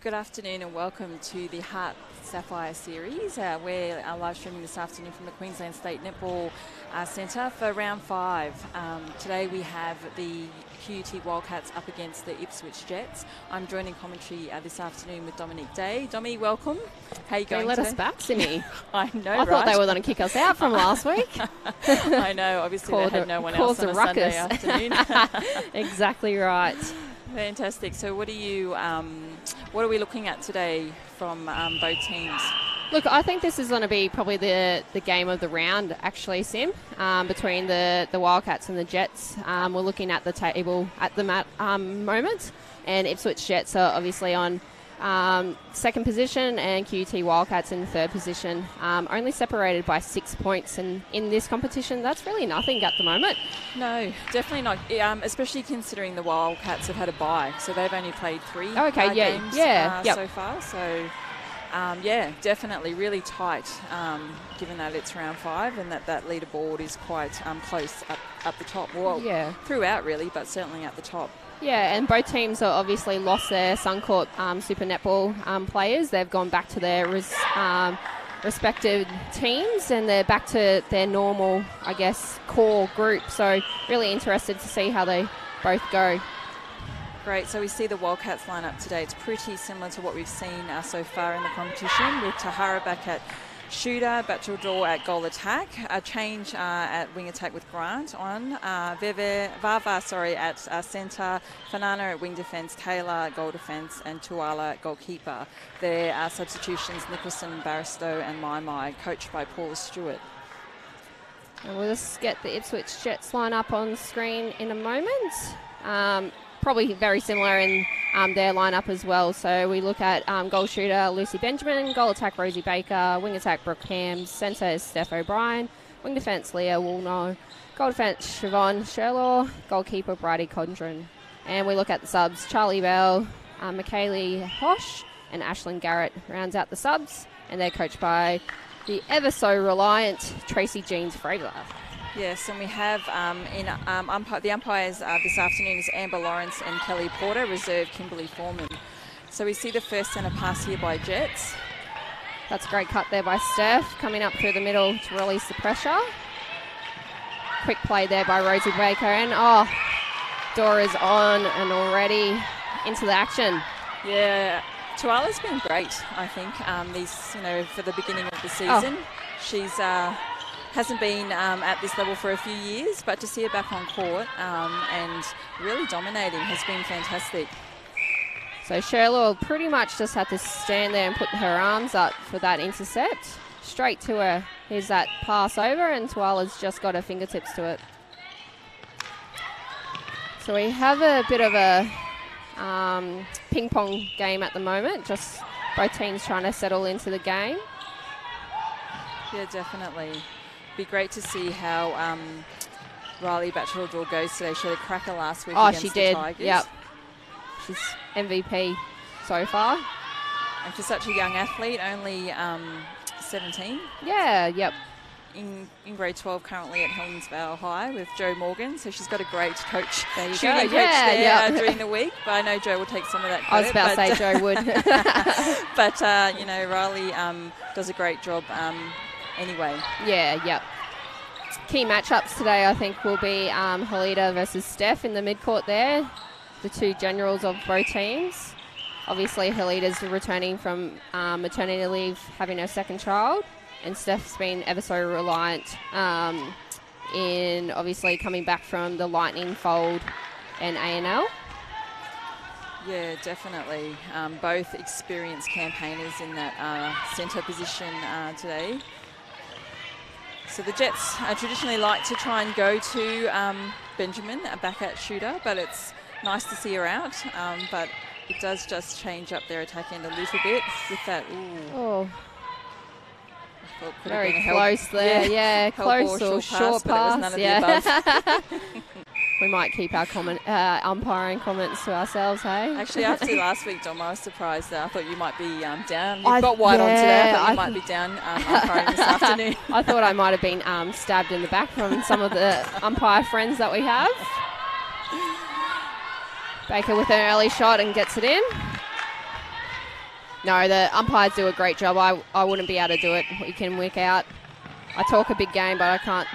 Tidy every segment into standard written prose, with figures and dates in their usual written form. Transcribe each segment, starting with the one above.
Good afternoon and welcome to the HART Sapphire series. We're live streaming this afternoon from the Queensland State Netball Centre for round 5. Today we have the QUT Wildcats up against the Ipswich Jets. I'm joining commentary this afternoon with Dominique Day. Dommy, welcome. How are you going They let today? us back, Simi. I know, I thought they were going to kick us out from last week. I know, obviously they had no one else on a Sunday afternoon. Exactly right. Fantastic. So what are we looking at today from both teams? Look, I think this is going to be probably the game of the round, actually, Sim, between the Wildcats and the Jets. We're looking at the table at the moment, and Ipswich Jets are obviously on second position and QUT Wildcats in third position, only separated by 6 points. And in this competition, that's really nothing at the moment. No, definitely not, especially considering the Wildcats have had a bye. So they've only played 3 games so far. So, definitely really tight, given that it's round 5 and that leaderboard is quite close up the top. Well, throughout really, but certainly at the top. Yeah, and both teams have obviously lost their Suncorp Super Netball players. They've gone back to their respective teams and they're back to their normal, I guess, core group. So really interested to see how they both go. Great. So we see the Wildcats line up today. It's pretty similar to what we've seen so far in the competition, with Tahara back at shooter, Batcheldor at goal attack, a change at wing attack with Grant on, Vava at centre, Fanana at wing defence, Taylor at goal defence, and Tuala at goalkeeper. Their substitutions, Nicholson, Barristow and Mai, coached by Paula Stewart. And we'll just get the Ipswich Jets line up on screen in a moment. Probably very similar in their lineup as well. So we look at goal shooter Lucy Benjamin, goal attack Rosie Baker, wing attack Brooke Hams, centre is Steph O'Brien, wing defence Leah Woolnough, goal defence Siobhan Sherlaw, goalkeeper Bridie Condren. And we look at the subs, Charlie Bell, Michaeli Hosh and Ashlyn Garrett rounds out the subs, and they're coached by the ever so reliant Tracy Jeans Fraser. Yes, and we have the umpires this afternoon is Amber Lawrence and Kelly Porter, reserve Kimberly Foreman. So we see the first centre pass here by Jets. That's a great cut there by Steph, coming up through the middle to release the pressure. Quick play there by Rosie Baker, and Dora's on and already into the action. Yeah, Tuala's been great, I think, for the beginning of the season. She's hasn't been at this level for a few years, but to see her back on court and really dominating has been fantastic. So Sherlaw pretty much just had to stand there and put her arms up for that intercept. Straight to her. Here's that pass over, and Tuala's just got her fingertips to it. So we have a bit of a ping pong game at the moment, just both teams trying to settle into the game. Yeah, definitely. Be great to see how Riley Batcheldor goes today. She had a cracker last week against the Tigers. Yep. She's MVP so far. And for such a young athlete, only 17. Yeah, yep. In grade 12 currently at Helensvale High with Joe Morgan. So she's got a great coach, shooting coach there during the week. But I know Joe will take some of that credit. I was about to say Joe would. But, Riley does a great job anyway. Yeah, yep. Key matchups today, I think, will be Helida versus Steph in the midcourt there. The two generals of both teams. Obviously, Helida's returning from maternity leave, having her second child. And Steph's been ever so reliant in obviously coming back from the Lightning fold and ANL. Yeah, definitely. Both experienced campaigners in that centre position today. So the Jets traditionally like to try and go to Benjamin back at shooter, but it's nice to see her out. But it does just change up their attack end a little bit with that. Very close there. Yeah, close or short pass. None of the above. We might keep our umpiring comments to ourselves, hey? Actually, after last week, Dom, I was surprised that I thought you might be down. You've got white on today. I thought you might be down umpiring this afternoon. I thought I might have been stabbed in the back from some of the umpire friends that we have. Baker with an early shot and gets it in. No, the umpires do a great job. I wouldn't be able to do it week in, week out. I talk a big game, but I can't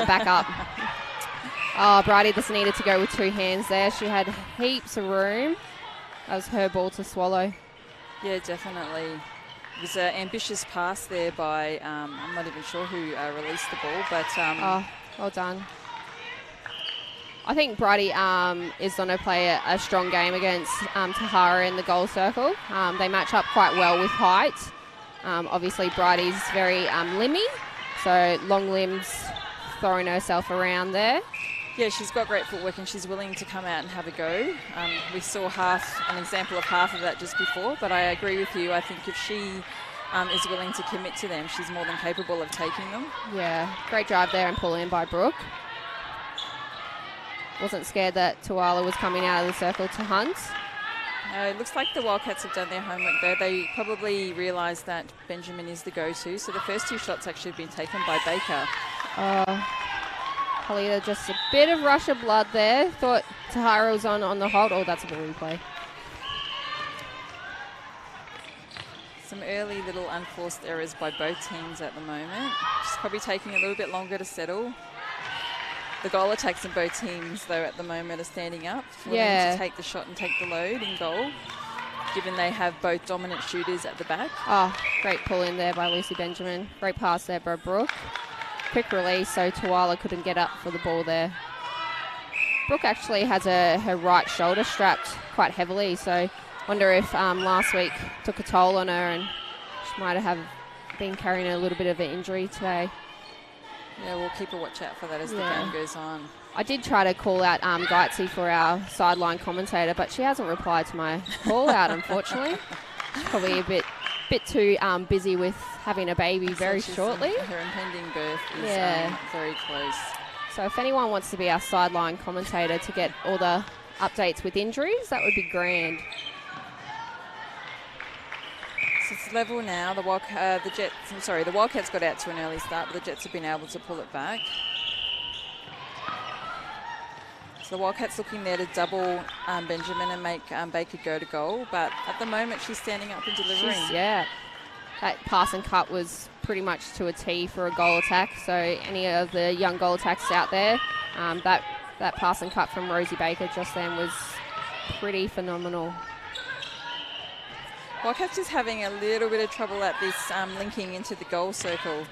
back up. Oh, Bridie just needed to go with 2 hands there. She had heaps of room. That was her ball to swallow. Yeah, definitely. It was an ambitious pass there by, I'm not even sure who released the ball, but... oh, well done. I think Bridie is going to play a strong game against Tahara in the goal circle. They match up quite well with height. Obviously, Bridie's very limby, so long limbs, throwing herself around there. Yeah, she's got great footwork and she's willing to come out and have a go. We saw an example of half of that just before, but I agree with you. I think if she is willing to commit to them, she's more than capable of taking them. Yeah, great drive there and pull in by Brooke. Wasn't scared that Tuala was coming out of the circle to hunt. It looks like the Wildcats have done their homework there. They probably realised that Benjamin is the go-to, so the first 2 shots actually have been taken by Baker. Kalita, just a bit of rush of blood there. Thought Tahara was on the hold. Oh, that's a ball replay. Some early little unforced errors by both teams at the moment. Just probably taking a little bit longer to settle. The goal attacks in both teams, though, at the moment are standing up, willing to take the shot and take the load in goal, given they have both dominant shooters at the back. Oh, great pull in there by Lucy Benjamin. Great pass there by Brooke. Quick release, so Tuala couldn't get up for the ball there. Brooke actually has her right shoulder strapped quite heavily, so wonder if last week took a toll on her and she might have been carrying a little bit of an injury today. Yeah, we'll keep a watch out for that as the game goes on. I did try to call out Geitzy for our sideline commentator, but she hasn't replied to my call out, unfortunately. She's probably a bit too busy with having a baby very shortly. Her impending birth is very close. So if anyone wants to be our sideline commentator to get all the updates with injuries, that would be grand. So it's level now. The Wildcats got out to an early start, but the Jets have been able to pull it back. So the Wildcats looking there to double Benjamin and make Baker go to goal, but at the moment she's standing up and delivering. That pass and cut was pretty much to a T for a goal attack. So any of the young goal attacks out there, that pass and cut from Rosie Baker just then was pretty phenomenal. Wildcats just having a little bit of trouble at this linking into the goal circle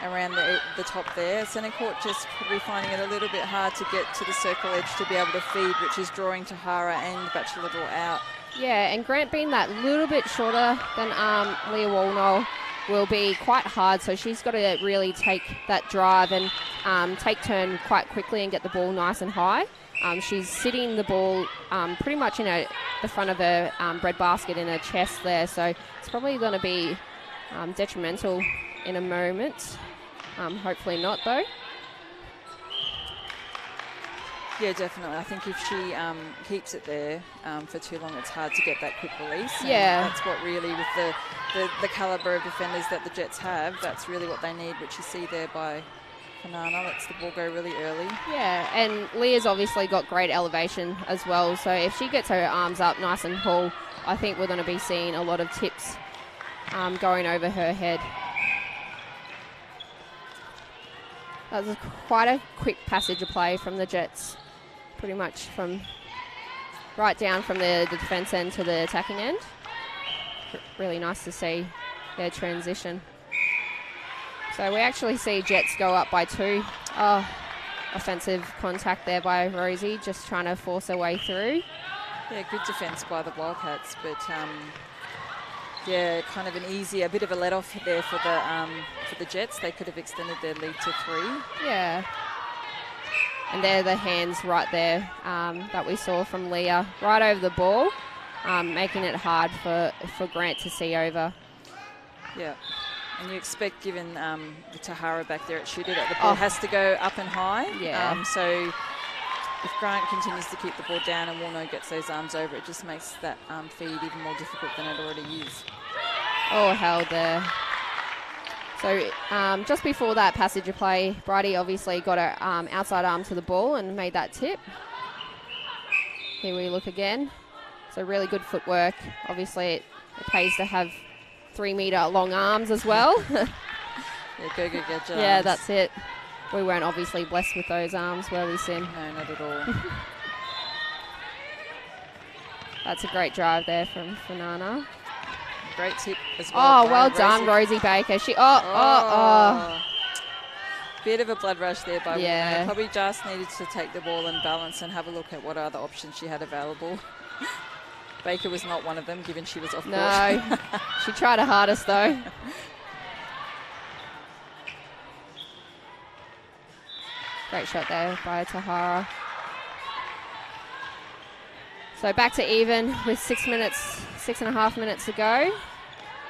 around the top there. Centre court just probably finding it a little bit hard to get to the circle edge to be able to feed, which is drawing Tahara and Batchelor out. Yeah, and Grant being that little bit shorter than Leah Walnall will be quite hard, so she's got to really take that drive and take turn quite quickly and get the ball nice and high. She's sitting the ball pretty much in the front of her breadbasket in her chest there, so it's probably going to be detrimental in a moment. Hopefully not, though. Yeah, definitely. I think if she keeps it there for too long, it's hard to get that quick release. Yeah. And that's what really, with the calibre of defenders that the Jets have, that's really what they need, which you see there by Banana. Lets the ball go really early. Yeah, and Leah's obviously got great elevation as well, so if she gets her arms up nice and full, I think we're going to be seeing a lot of tips going over her head. That was quite a quick passage of play from the Jets, pretty much from right down from the defence end to the attacking end. Really nice to see their transition. So we actually see Jets go up by 2. Oh, offensive contact there by Rosie, just trying to force her way through. Yeah, good defence by the Wildcats, but yeah, kind of a bit of a let-off there for the Jets. They could have extended their lead to 3. Yeah. And they're the hands right there that we saw from Leah, right over the ball, making it hard for Grant to see over. Yeah. And you expect, given the Tahara back there at shooter, that the ball has to go up and high. Yeah. So if Grant continues to keep the ball down and Warno gets those arms over, it just makes that feed even more difficult than it already is. Oh, held there. So just before that passage of play, Bridie obviously got her outside arm to the ball and made that tip. Here we look again. So really good footwork. Obviously, it pays to have 3-metre long arms as well. Yeah, go get your Yeah, arms. that's it. We weren't obviously blessed with those arms, were we, Sim? No, not at all. That's a great drive there from Fanana. Great tip as well. Oh, well done, Rosie Baker. Bit of a blood rush there by Yeah. Warner. Probably just needed to take the ball and balance and have a look at what other options she had available. Baker was not one of them, given she was off court. No, she tried her hardest though. Great shot there by Tahara. So back to even with 6.5 minutes to go.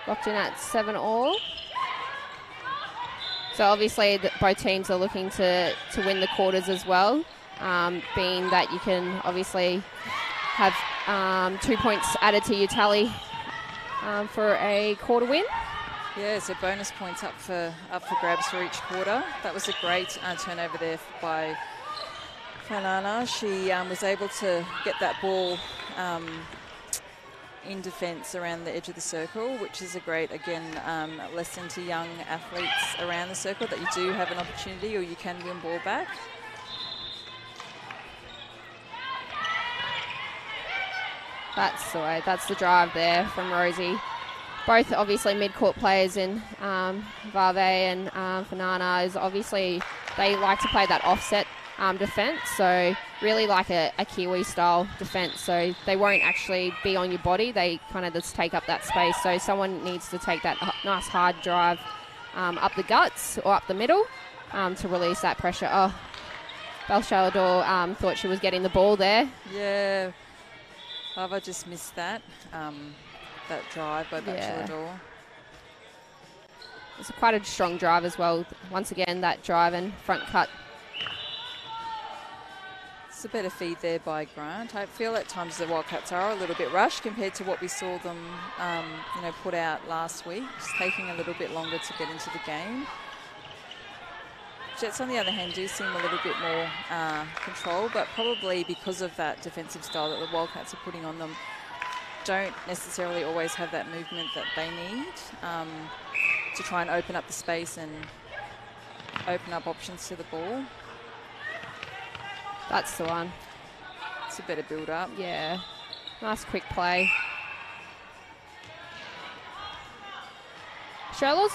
Locked in at 7-all. So obviously both teams are looking to win the quarters as well, being that you can obviously have 2 points added to your tally for a quarter win. Yeah, so bonus points up for grabs for each quarter. That was a great turnover there by Fanana. She was able to get that ball in defence around the edge of the circle, which is a great, again, lesson to young athletes around the circle that you do have an opportunity or you can win ball back. That's the way. That's the drive there from Rosie. Both obviously mid-court players in Vave and Fanana is obviously they like to play that offset defence, so really like a Kiwi-style defence. So they won't actually be on your body. They kind of just take up that space. So someone needs to take that nice hard drive up the guts or up the middle to release that pressure. Oh, Belchador thought she was getting the ball there. Yeah, Bava just missed that. That drive by Belchador. Yeah. It's quite a strong drive as well. Once again, that drive and front cut. It's a better feed there by Grant. I feel at times the Wildcats are a little bit rushed compared to what we saw them, put out last week. Just taking a little bit longer to get into the game. Jets, on the other hand, do seem a little bit more control, but probably because of that defensive style that the Wildcats are putting on them, don't necessarily always have that movement that they need to try and open up the space and open up options to the ball. That's the one. It's a better build-up. Yeah. Nice quick play. Sherlock's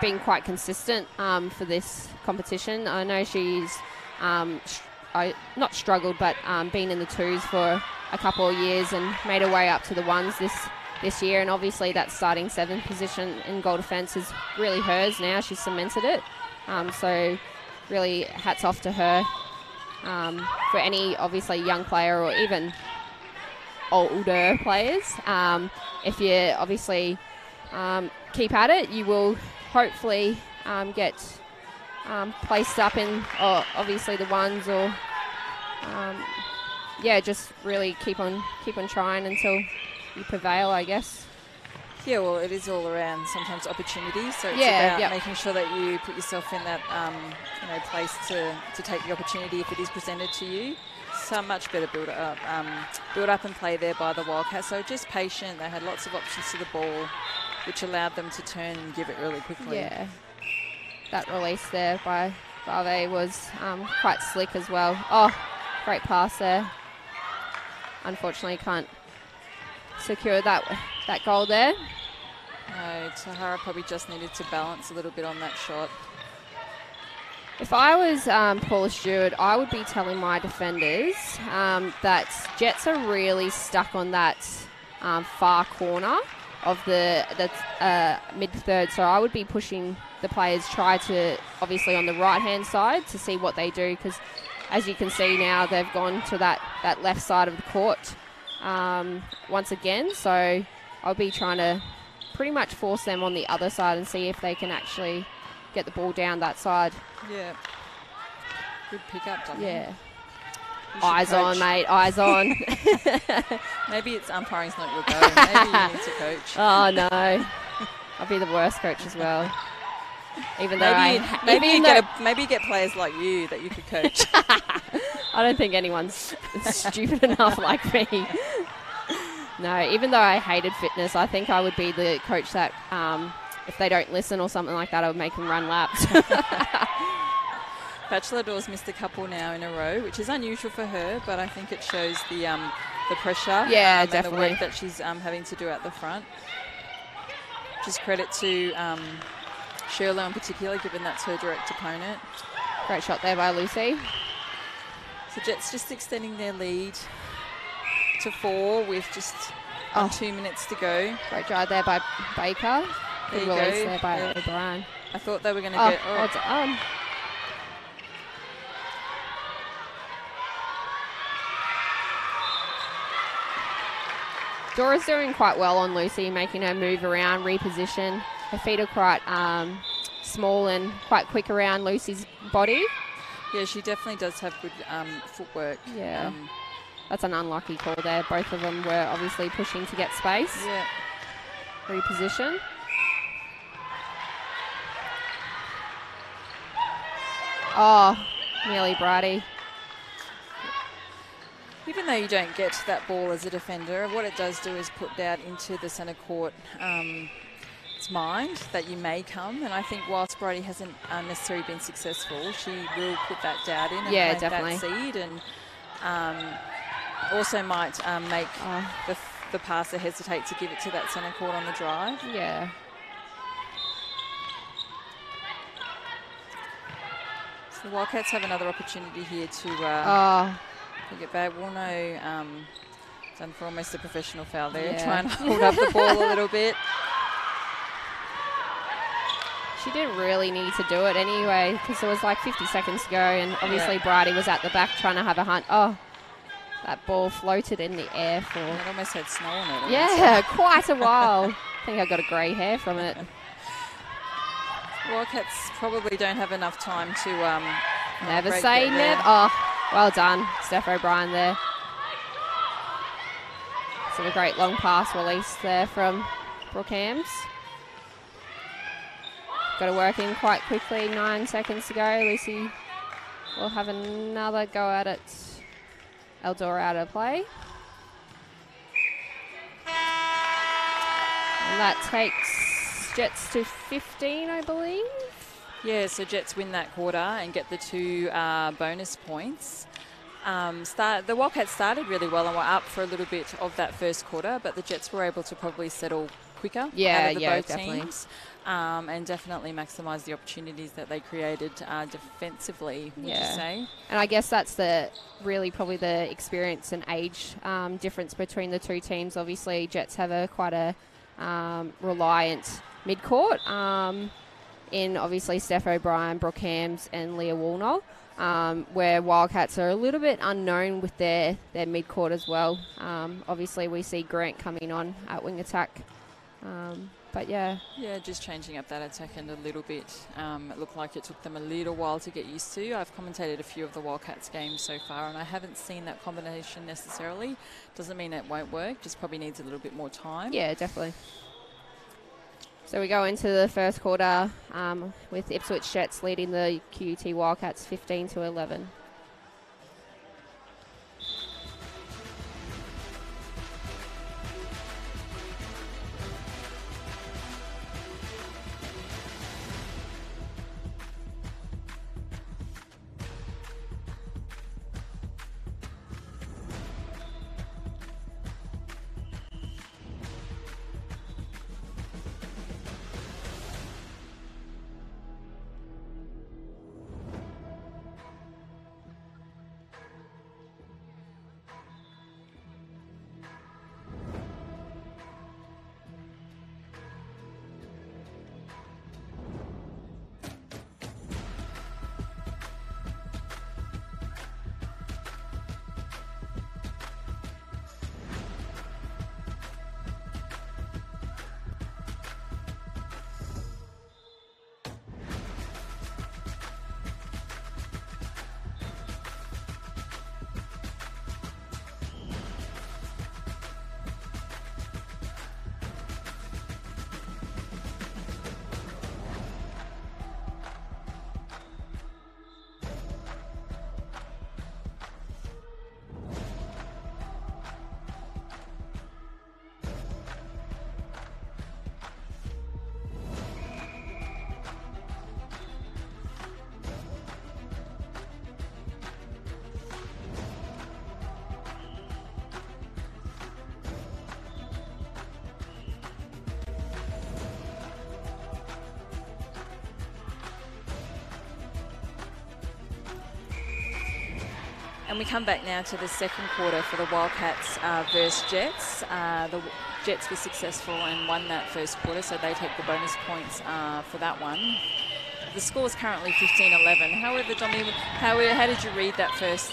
been quite consistent for this competition. I know she's not struggled, but been in the twos for a couple of years and made her way up to the ones this year. And obviously that starting 7 position in goal defence is really hers now. She's cemented it. So really hats off to her. For any obviously young player or even older players, if you obviously keep at it, you will hopefully get placed up in obviously the ones or just really keep on trying until you prevail, I guess. Yeah, well, it is all around sometimes opportunity. So it's about making sure that you put yourself in that place to take the opportunity if it is presented to you. So much better build up and play there by the Wildcats. So just patient. They had lots of options to the ball, which allowed them to turn and give it really quickly. Yeah, that release there by Bave was quite slick as well. Oh, great pass there. Unfortunately, can't secure that goal there. No, Tahara probably just needed to balance a little bit on that shot. If I was Paula Stewart, I would be telling my defenders that Jets are really stuck on that far corner of the mid-third. So I would be pushing the players, try to, obviously on the right-hand side, to see what they do. Because as you can see now, they've gone to that left side of the court once again. So I'll be trying to pretty much force them on the other side and see if they can actually get the ball down that side. Yeah. Good pick-up, Dominic. Yeah. Eyes on, mate. Eyes on. Maybe it's umpiring's not your go. Maybe you need to coach. Oh, no. I'll be the worst coach as well. Even though maybe you get players like you that you could coach. I don't think anyone's stupid enough like me. No, even though I hated fitness, I think I would be the coach that if they don't listen or something like that, I would make them run laps. Bachelor Dawes missed a couple now in a row, which is unusual for her, but I think it shows the pressure Yeah, and the definitely. work that she's having to do at the front. Just credit to Shirley in particular, given that's her direct opponent. Great shot there by Lucy. So Jets just extending their lead to 4 with just 2 minutes to go. Great drive there by Baker. There you Good release go. there by Yeah. O'Brien. I thought they were going to Oh, get... well done. Dora's doing quite well on Lucy, making her move around, reposition. Her feet are quite small and quite quick around Lucy's body. Yeah, she definitely does have good footwork. Yeah. That's an unlucky call there. Both of them were obviously pushing to get space. Yeah. Reposition. Oh, nearly Brady. Even though you don't get that ball as a defender, what it does do is put doubt into the centre court its mind that you may come. And I think whilst Brody hasn't necessarily been successful, she will put that doubt in and plant definitely. that seed, and also might make the passer hesitate to give it to that centre court on the drive. Yeah. So the Wildcats have another opportunity here to get back. Warno done for almost a professional foul there, trying to hold up the ball a little bit. She didn't really need to do it anyway because there was like 50 seconds to go, and obviously Brady was at the back trying to have a hunt. Oh, that ball floated in the air for... It almost had snow on it. Yeah, quite a while. I think I got a grey hair from it. Wildcats probably don't have enough time to... Never break say it never. there. Oh, well done, Steph O'Brien there. So a great long pass release there from Brookhams. Got to work in quite quickly. 9 seconds to go. Lucy will have another go at it. Eldora out of play. And that takes Jets to 15, I believe. Yeah, so Jets win that quarter and get the 2 bonus points. The Wildcats started really well and were up for a little bit of that first quarter, but the Jets were able to probably settle quicker out of the both definitely. teams, and definitely maximise the opportunities that they created defensively, would you say? And I guess that's probably the experience and age difference between the two teams. Obviously, Jets have quite a reliant mid-court in obviously Steph O'Brien, Brookhams and Leah Woolnoll, where Wildcats are a little bit unknown with their mid-court as well. Obviously, we see Grant coming on at wing attack. But yeah, just changing up that attack end a little bit. It looked like it took them a little while to get used to. I've commentated a few of the Wildcats games so far, and I haven't seen that combination necessarily. Doesn't mean it won't work, just probably needs a little bit more time. Yeah, definitely. So we go into the first quarter with Ipswich Jets leading the QUT Wildcats 15-11. And we come back now to the second quarter for the Wildcats versus Jets. The Jets were successful and won that first quarter, so they take the bonus points for that one. The score is currently 15-11. However, Dommy, how did you read that first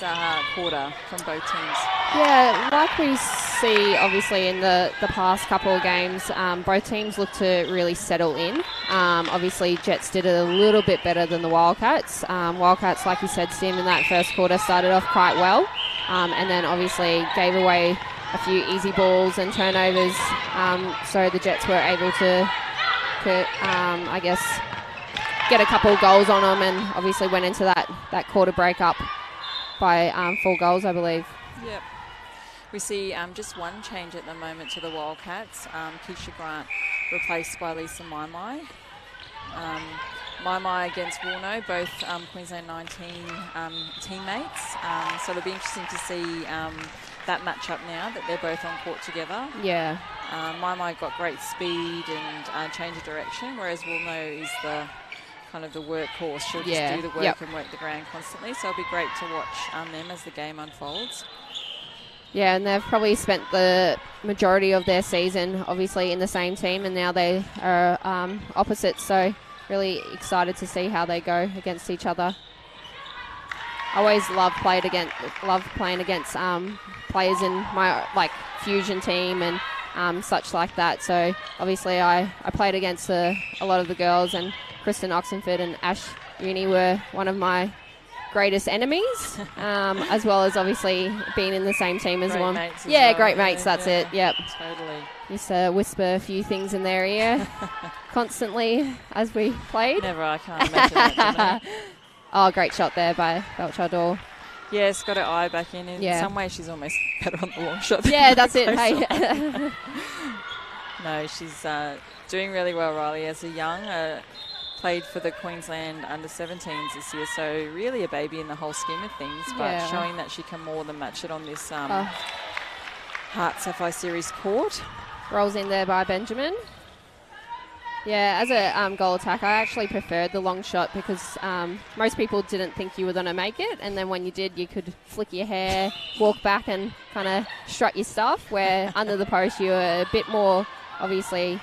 quarter from both teams? Yeah, like we see obviously in the past couple of games, both teams look to really settle in. Obviously, Jets did it a little bit better than the Wildcats. Wildcats, like you said, Sim, in that first quarter started off quite well, and then obviously gave away a few easy balls and turnovers, so the Jets were able to I guess, get a couple of goals on them, and obviously went into that quarter break up by 4 goals, I believe. Yep. We see just one change at the moment to the Wildcats. Keisha Grant replaced by Lisa Maimai. Maimai against Warno, both Queensland 19 teammates. So it'll be interesting to see that matchup now that they're both on court together. Yeah. Maimai got great speed and change of direction, whereas Warno is the kind of the workhorse. She'll just do the work and work the ground constantly. So it'll be great to watch them as the game unfolds. Yeah, and they've probably spent the majority of their season obviously in the same team, and now they are opposites, so really excited to see how they go against each other. I always love playing against players in my fusion team and such like that. So obviously I played against a lot of the girls, and Kristen Oxenford and Ash Uni were one of my greatest enemies, as well as obviously being in the same team as one. Great mates, that's it. Yep. Totally. Used to whisper a few things in their ear constantly as we played. Never, I can't imagine that. Oh, great shot there by Belchador. Yes, got her eye back in. In some ways, she's almost better on the long shot. Yeah, that's it. Hey. No, she's doing really well, Riley, as a young. Played for the Queensland under-17s this year, so really a baby in the whole scheme of things, but showing that she can more than match it on this HART Sapphire Series court. Rolls in there by Benjamin. Yeah, as a goal attack, I actually preferred the long shot because most people didn't think you were going to make it, and then when you did, you could flick your hair, walk back and kind of strut your stuff, where under the post you were a bit more obviously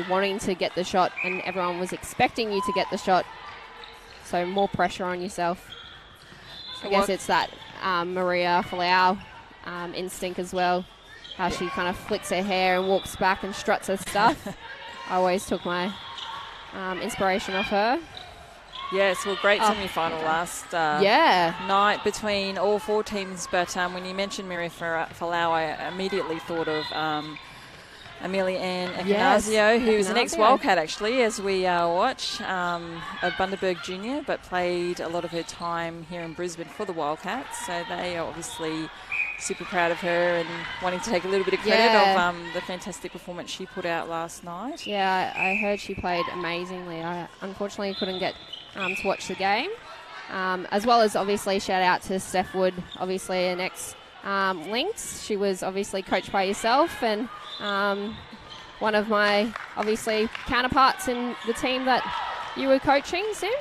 wanting to get the shot, and everyone was expecting you to get the shot, so more pressure on yourself. I guess it's that Maria Folau instinct as well, how she kind of flicks her hair and walks back and struts her stuff. I always took my inspiration off her. Yes, well, great semi-final last night between all 4 teams, but when you mentioned Maria Folau, I immediately thought of Amelia Ann Ekanasio, who's an ex-Wildcat actually, as we watch, a Bundaberg junior, but played a lot of her time here in Brisbane for the Wildcats. So they are obviously super proud of her and wanting to take a little bit of credit of the fantastic performance she put out last night. Yeah, I heard she played amazingly. I unfortunately couldn't get to watch the game. As well as obviously shout out to Steph Wood, obviously an ex-Lynx. She was obviously coached by yourself, and one of my obviously counterparts in the team that you were coaching, Sim,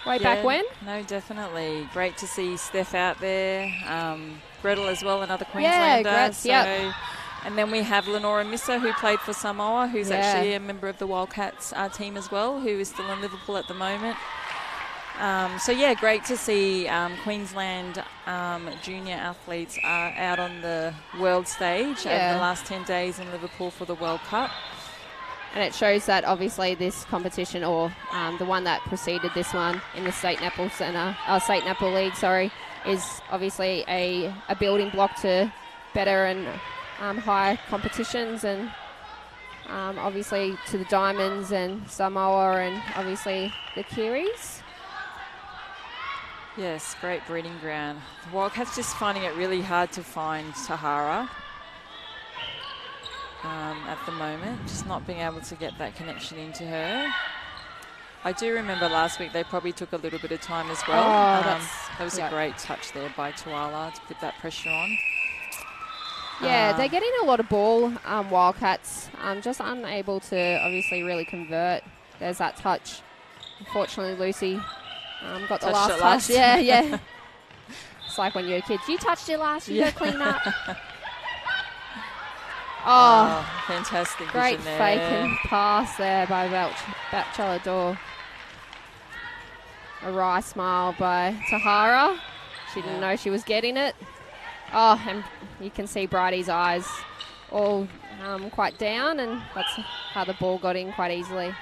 back when. No, definitely. Great to see Steph out there. Gretel as well, another Queenslander. And then we have Lenora Missa, who played for Samoa, who's actually a member of the Wildcats team as well, who is still in Liverpool at the moment. Great to see Queensland junior athletes out on the world stage over the last 10 days in Liverpool for the World Cup. And it shows that obviously this competition, or the one that preceded this one in the State Netball League, is obviously a building block to better and higher competitions, and obviously to the Diamonds and Samoa and obviously the Kiwis. Yes, great breeding ground. The Wildcats just finding it really hard to find Tahara at the moment, just not being able to get that connection into her. I do remember last week they probably took a little bit of time as well. That was a great touch there by Tuala to put that pressure on. Yeah, they're getting a lot of ball, Wildcats. Just unable to obviously really convert. There's that touch. Unfortunately, Lucy got the last touch. Yeah. It's like when you're kids. You touched your last, you Yeah. go clean up. Fantastic Great vision fake there. and pass there by Batchelador. A wry smile by Tahara. She didn't know she was getting it. Oh, and you can see Bridie's eyes all quite down, and that's how the ball got in quite easily.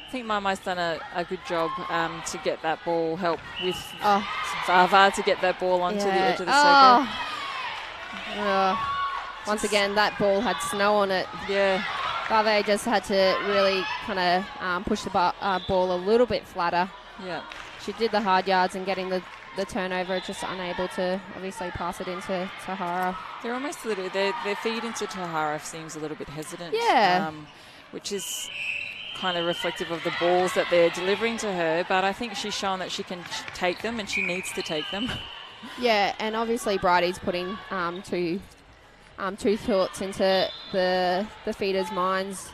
I think Mai's done a good job to get that ball, help with Oh. Vava to get that ball onto the edge of the circle. Once again, that ball had snow on it. Yeah. Vave just had to really kind of push the ball a little bit flatter. Yeah. She did the hard yards and getting the turnover, just unable to obviously pass it into Tahara. They're almost a little, their feed into Tahara seems a little bit hesitant. Yeah. Which is kind of reflective of the balls that they're delivering to her, but I think she's shown that she can take them and she needs to take them. Yeah, and obviously Bridie's putting two thoughts into the feeders' minds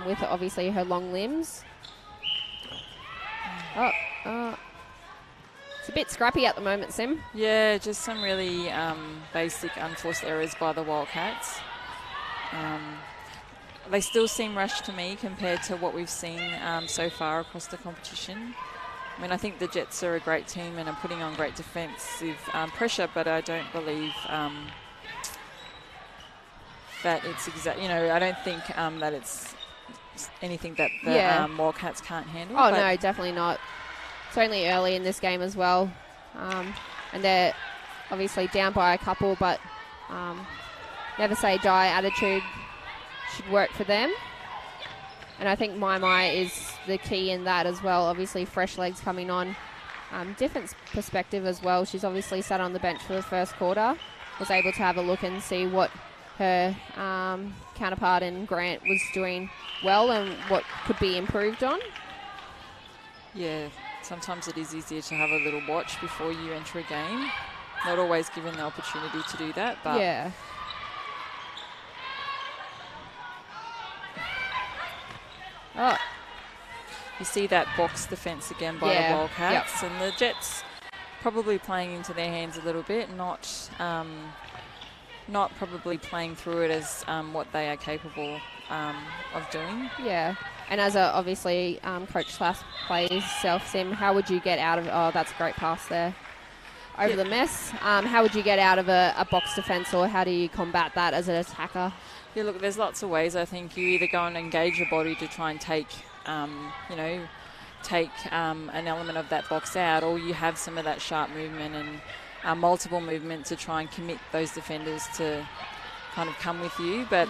with obviously her long limbs. It's a bit scrappy at the moment, Sim. Yeah, just some really basic unforced errors by the Wildcats. They still seem rushed to me compared to what we've seen so far across the competition. I mean, I think the Jets are a great team and are putting on great defensive pressure, but I don't believe that it's I don't think that it's anything that the Wildcats can't handle. Oh, no, definitely not. It's only early in this game as well. And they're obviously down by a couple, but never say die attitude should work for them. And I think Mai is the key in that as well. Obviously, fresh legs coming on. Different perspective as well. She's obviously sat on the bench for the first quarter. Was able to have a look and see what her counterpart in Grant was doing well and what could be improved on. Yeah, sometimes it is easier to have a little watch before you enter a game. Not always given the opportunity to do that, but yeah. Oh, you see that box defence again by the Wildcats, and the Jets probably playing into their hands a little bit, not probably playing through it as what they are capable of doing. Yeah, and as obviously Coach Slash plays self-sim, how would you get out of, that's a great pass there, over the mess. How would you get out of a box defence, or how do you combat that as an attacker? Yeah, look, there's lots of ways. I think you either go and engage your body to try and take, an element of that box out, or you have some of that sharp movement and multiple movement to try and commit those defenders to kind of come with you. But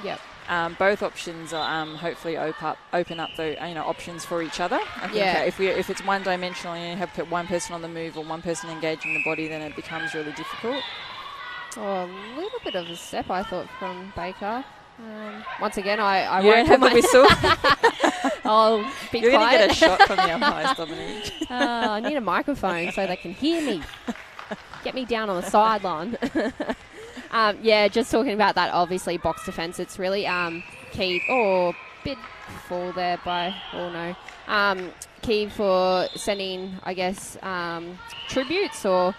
both options are hopefully open up the options for each other. I think if it's one dimensional and you have put one person on the move or one person engaging the body, then it becomes really difficult. Oh, a little bit of a step, I thought, from Baker. Once again, I you won't don't have the whistle. I'll be You're going to get a quiet. shot from the umpires, Dominique. I need a microphone so they can hear me. Get me down on the sideline. Just talking about that, obviously, box defence. It's really key. Oh, bit fall there by, key for sending, I guess, tributes or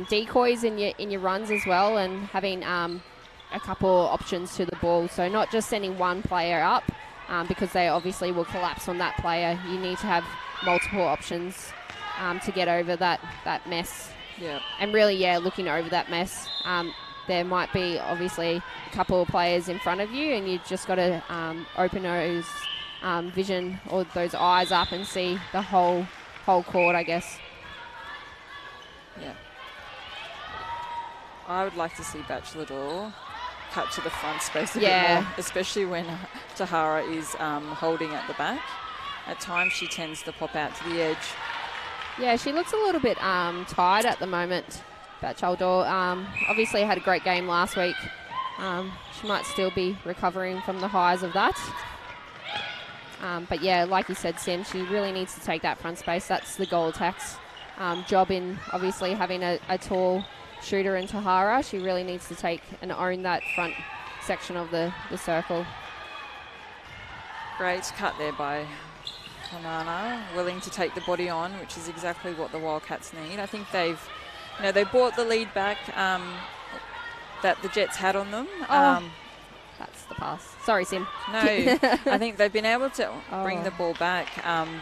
decoys in your runs as well, and having a couple options to the ball. So not just sending one player up because they obviously will collapse on that player. You need to have multiple options to get over that mess. Yeah. And really, looking over that mess. There might be obviously a couple of players in front of you, and you just got to open those vision or those eyes up and see the whole court, I guess. Yeah. I would like to see Batchelador cut to the front space a bit more, especially when Tahara is holding at the back. At times she tends to pop out to the edge. Yeah, she looks a little bit tired at the moment, Batchelador. Obviously had a great game last week. She might still be recovering from the highs of that. But yeah, like you said, Sim, she really needs to take that front space. That's the goal attack's job in obviously having a tall shooter in Tahara. She really needs to take and own that front section of the circle. Great cut there by Tanana, willing to take the body on, which is exactly what the Wildcats need. I think they've, they brought the lead back that the Jets had on them. That's the pass. Sorry, Sim. No, I think they've been able to bring the ball back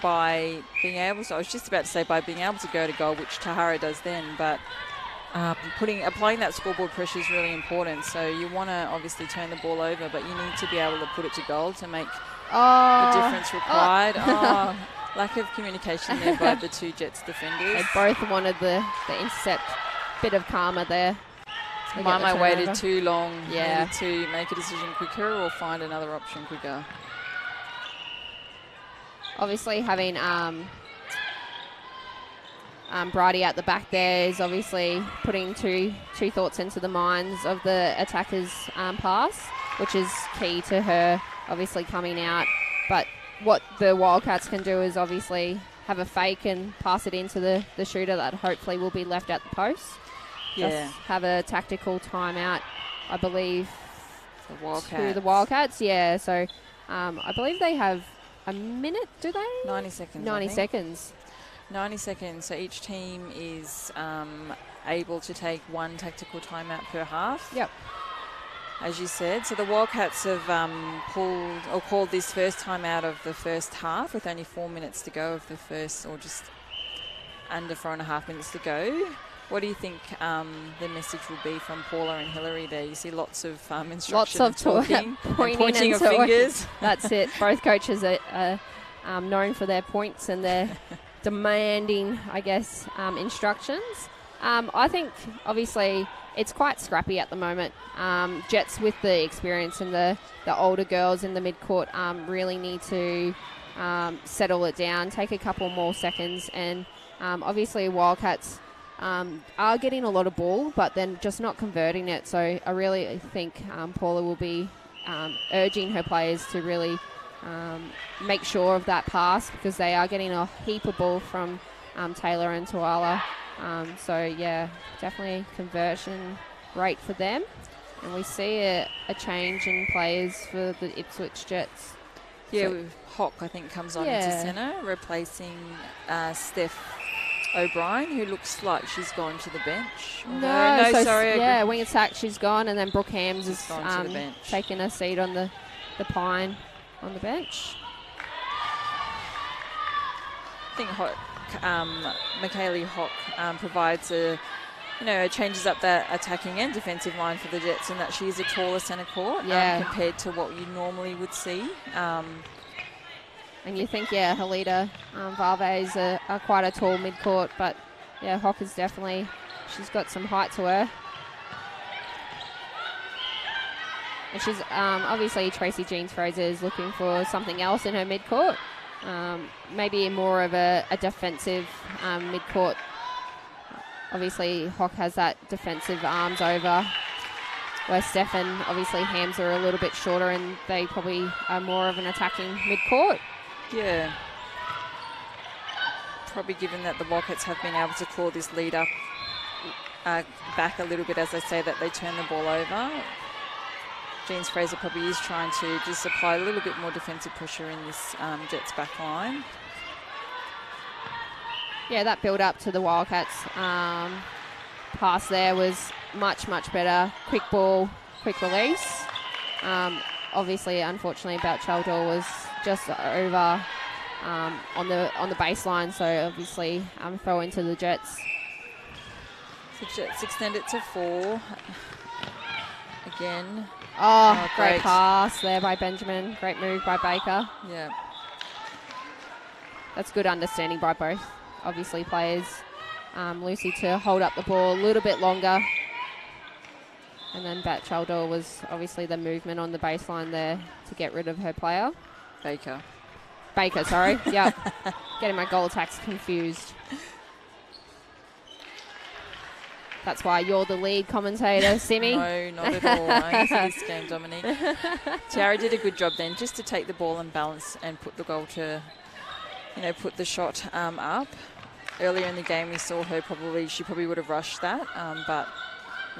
by being able to, I was just about to say by being able to go to goal, which Tahara does then, but applying that scoreboard pressure is really important. So you want to obviously turn the ball over, but you need to be able to put it to goal to make the difference required. Lack of communication there by the two Jets defenders. They both wanted the intercept. Bit of karma there. Mama waited too long to make a decision quicker or find another option quicker. Obviously having Brady at the back there is obviously putting two thoughts into the minds of the attacker's pass, which is key to her obviously coming out. But what the Wildcats can do is obviously have a fake and pass it into the shooter that hopefully will be left at the post. Just have a tactical timeout, I believe, to the Wildcats. Yeah, so I believe they have a minute, do they? 90 seconds. 90 seconds. 90 seconds. So each team is able to take one tactical timeout per half. Yep. As you said. So the Wildcats have called this first timeout of the first half with only 4 minutes to go of the first, or just under 4.5 minutes to go. What do you think the message will be from Paula and Hillary there? You see lots of instruction, lots of talking, pointing of fingers. That's it. Both coaches are known for their points and their demanding, I guess, instructions. I think, obviously, it's quite scrappy at the moment. Jets with the experience and the older girls in the midcourt really need to settle it down, take a couple more seconds, and obviously Wildcats are getting a lot of ball, but then just not converting it. So I really think Paula will be urging her players to really make sure of that pass, because they are getting a heap of ball from Taylor and Tuala. So, yeah, definitely conversion rate for them. And we see a change in players for the Ipswich Jets. Yeah, so Hock, I think, comes on into centre, replacing Steph O'Brien, who looks like she's gone to the bench. Sorry. Yeah, wing attack, she's gone, and then Brooke Hams is gone to the bench, taking a seat on the pine on the bench. I think Michaeli Hock provides changes up that attacking and defensive line for the Jets, in that she's a taller centre court compared to what you normally would see. And you think, Halida Varves are quite a tall mid-court, but, Hock is definitely, she's got some height to her. And she's, obviously, Tracy Jeans-Fraser is looking for something else in her mid-court. Maybe more of a defensive mid-court. Obviously, Hock has that defensive arms over, where Stefan, obviously, Hams are a little bit shorter, and they probably are more of an attacking mid-court. Yeah. Probably given that the Wildcats have been able to claw this lead up back a little bit, as I say, that they turn the ball over. Jeans-Fraser probably is trying to just apply a little bit more defensive pressure in this Jets back line. Yeah, that build up to the Wildcats pass there was much, much better. Quick ball, quick release. Obviously, unfortunately, Chaldor was just over on the baseline, so obviously throw into the Jets. The Jets extend it to 4 again. Oh, great pass there by Benjamin. Great move by Baker. Yeah. That's good understanding by both, obviously, players. Lucy to hold up the ball a little bit longer. And then Batchelder was obviously the movement on the baseline there to get rid of her player. Baker, sorry. Yep. Getting my goal attacks confused. That's why you're the lead commentator, Simi. No, not at all. Only for this game, Dominique. Tiara did a good job then, just to take the ball and balance and put the goal to, put the shot up. Earlier in the game, we saw her she probably would have rushed that, but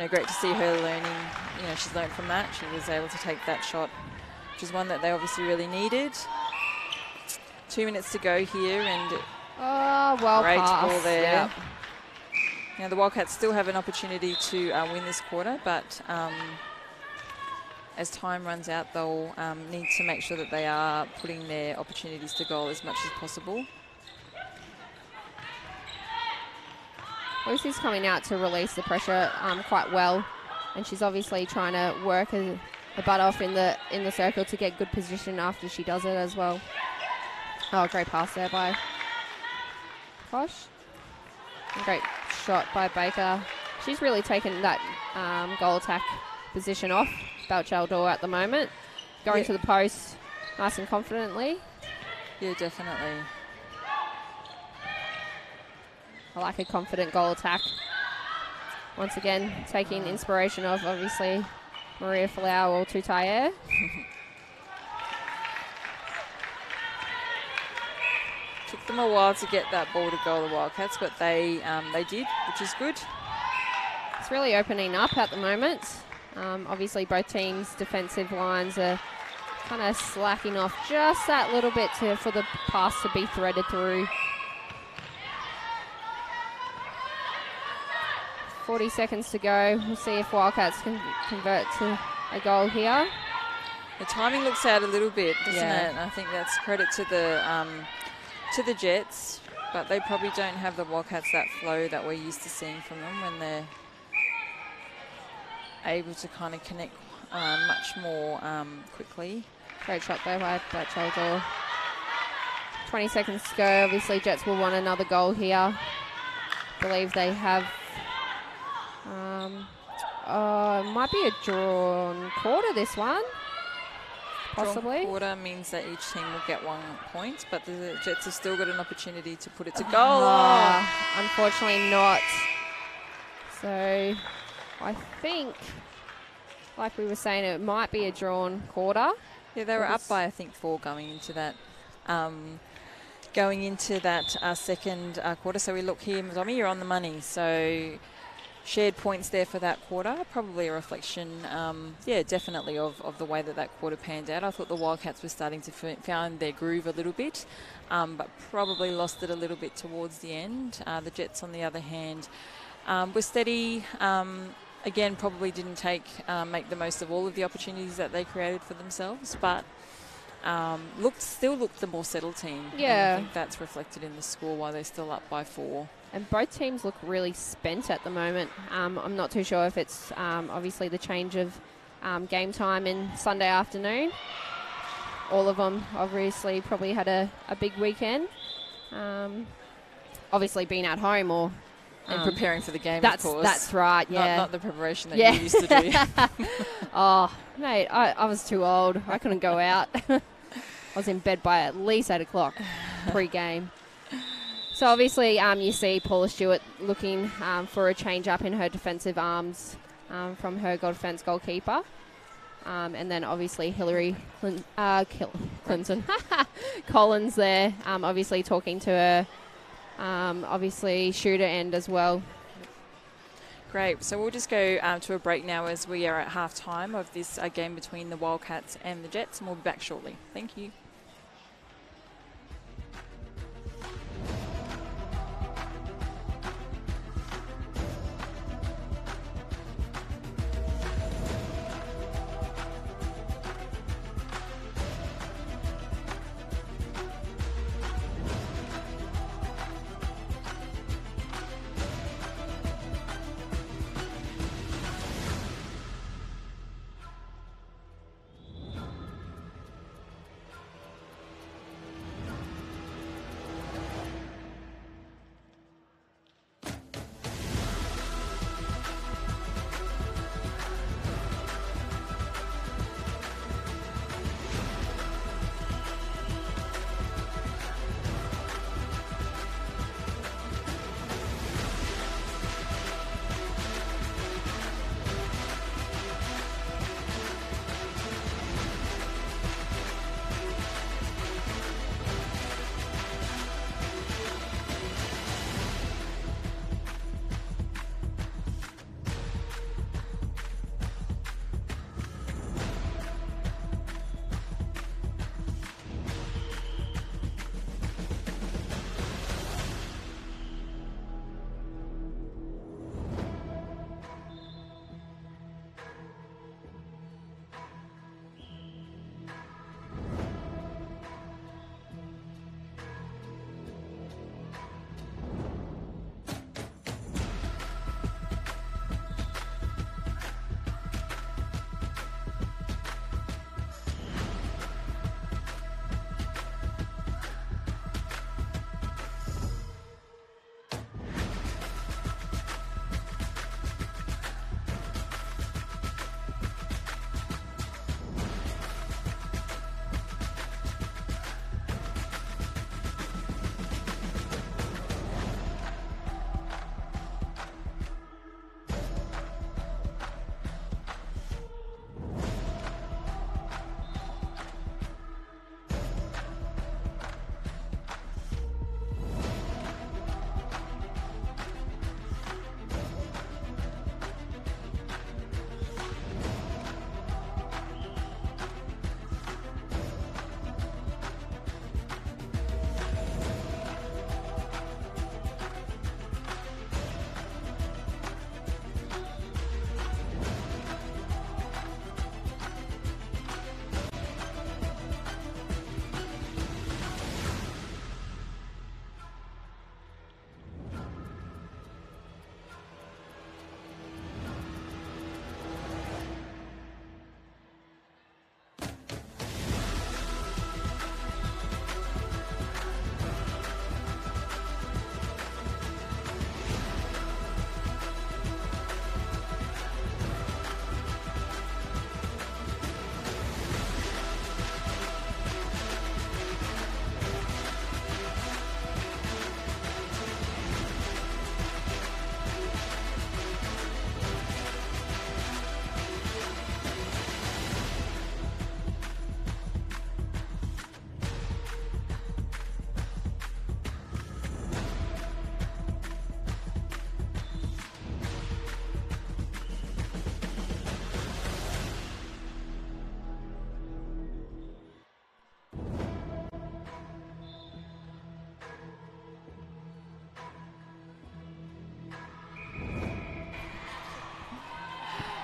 great to see her learning. She's learned from that. She was able to take that shot, which is one that they obviously really needed. 2 minutes to go here, and Oh, well great passed. ball there. Yep. Now the Wildcats still have an opportunity to win this quarter, but as time runs out, they'll need to make sure that they are putting their opportunities to goal as much as possible. Lucy's coming out to release the pressure quite well, and she's obviously trying to work her butt off in the circle to get good position after she does it as well. Oh, great pass there by Kosh. Great shot by Baker. She's really taken that goal attack position off Batchelor at the moment. Going to the post nice and confidently. Yeah, definitely. I like a confident goal attack. Once again, taking inspiration of, obviously, Maria Folau or Tutayer. Took them a while to get that ball to goal, the Wildcats, but they did, which is good. It's really opening up at the moment. Obviously, both teams' defensive lines are kind of slacking off just that little bit for the pass to be threaded through. 40 seconds to go. We'll see if Wildcats can convert to a goal here. The timing looks out a little bit, doesn't it? I think that's credit to the Jets, but they probably don't have the Wildcats that flow that we're used to seeing from them when they're able to kind of connect much more quickly. Great shot there by Batchelor. 20 seconds to go. Obviously, Jets will want another goal here. I believe they have. Might be a drawn quarter, this one. Possibly. Drawn quarter means that each team will get 1 point, but the Jets have still got an opportunity to put it to goal. Unfortunately not. So I think, like we were saying, it might be a drawn quarter. Yeah, they were up by, I think, 4 going into that second quarter. So we look here, Tommy, you're on the money. So shared points there for that quarter, probably a reflection, definitely of the way that quarter panned out. I thought the Wildcats were starting to find their groove a little bit, but probably lost it a little bit towards the end. The Jets, on the other hand, were steady. Again, probably didn't make the most of all of the opportunities that they created for themselves, but still looked the more settled team. Yeah. And I think that's reflected in the score while they're still up by 4. And both teams look really spent at the moment. I'm not too sure if it's obviously the change of game time in Sunday afternoon. All of them obviously probably had a big weekend. Obviously being at home or... and preparing for the game, of course. That's right, yeah. Not the preparation that you used to do. Oh, mate, I was too old. I couldn't go out. I was in bed by at least 8 o'clock pre-game. So obviously you see Paula Stewart looking for a change up in her defensive arms from her defence goalkeeper. And then obviously Hillary Clinton Collins there, obviously talking to her, obviously shooter end as well. Great. So we'll just go to a break now as we are at half-time of this game between the Wildcats and the Jets, and we'll be back shortly. Thank you.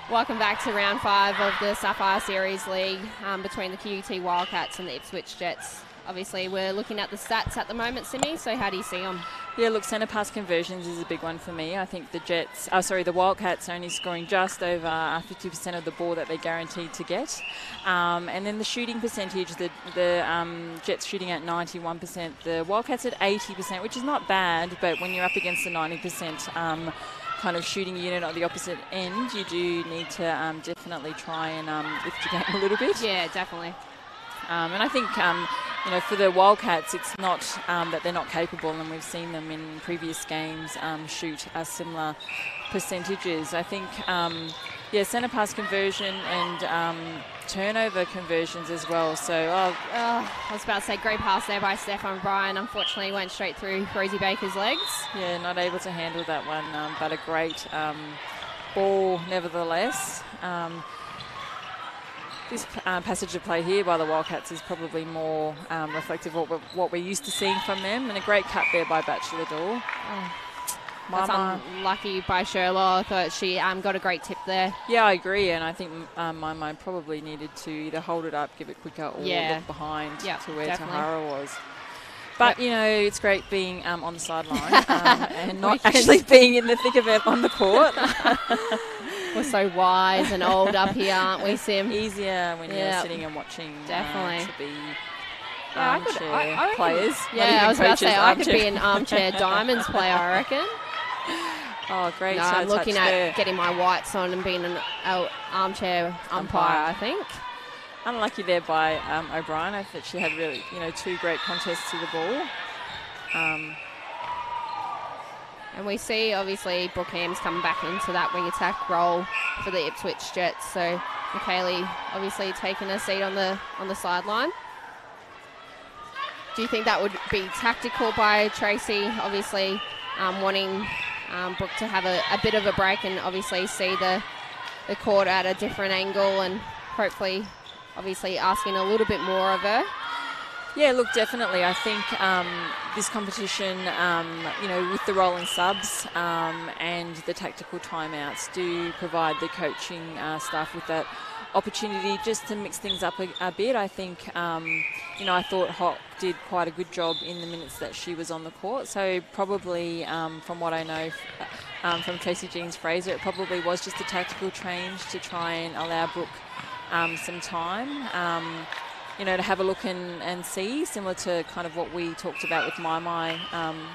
Welcome back to round 5 of the Sapphire Series League between the QUT Wildcats and the Ipswich Jets. Obviously, we're looking at the stats at the moment, Simi, so how do you see them? Yeah, look, centre pass conversions is a big one for me. I think the Wildcats are only scoring just over 50% of the ball that they're guaranteed to get. And then the shooting percentage, the Jets shooting at 91%, the Wildcats at 80%, which is not bad, but when you're up against the 90% kind of shooting unit on the opposite end, you do need to definitely try and lift your game a little bit. Yeah, definitely. And I think, for the Wildcats, it's not that they're not capable, and we've seen them in previous games shoot similar percentages. I think, centre pass conversion and turnover conversions as well. So, I was about to say, great pass there by Stefan Bryan. Unfortunately, went straight through Rosie Baker's legs. Yeah, not able to handle that one, but a great ball nevertheless. This passage of play here by the Wildcats is probably more reflective of what we're used to seeing from them, and a great cut there by Batchelor Door. That's unlucky by Sherlock. I thought she got a great tip there. Yeah, I agree, and I think my probably needed to either hold it up, give it quicker, or look behind to where Tahara was. But, it's great being on the sideline and not actually being in the thick of it on the court. We're so wise and old up here, aren't we, Sim? Easier when you're sitting and watching. Definitely. To be armchair players. Yeah, I was about to say, I could be an armchair diamonds player, I reckon. Oh, great. No, I'm looking at getting my whites on and being an armchair umpire, I think. Unlucky there by O'Brien. I thought she had really, 2 great contests to the ball. And we see, obviously, Brooke Ham's coming back into that wing attack role for the Ipswich Jets. So, Michaeli obviously taking a seat on the sideline. Do you think that would be tactical by Tracy? Obviously, wanting Brooke to have a bit of a break and obviously see the court at a different angle and hopefully, obviously, asking a little bit more of her. Yeah, look, definitely. I think this competition, with the rolling subs and the tactical timeouts do provide the coaching staff with that opportunity just to mix things up a bit. I think, I thought Hock did quite a good job in the minutes that she was on the court. So probably, from what I know from Tracy Jeans-Fraser, it probably was just a tactical change to try and allow Brooke some time. To have a look and see, similar to kind of what we talked about with Mai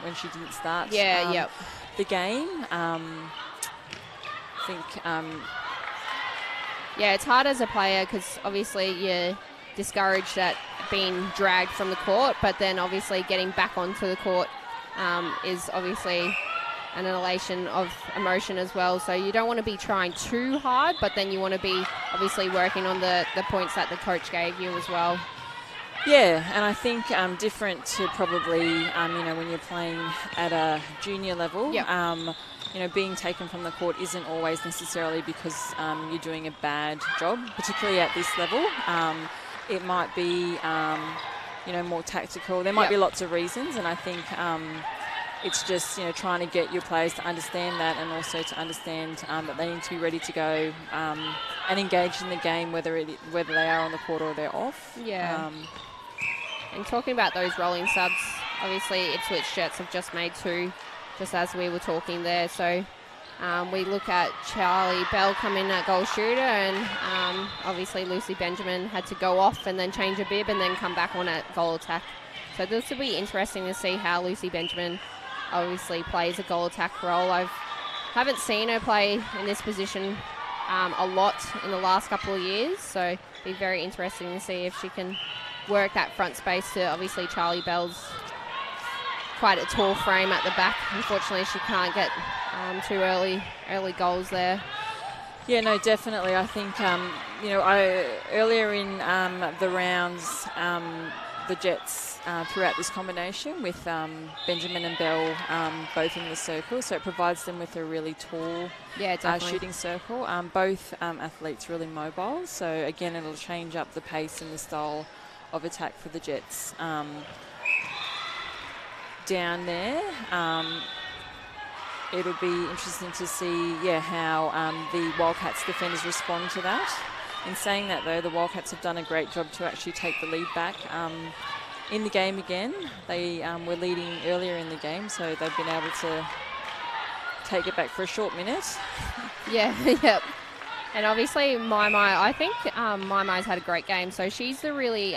when she didn't start the game. I think... it's hard as a player because obviously you're discouraged at being dragged from the court, but then obviously getting back onto the court is obviously an elation of emotion as well. So you don't want to be trying too hard, but then you want to be obviously working on the points that the coach gave you as well. Yeah, and I think different to probably, when you're playing at a junior level, being taken from the court isn't always necessarily because you're doing a bad job, particularly at this level. It might be, more tactical. There might be lots of reasons, and I think it's just, trying to get your players to understand that and also to understand that they need to be ready to go and engage in the game, whether they are on the court or they're off. Yeah. And talking about those rolling subs, obviously Ipswich Jets have just made 2, just as we were talking there. So we look at Charlie Bell come in at goal shooter, and obviously Lucy Benjamin had to go off and then change a bib and then come back on at goal attack. So this will be interesting to see how Lucy Benjamin obviously plays a goal attack role. I haven't seen her play in this position a lot in the last couple of years, so it'll be very interesting to see if she can work that front space to obviously Charlie Bell's quite a tall frame at the back. Unfortunately, she can't get 2 early goals there. Yeah, no, definitely. I think, earlier in the rounds, the Jets throughout this combination with Benjamin and Bell both in the circle, so it provides them with a really tall shooting circle. Both athletes really mobile, so again it'll change up the pace and the style of attack for the Jets down there. it'll be interesting to see, how the Wildcats defenders respond to that. In saying that, though, the Wildcats have done a great job to actually take the lead back in the game again. They were leading earlier in the game, so they've been able to take it back for a short minute. Yeah, yep. And obviously, I think Mai's had a great game. So she's the really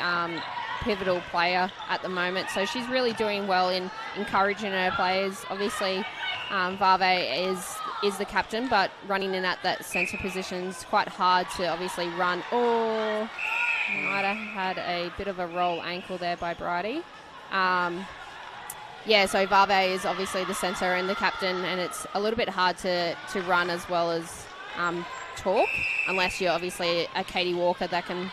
pivotal player at the moment. So she's really doing well in encouraging her players. Obviously, Vave is the captain, but running in at that centre position is quite hard to obviously run. Oh, might have had a bit of a roll ankle there by Bridie. So Vave is obviously the centre and the captain, and it's a little bit hard to run as well as talk, unless you're obviously a Katie Walker that can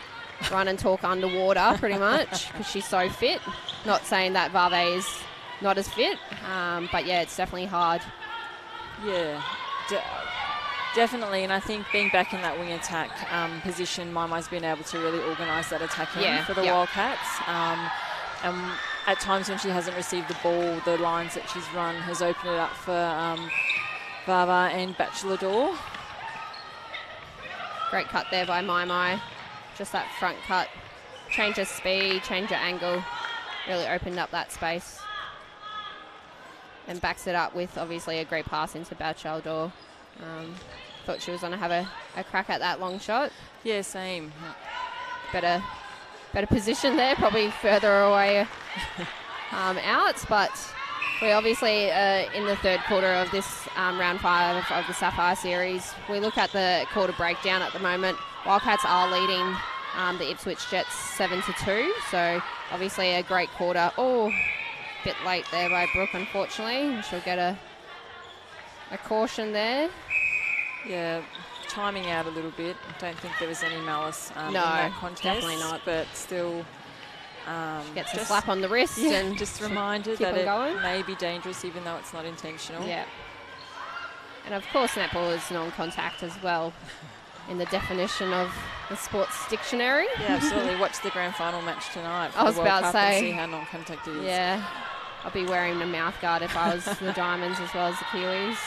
run and talk underwater pretty much, because she's so fit. Not saying that Vave is not as fit, but yeah, it's definitely hard. Yeah, definitely, and I think being back in that wing attack position, Mai's been able to really organise that attacking for the Wildcats. And at times when she hasn't received the ball, the lines that she's run has opened it up for Vava and Bachelor Door. Great cut there by Mai. Just that front cut. Change her speed, change her angle. Really opened up that space. And backs it up with obviously a great pass into Bachelor Door. Thought she was going to have a crack at that long shot. Yeah, same. Better position there, probably further away out, but we obviously in the third quarter of this round 5 of the Sapphire series. We look at the quarter breakdown at the moment. Wildcats are leading the Ipswich Jets 7-2, so obviously a great quarter. Oh, a bit late there by Brooke, unfortunately. She'll get a caution there. Yeah, timing out a little bit. I don't think there was any malice in no, that contest. Definitely not. But still... she gets a slap on the wrist and just reminded that it may be dangerous even though it's not intentional. Yeah. And of course netball is non-contact as well in the definition of the sports dictionary. Yeah, absolutely. Watch the grand final match tonight for I was the World about Cup to say, and see how non-contact it is. Yeah. I'll be wearing a mouth guard if I was the Diamonds as well as the Kiwis.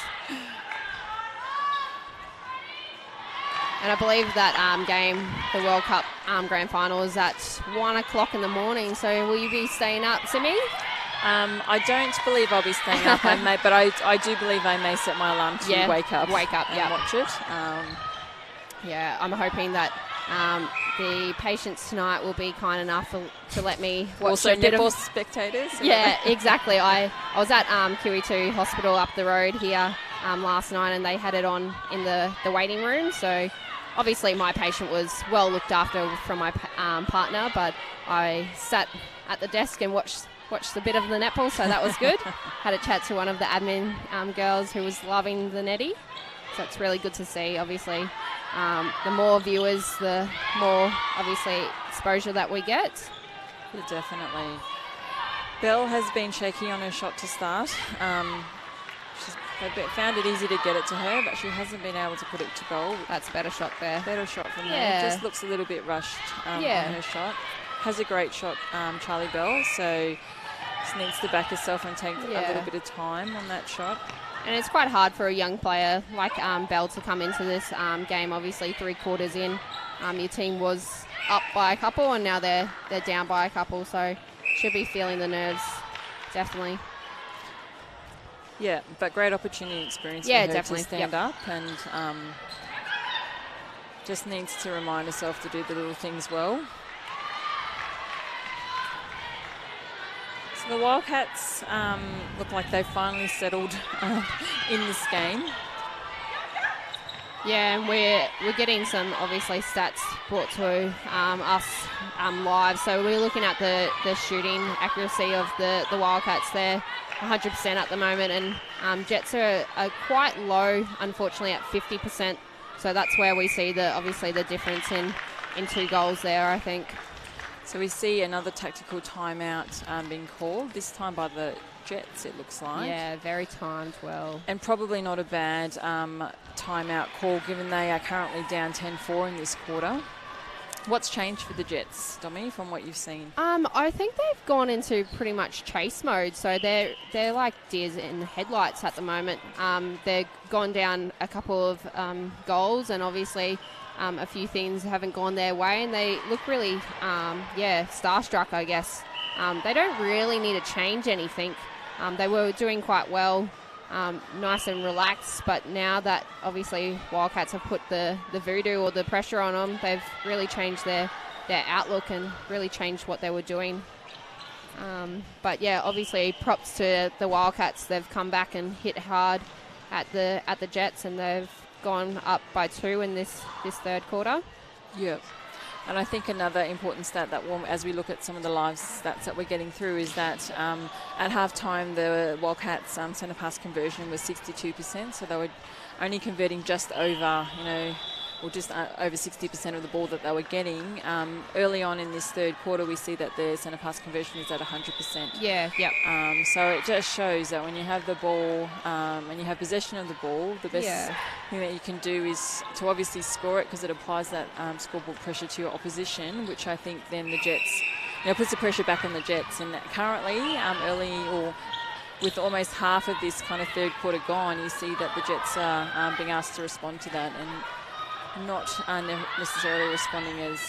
And I believe that game, the World Cup grand final, is at 1 o'clock in the morning. So will you be staying up, Simi? I don't believe I'll be staying up, but I do believe I may set my alarm to wake up and watch it. Yeah, I'm hoping that the patients tonight will be kind enough to let me watch also a bit netball of spectators. Yeah, exactly. I was at QE2 Hospital up the road here last night, and they had it on in the waiting room. So obviously my patient was well looked after from my partner, but I sat at the desk and watched a bit of the netball, so that was good. Had a chat to one of the admin girls who was loving the netty, so it's really good to see. Obviously, the more viewers, the more obviously exposure that we get. Yeah, definitely. Belle has been shaky on her shot to start. They've found it easy to get it to her, but she hasn't been able to put it to goal. That's a better shot there. Better shot from there. Just looks a little bit rushed on her shot. Has a great shot, Charlie Bell, so just needs to back herself and take a little bit of time on that shot. And it's quite hard for a young player like Bell to come into this game. Obviously, 3 quarters in, your team was up by a couple, and now they're down by a couple, so she'll be feeling the nerves, definitely. Yeah, but great opportunity experience for her to stand up, and just needs to remind herself to do the little things well. So the Wildcats look like they've finally settled in this game. Yeah, and we're getting some obviously stats brought to us live. So we're looking at the shooting accuracy of the Wildcats there. 100% at the moment, and Jets are quite low, unfortunately, at 50%. So that's where we see obviously the difference in 2 goals there, I think. So we see another tactical timeout being called, this time by the Jets, it looks like. Yeah, very timed well. And probably not a bad timeout call, given they are currently down 10-4 in this quarter. What's changed for the Jets, Dommy, from what you've seen? I think they've gone into pretty much chase mode, so they're like deers in the headlights at the moment. They've gone down a couple of goals, and obviously a few things haven't gone their way, and they look really, starstruck, I guess. They don't really need to change anything. They were doing quite well, nice and relaxed, but now that obviously Wildcats have put the voodoo or the pressure on them, they've really changed their outlook and really changed what they were doing. But yeah, obviously props to the Wildcats. They've come back and hit hard at the Jets, and they've gone up by 2 in this third quarter. Yep. And I think another important stat that as we look at some of the live stats that we're getting through is that at halftime the Wildcats centre pass conversion was 62%, so they were only converting just over, just over 60% of the ball that they were getting. Early on in this third quarter, we see that the centre pass conversion is at 100%. Yeah, yep. So it just shows that when you have the ball, when you have possession of the ball, the best thing that you can do is to obviously score it, because it applies that scoreboard pressure to your opposition, which I think then the Jets, puts the pressure back on the Jets. And currently, with almost half of this kind of third quarter gone, you see that the Jets are being asked to respond to that and not necessarily responding as...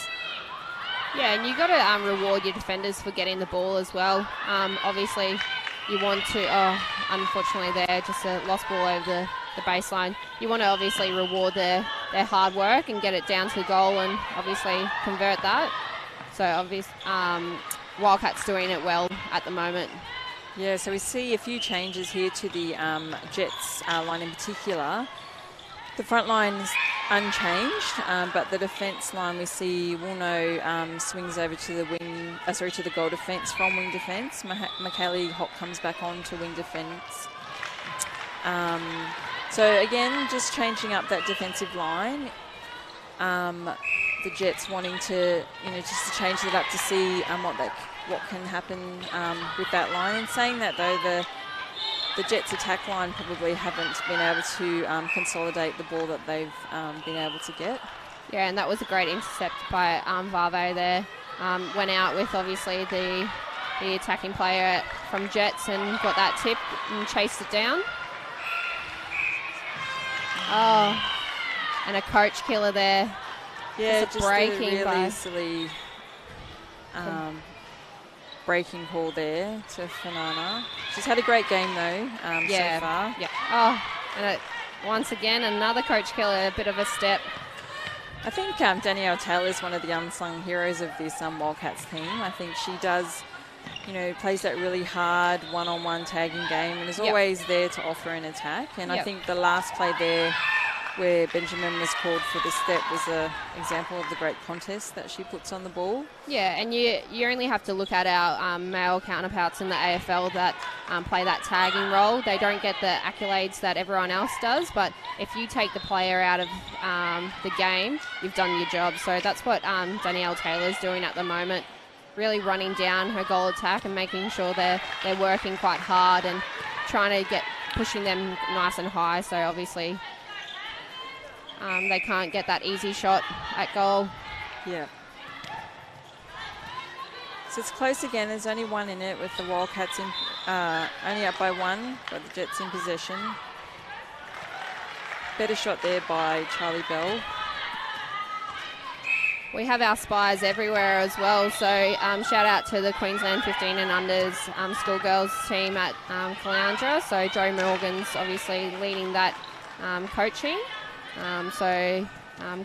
Yeah, and you've got to reward your defenders for getting the ball as well. Obviously, you want to... unfortunately, they're just a lost ball over the baseline. You want to obviously reward their hard work and get it down to goal and obviously convert that. So, obviously, Wildcats doing it well at the moment. Yeah, so we see a few changes here to the Jets line in particular. The front line's unchanged, but the defence line, we see Woolno swings over to the to the goal defence from wing defence. Michaeli Hock comes back on to wing defence. So again, just changing up that defensive line. The Jets wanting to, just to change it up to see what can happen with that line. And saying that though, the Jets attack line probably haven't been able to consolidate the ball that they've been able to get. Yeah, and that was a great intercept by Vave there. Went out with obviously the attacking player from Jets and got that tip and chased it down. Oh, and a coach killer there. Yeah, just breaking a really silly breaking call there to Fanana. She's had a great game though so far. Yeah. Oh, and once again another coach killer, a bit of a step. I think Danielle Taylor is one of the unsung heroes of this Wildcats team. I think she does, plays that really hard one-on-one tagging game and is always there to offer an attack. And I think the last play there where Benjamin was called for the step was an example of the great contest that she puts on the ball. Yeah, and you only have to look at our male counterparts in the AFL that play that tagging role. They don't get the accolades that everyone else does, but if you take the player out of the game, you've done your job. So that's what Danielle Taylor's doing at the moment, really running down her goal attack and making sure they're working quite hard and trying to pushing them nice and high. So obviously... they can't get that easy shot at goal. Yeah. So it's close again. There's only one in it with the Wildcats only up by 1, but the Jets in possession. Better shot there by Charlie Bell. We have our spies everywhere as well. So shout out to the Queensland 15 and unders schoolgirls team at Caloundra. So Joe Morgan's obviously leading that coaching. So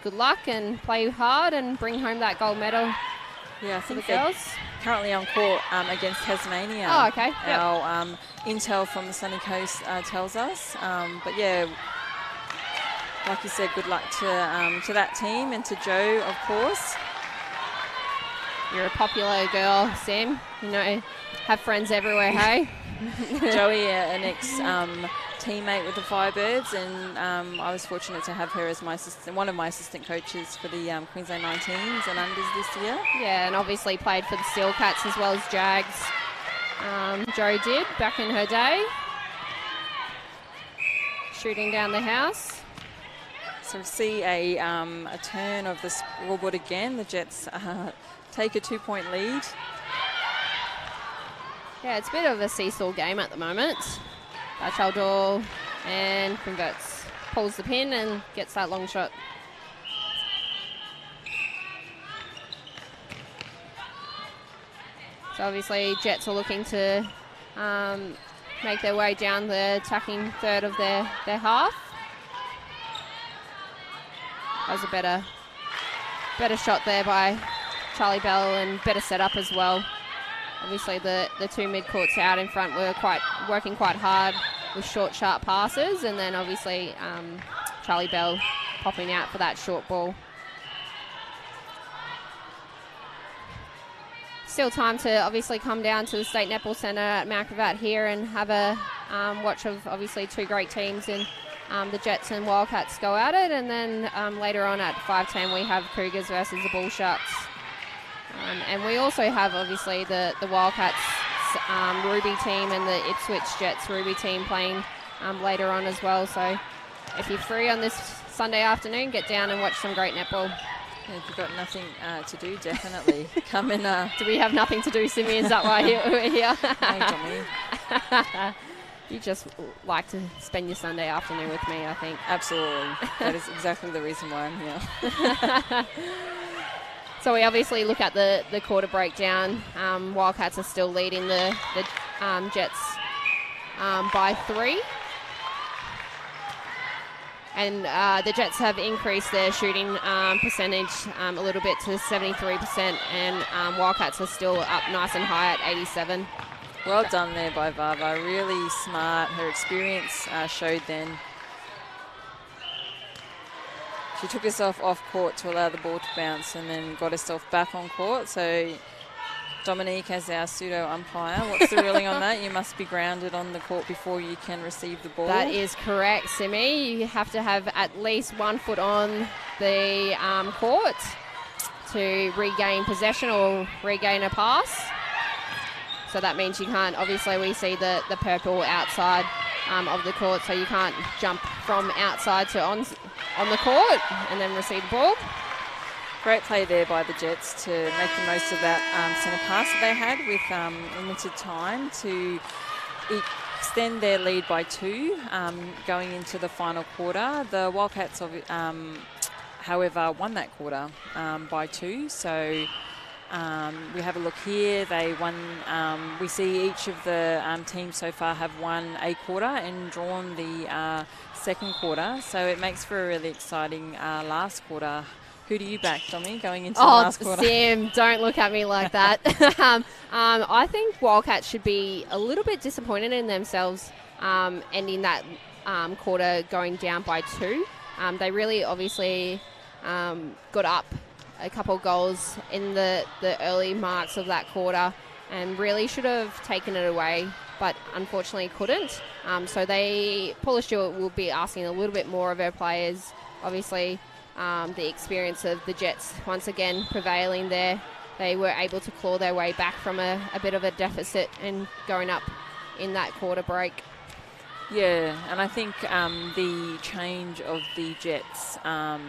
good luck and play hard and bring home that gold medal. Yeah, I think they're currently on court against Tasmania. Oh, okay. Yep. Our intel from the Sunny Coast tells us. But yeah, like you said, good luck to that team and to Joe, of course. You're a popular girl, Sam. Have friends everywhere, hey? Joey, an ex-teammate with the Firebirds, and I was fortunate to have her as one of my assistant coaches for the Queensland 19s and unders this year. Yeah, and obviously played for the Steel Cats as well as Jags. Joe did back in her day. Shooting down the house. So we see a turn of the scoreboard again. The Jets take a 2-point lead. Yeah, it's a bit of a seesaw game at the moment. Batchelor and converts, pulls the pin and gets that long shot. So obviously Jets are looking to make their way down the attacking third of their half. That was a better shot there by Charlie Bell and better setup as well. Obviously the two mid-courts out in front were working quite hard with short, sharp passes, and then obviously Charlie Bell popping out for that short ball. Still time to obviously come down to the State Netball Centre at Mount Gravatt here and have a watch of obviously two great teams in the Jets and Wildcats go at it, and then later on at 5:10 we have Cougars versus the Bull Sharks. And we also have obviously the Wildcats Ruby team and the Ipswich Jets Ruby team playing later on as well. So if you're free on this Sunday afternoon, get down and watch some great netball. Yeah, if you've got nothing to do, definitely come and... Do we have nothing to do, Simi? Is that why we're here? Hey, Tommy. You just like to spend your Sunday afternoon with me, I think. Absolutely. That is exactly the reason why I'm here. So we obviously look at the quarter breakdown. Wildcats are still leading the Jets by 3. And the Jets have increased their shooting percentage a little bit to 73%, and Wildcats are still up nice and high at 87%. Well done there by Vava. Really smart. Her experience showed then. She took herself off court to allow the ball to bounce and then got herself back on court. So Dominique, as our pseudo umpire, what's the ruling on that? You must be grounded on the court before you can receive the ball. That is correct, Simi. You have to have at least 1 foot on the court to regain possession or regain a pass. So that means you can't, obviously we see the purple outside of the court, so you can't jump from outside to on the court and then receive the ball. Great play there by the Jets to make the most of that centre pass that they had with limited time to extend their lead by 2 going into the final quarter. The Wildcats, however, won that quarter by 2. So we have a look here. They won. We see each of the teams so far have won a quarter and drawn the second quarter. So it makes for a really exciting last quarter. Who do you back, Dommy, going into the last quarter? Sam, don't look at me like that. I think Wildcats should be a little bit disappointed in themselves ending that quarter going down by 2. They really obviously got up a couple of goals in the early marks of that quarter and really should have taken it away, but unfortunately couldn't. So Paula Stewart will be asking a little bit more of her players. Obviously, the experience of the Jets once again prevailing there. They were able to claw their way back from a bit of a deficit and going up in that quarter break. Yeah, and I think the change of the Jets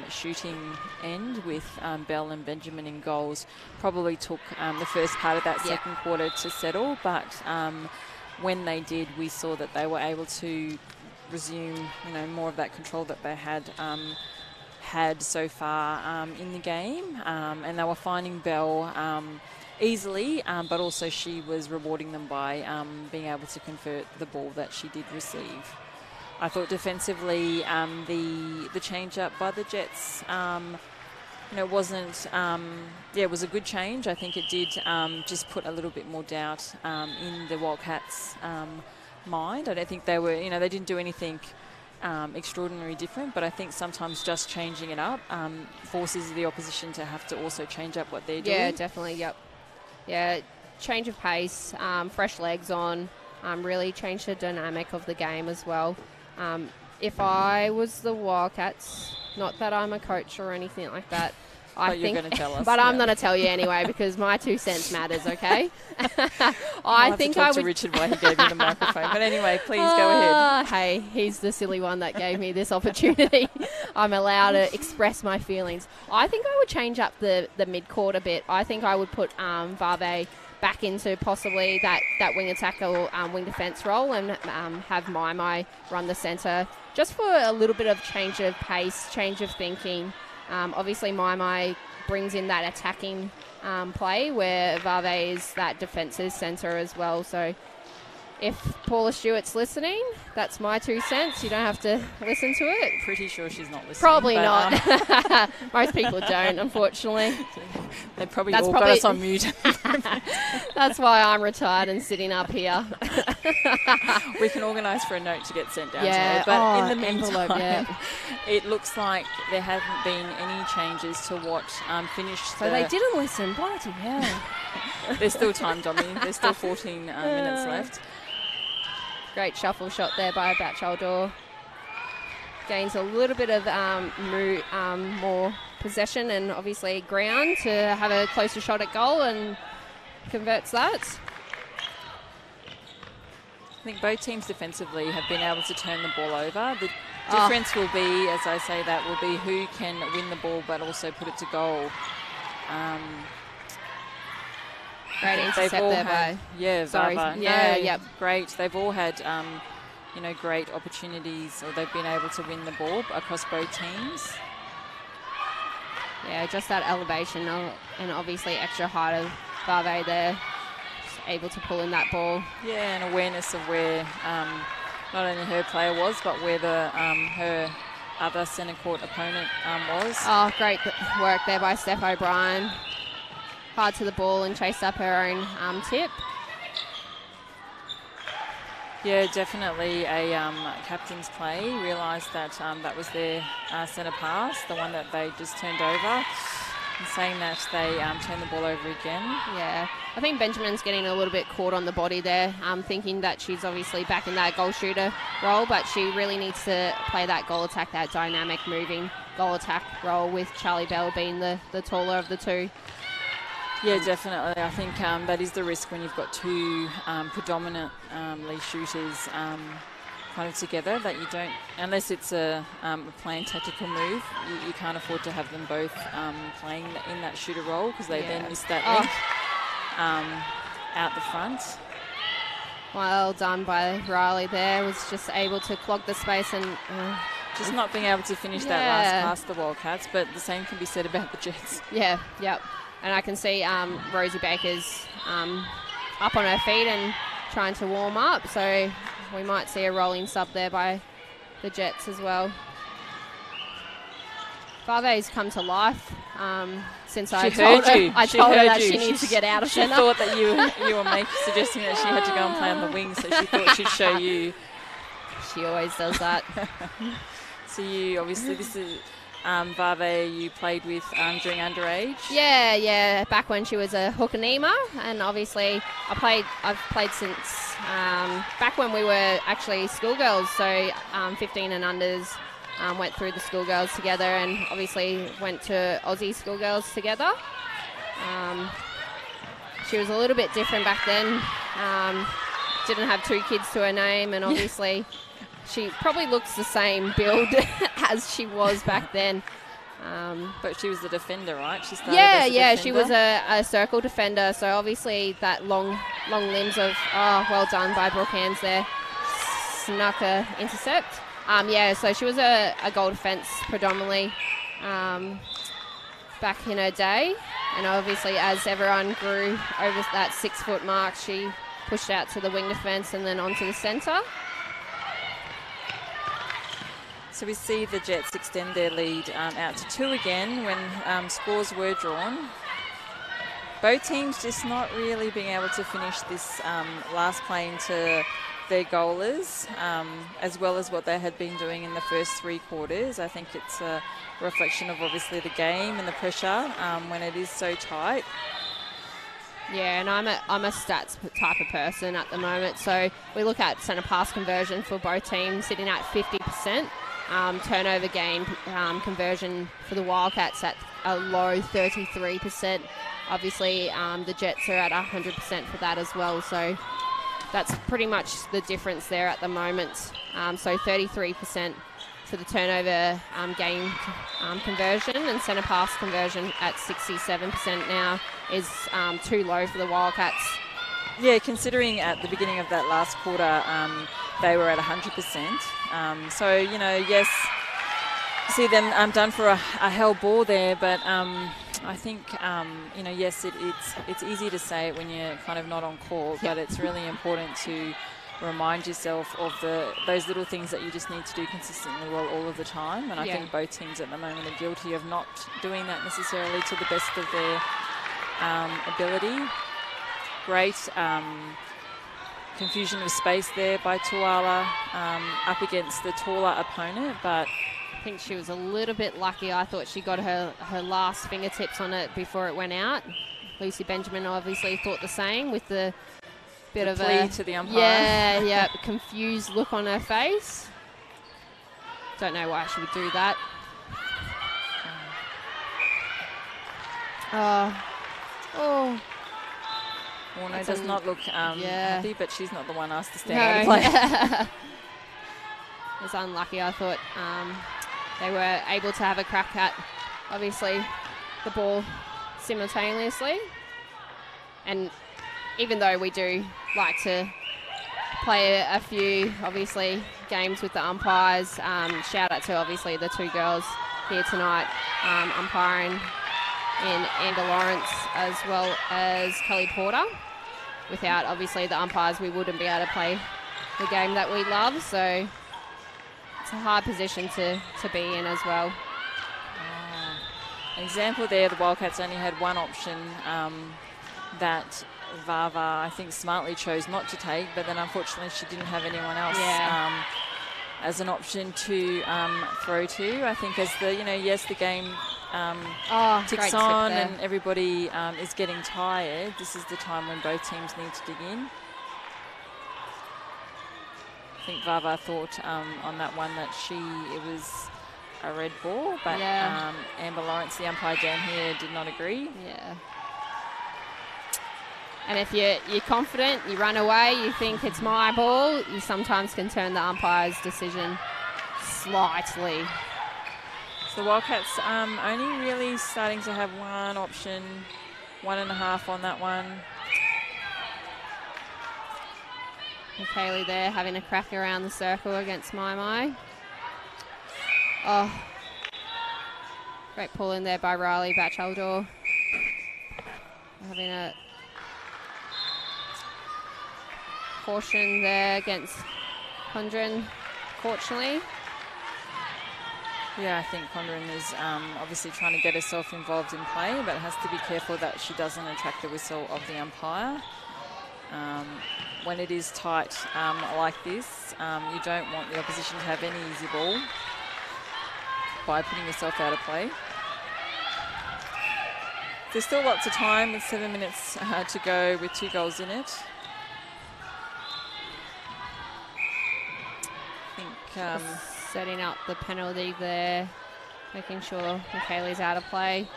shooting end with Bell and Benjamin in goals probably took the first part of that second quarter to settle, but when they did, we saw that they were able to resume, more of that control that they had so far in the game, and they were finding Bell easily, but also she was rewarding them by being able to convert the ball that she did receive. I thought defensively the change up by the Jets wasn't it was a good change. I think it did just put a little bit more doubt in the Wildcats mind. I don't think they were they didn't do anything extraordinary different, but I think sometimes just changing it up forces the opposition to have to also change up what they're doing. Yeah, definitely, yep. Yeah, change of pace, fresh legs on, really changed the dynamic of the game as well. If I was the Wildcats, not that I'm a coach or anything like that, But you're going to tell us. But I'm going to tell you anyway because my 2 cents matters, okay? I think I would to Richard why he gave you the microphone. But anyway, please go ahead. Hey, he's the silly one that gave me this opportunity. I'm allowed to express my feelings. I think I would change up the mid-court a bit. I think I would put Varve back into possibly that wing attack or wing defence role and have Mai run the centre just for a little bit of change of pace, change of thinking. Obviously, Mai brings in that attacking play where Varve is that defensive centre as well. So if Paula Stewart's listening, that's my 2 cents. You don't have to listen to it. Pretty sure she's not listening. Probably not. Most people don't, unfortunately. They probably got us on mute. That's why I'm retired and sitting up here. We can organise for a note to get sent down yeah. to her. But in the meantime, it looks like there haven't been any changes to what finished. So they didn't listen. Bloody hell. There's still time, Dommy. There's still 14 minutes left. Great shuffle shot there by Batchelor. Gains a little bit of more possession and obviously ground to have a closer shot at goal and converts that. I think both teams defensively have been able to turn the ball over. The difference will be, as I say that, will be who can win the ball but also put it to goal. Great intercept there by... Yeah, sorry. Vava. Yeah, no, yep. Great. They've all had, great opportunities, or they've been able to win the ball across both teams. Yeah, just that elevation and obviously extra height of Varve there. Just able to pull in that ball. Yeah, and awareness of where not only her player was, but where her other centre court opponent was. Oh, great work there by Steph O'Brien. Hard to the ball and chased up her own tip. Yeah, definitely a captain's play. Realised that that was their centre pass, the one that they just turned over. And saying that, they turned the ball over again. Yeah, I think Benjamin's getting a little bit caught on the body there, thinking that she's obviously back in that goal shooter role, but she really needs to play that goal attack, that dynamic moving goal attack role with Charlie Bell being the taller of the two. Yeah, definitely. I think that is the risk when you've got two predominantly shooters kind of together, that you don't, unless it's a planned tactical move, you can't afford to have them both playing in that shooter role, because they then miss that link out the front. Well done by Riley there. Was just able to clog the space and... just not being able to finish that last pass, the Wildcats, but the same can be said about the Jets. Yeah, yep. And I can see Rosie Baker's up on her feet and trying to warm up. So we might see a rolling sub there by the Jets as well. Varve's come to life since I told her that she needs to get out of centre. She thought that you were suggesting that she had to go and play on the wing, so she thought she'd show you. She always does that. So you, obviously, this is... Varve, you played with during underage? Yeah. Back when she was a hookanema, and obviously I've played since back when we were actually schoolgirls. So 15 and unders went through the schoolgirls together, and obviously went to Aussie schoolgirls together. She was a little bit different back then. Didn't have two kids to her name, and obviously. She probably looks the same build as she was back then. But she was the defender, right? She started as a defender. She was a circle defender. So obviously that long limbs of, well done by Brooke Hams there. Snuck a intercept. So she was a goal defence predominantly back in her day. And obviously as everyone grew over that 6 foot mark, she pushed out to the wing defence and then onto the centre. So we see the Jets extend their lead out to 2 again when scores were drawn. Both teams just not really being able to finish this last play into their goalers, as well as what they had been doing in the first 3 quarters. I think it's a reflection of obviously the game and the pressure when it is so tight. Yeah, and I'm a stats type of person at the moment. So we look at centre pass conversion for both teams sitting at 50%. Turnover gain conversion for the Wildcats at a low 33%. Obviously, the Jets are at 100% for that as well. So that's pretty much the difference there at the moment. So 33% for the turnover game conversion, and centre pass conversion at 67% now is too low for the Wildcats. Yeah, considering at the beginning of that last quarter they were at 100%. So, you know, yes, see them done for a hell ball there, but I think, you know, yes, it's easy to say it when you're kind of not on court, but it's really important to remind yourself of those little things that you just need to do consistently well all of the time. And I think both teams at the moment are guilty of not doing that necessarily to the best of their ability. Great confusion of space there by Tuala up against the taller opponent, but I think she was a little bit lucky. I thought she got her last fingertips on it before it went out. Lucy Benjamin obviously thought the same with the bit of plea a to the umpire. Yeah, confused look on her face. Don't know why she would do that. Oh. Warner does not look happy, but she's not the one asked to stand out of play. It was unlucky. I thought they were able to have a crack at, obviously, the ball simultaneously. And even though we do like to play a few, obviously, games with the umpires, shout out to, obviously, the two girls here tonight, umpiring in Amber Lawrence as well as Kelly Porter. Without, obviously, the umpires, we wouldn't be able to play the game that we love. So it's a hard position to be in as well. An example there, the Wildcats only had one option that Vava, I think, smartly chose not to take, but then unfortunately she didn't have anyone else as an option to throw to. I think as the, you know, yes, the game ticks on and everybody is getting tired, this is the time when both teams need to dig in. I think Vava thought on that one that it was a red ball, but Amber Lawrence, the umpire down here, did not agree. Yeah. And if you're confident, you run away, you think it's my ball, you sometimes can turn the umpire's decision slightly. So the Wildcats only really starting to have one option, 1.5 on that one. Kaylee there having a crack around the circle against Mai. Oh, great pull in there by Riley Batchelder. Having a caution there against Condren, fortunately. Yeah, I think Condren is obviously trying to get herself involved in play, but has to be careful that she doesn't attract the whistle of the umpire. When it is tight like this, you don't want the opposition to have any easy ball by putting yourself out of play. There's still lots of time with 7 minutes to go with 2 goals in it. I think setting up the penalty there, making sure Michaela's out of play.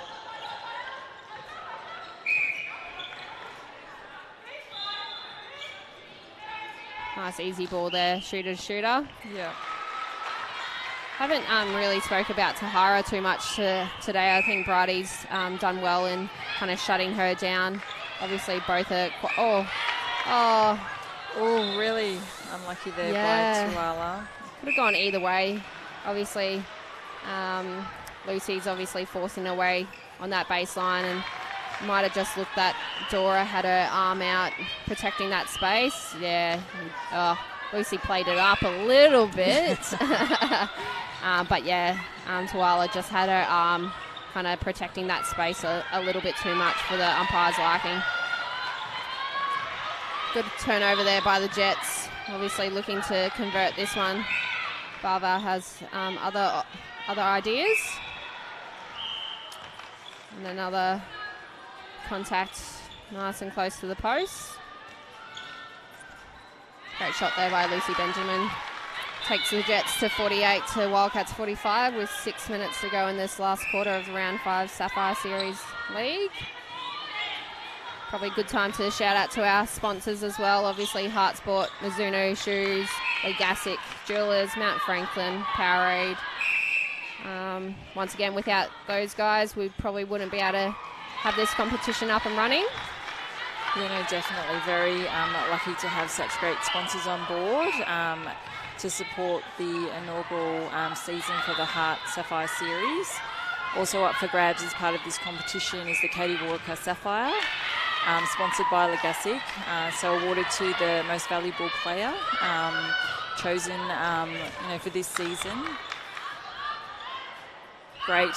Nice easy ball there, shooter to shooter. Yeah. Haven't really spoke about Tahara too much today. I think Brady's done well in kind of shutting her down. Obviously both are... Oh, really unlucky there by Tuala. Could have gone either way. Obviously, Lucy's obviously forcing her way on that baseline and might have just looked that Dora had her arm out protecting that space. Yeah, Lucy played it up a little bit. But yeah, Tuala just had her arm kind of protecting that space a little bit too much for the umpire's liking. Good turnover there by the Jets. Obviously looking to convert this one. Bava has other ideas. And another contact nice and close to the post. Great shot there by Lucy Benjamin. Takes the Jets to 48 to Wildcats 45 with 6 minutes to go in this last quarter of the Round 5 Sapphire Series League. Probably a good time to shout out to our sponsors as well. Obviously, HART Sport, Mizuno Shoes, Legassic Jewelers, Mount Franklin, Powerade. Once again, without those guys, we probably wouldn't be able to have this competition up and running. Yeah, no, definitely. Very lucky to have such great sponsors on board to support the inaugural season for the HART Sapphire series. Also up for grabs as part of this competition is the Katie Walker Sapphire, sponsored by Legassic, so awarded to the most valuable player chosen for this season. Great,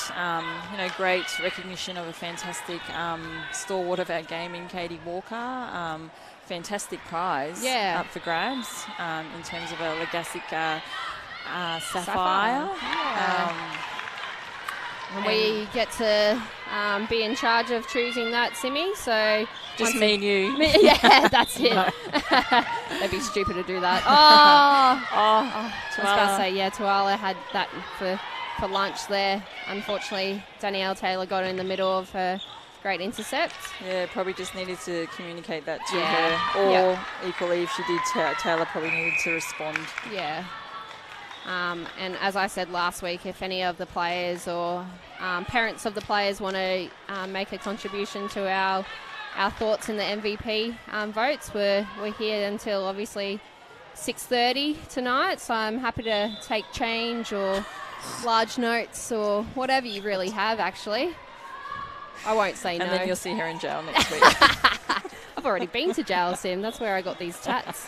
great recognition of a fantastic stalwart of our game in Katie Walker. Fantastic prize up for grabs in terms of a Legassic Sapphire. Yeah. And we get to be in charge of choosing that, Simi. So just me and you. Yeah, that's it. That'd be stupid to do that. I was going to say, yeah, Tuala had that for lunch there. Unfortunately, Danielle Taylor got in the middle of her great intercept. Yeah, probably just needed to communicate that to her. Or equally, if she did, Taylor probably needed to respond. Yeah. And as I said last week, if any of the players or parents of the players want to make a contribution to our thoughts in the MVP votes, we're here until obviously 6:30 tonight. So I'm happy to take change or large notes or whatever you really have, actually. I won't say no. And then you'll see her in jail next week. I've already been to jail, Sim. That's where I got these tats.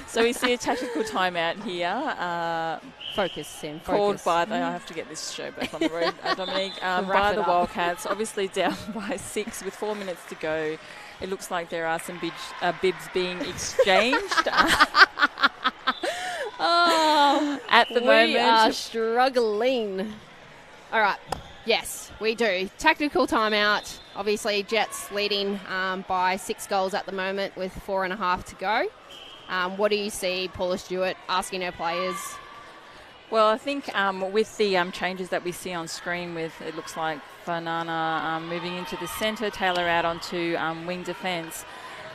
So we see a tactical timeout here. Focus, Sim. Called by the... I have to get this show back on the road, Dominique. By the Wildcats, obviously down by 6 with 4 minutes to go. It looks like there are some bibs being exchanged. At the moment. We are struggling. All right. Yes, we do. Tactical timeout. Obviously, Jets leading by 6 goals at the moment with 4.5 to go. What do you see Paula Stewart asking her players? Well, I think with the changes that we see on screen, with it looks like Fanana moving into the centre, Taylor out onto wing defence.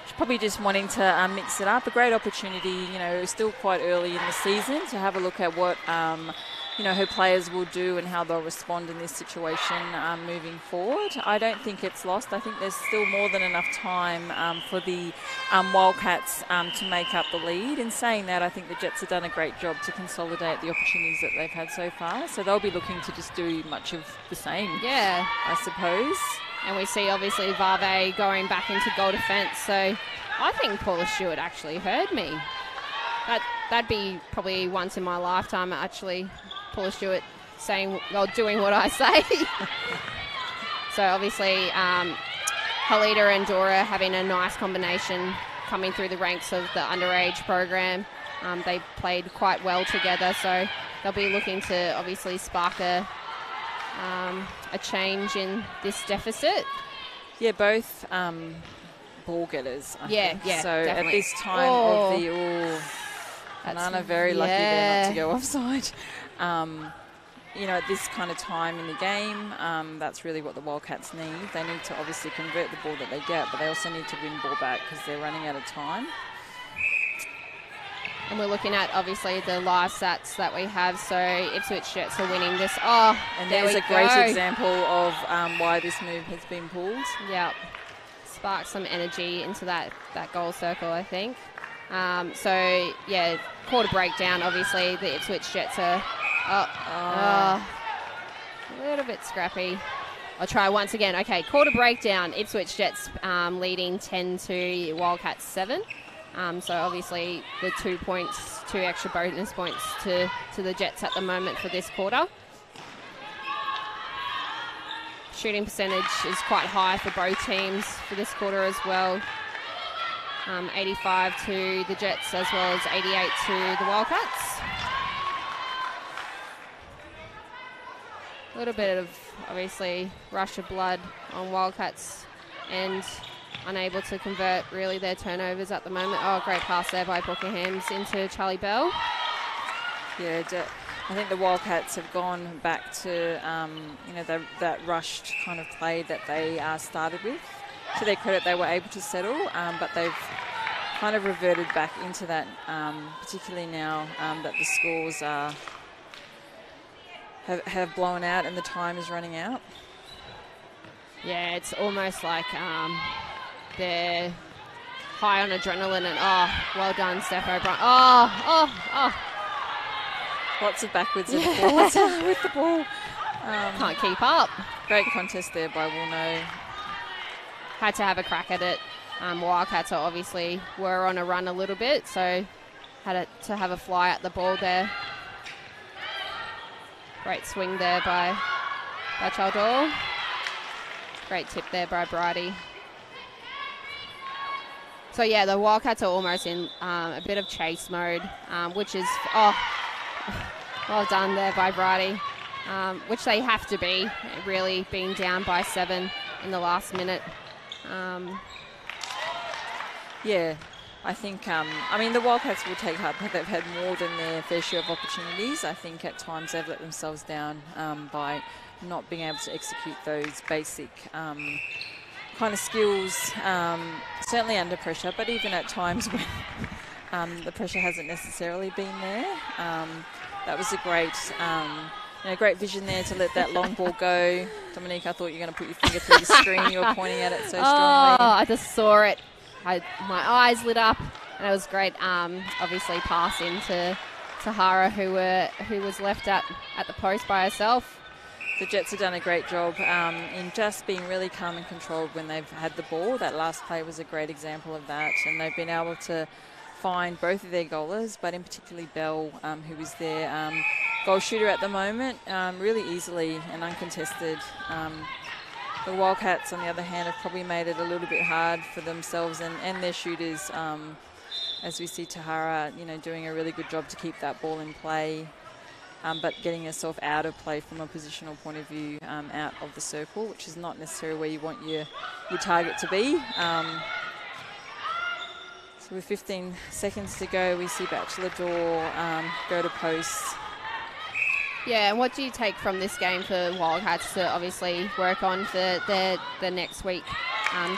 She's probably just wanting to mix it up. A great opportunity, still quite early in the season to have a look at what her players will do and how they'll respond in this situation moving forward. I don't think it's lost. I think there's still more than enough time for the Wildcats to make up the lead. In saying that, I think the Jets have done a great job to consolidate the opportunities that they've had so far. So they'll be looking to just do much of the same, I suppose. And we see, obviously, Varve going back into goal defence. So I think Paula Stewart actually heard me. That'd be probably once in my lifetime, actually, Paula Stewart doing what I say. So obviously Halida and Dora having a nice combination coming through the ranks of the underage program. They played quite well together, so they'll be looking to obviously spark a change in this deficit. Yeah, both ball getters. I think. So definitely. At this time of the Nana very lucky there not to go offside. At this kind of time in the game, that's really what the Wildcats need. They need to obviously convert the ball that they get, but they also need to win ball back because they're running out of time. And we're looking at, obviously, the live stats that we have. So Ipswich Jets are winning this. And there's a great example of why this move has been pulled. Yep. Spark some energy into that goal circle, I think. Quarter breakdown, obviously. The Ipswich Jets are a little bit scrappy. I'll try once again. Okay, quarter breakdown. Ipswich Jets leading 10 to Wildcats 7. So obviously the 2 points, 2 extra bonus points to the Jets at the moment for this quarter. Shooting percentage is quite high for both teams for this quarter as well. 85 to the Jets as well as 88 to the Wildcats. A little bit of, obviously, rush of blood on Wildcats and unable to convert really their turnovers at the moment. Great pass there by Brookhams into Charlie Bell. Yeah, I think the Wildcats have gone back to, that rushed kind of play that they started with. to their credit, they were able to settle, but they've kind of reverted back into that, particularly now that the scores have blown out and the time is running out. Yeah, it's almost like they're high on adrenaline and, well done, Steph O'Brien. Lots of backwards and forwards with the ball. Can't keep up. Great contest there by Woolnough. Had to have a crack at it. Wildcats obviously were on a run a little bit, so had to have a fly at the ball there. Great swing there by Chaldor. Great tip there by Bridie. So yeah, the Wildcats are almost in a bit of chase mode, which is, well done there by Bridie, which they have to be, really being down by 7 in the last minute. Yeah, I think, the Wildcats will take heart, but they've had more than their fair share of opportunities. I think at times they've let themselves down by not being able to execute those basic kind of skills, certainly under pressure, but even at times when the pressure hasn't necessarily been there. That was a great vision there to let that long ball go. Dominique, I thought you were going to put your finger through the screen. You were pointing at it so strongly. Oh, I just saw it. My eyes lit up, and it was great. Obviously, pass into Tahara, who was left at the post by herself. The Jets have done a great job in just being really calm and controlled when they've had the ball. That last play was a great example of that, and they've been able to find both of their goalers, but in particularly Bell, who is their goal shooter at the moment, really easily and uncontested. The Wildcats, on the other hand, have probably made it a little bit hard for themselves and their shooters, as we see Tahara, doing a really good job to keep that ball in play. But getting yourself out of play from a positional point of view, out of the circle, which is not necessarily where you want your target to be. So with 15 seconds to go, we see Bachelor Door go to post. Yeah, and what do you take from this game for Wildcats to obviously work on for the next week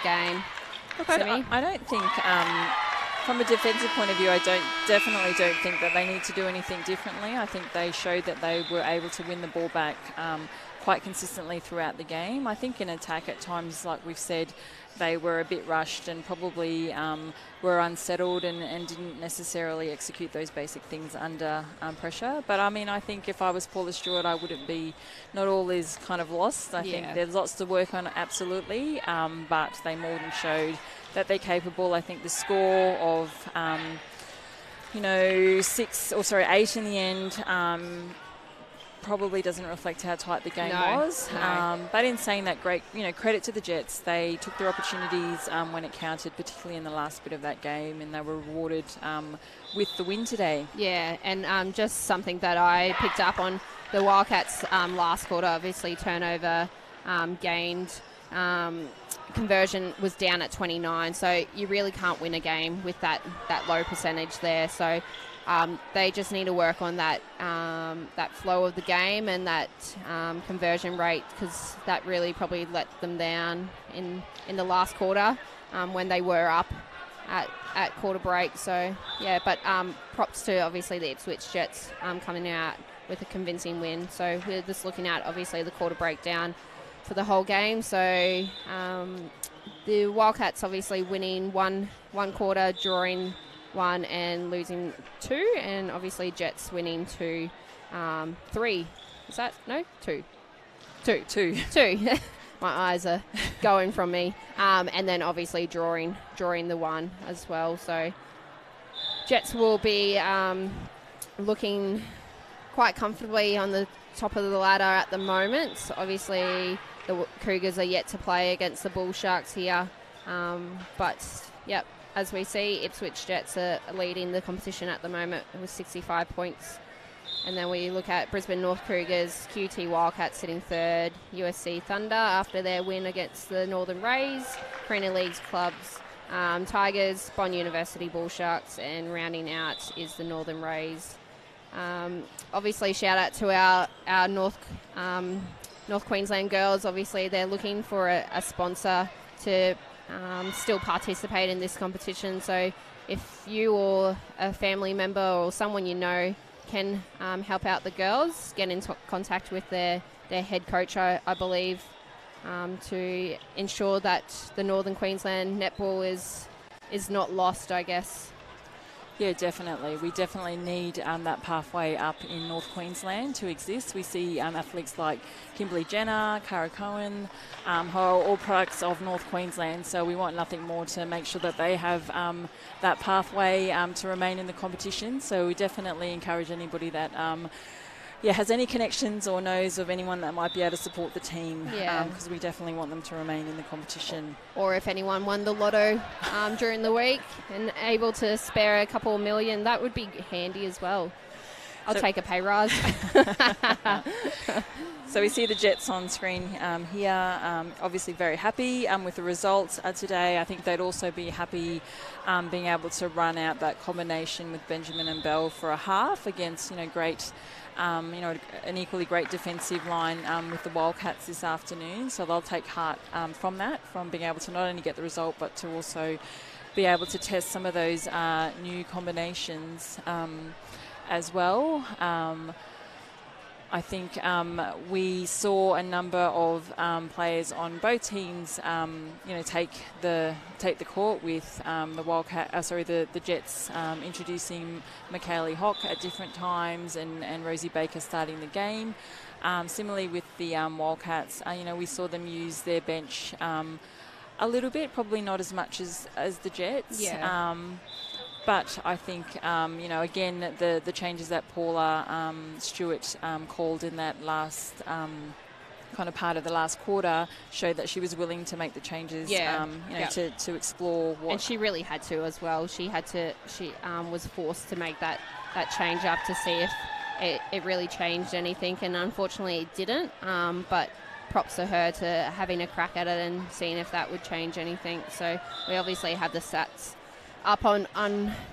game? Look, I don't think... from a defensive point of view, I definitely don't think that they need to do anything differently. I think they showed that they were able to win the ball back quite consistently throughout the game. I think in attack at times, like we've said, they were a bit rushed and probably were unsettled and didn't necessarily execute those basic things under pressure. But I think if I was Paula Stewart, I wouldn't be, not all is kind of lost. I think there's lots to work on, absolutely, but they more than showed that they're capable. I think the score of, 8 in the end probably doesn't reflect how tight the game was. No. But in saying that, great, credit to the Jets. They took their opportunities when it counted, particularly in the last bit of that game, and they were rewarded with the win today. Yeah, and just something that I picked up on the Wildcats last quarter, obviously turnover gained. Conversion was down at 29, so you really can't win a game with that low percentage there. So they just need to work on that flow of the game and that conversion rate, because that really probably let them down in the last quarter when they were up at quarter break. So yeah, but props to obviously the Ipswich Jets coming out with a convincing win. So we're just looking at obviously the quarter breakdown for the whole game. So the Wildcats obviously winning one quarter, drawing 1 and losing 2, and obviously Jets winning 2, 3. Is that no 2? 2. My eyes are going from me. And then obviously drawing the 1 as well. So Jets will be looking quite comfortably on the top of the ladder at the moment. So obviously the Cougars are yet to play against the Bull Sharks here. But, yep, as we see, Ipswich Jets are leading the competition at the moment with 65 points. And then we look at Brisbane North Cougars, QT Wildcats sitting 3rd, USC Thunder after their win against the Northern Rays, Carina Leagues clubs, Tigers, Bond University Bull Sharks, and rounding out is the Northern Rays. Obviously, shout out to our North Queensland girls. Obviously, they're looking for a sponsor to still participate in this competition. So if you or a family member or someone you know can help out the girls, get in contact with their head coach, I believe, to ensure that the Northern Queensland netball is not lost, I guess. Yeah, definitely. We definitely need that pathway up in North Queensland to exist. We see athletes like Kimberly Jenner, Cara Cohen, who are all products of North Queensland. So we want nothing more to make sure that they have that pathway to remain in the competition. So we definitely encourage anybody that has any connections or knows of anyone that might be able to support the team, because we definitely want them to remain in the competition. Or if anyone won the lotto during the week and able to spare a couple of million, that would be handy as well. I'll take a pay rise. So we see the Jets on screen here, obviously very happy with the results today. I think they'd also be happy being able to run out that combination with Benjamin and Bell for a half against, great... an equally great defensive line with the Wildcats this afternoon. So they'll take heart from being able to not only get the result, but to also be able to test some of those new combinations as well. I think we saw a number of players on both teams, take the court with the Jets introducing Michaeli Hock at different times and Rosie Baker starting the game. Similarly with the Wildcats, we saw them use their bench a little bit, probably not as much as the Jets. Yeah. But I think, again, the changes that Paula Stewart called in that last kind of part of the last quarter showed that she was willing to make the changes, to explore what... And she really had to as well. She was forced to make that change up to see if it really changed anything, and unfortunately it didn't. But props to her to having a crack at it and seeing if that would change anything. So we obviously have the stats up on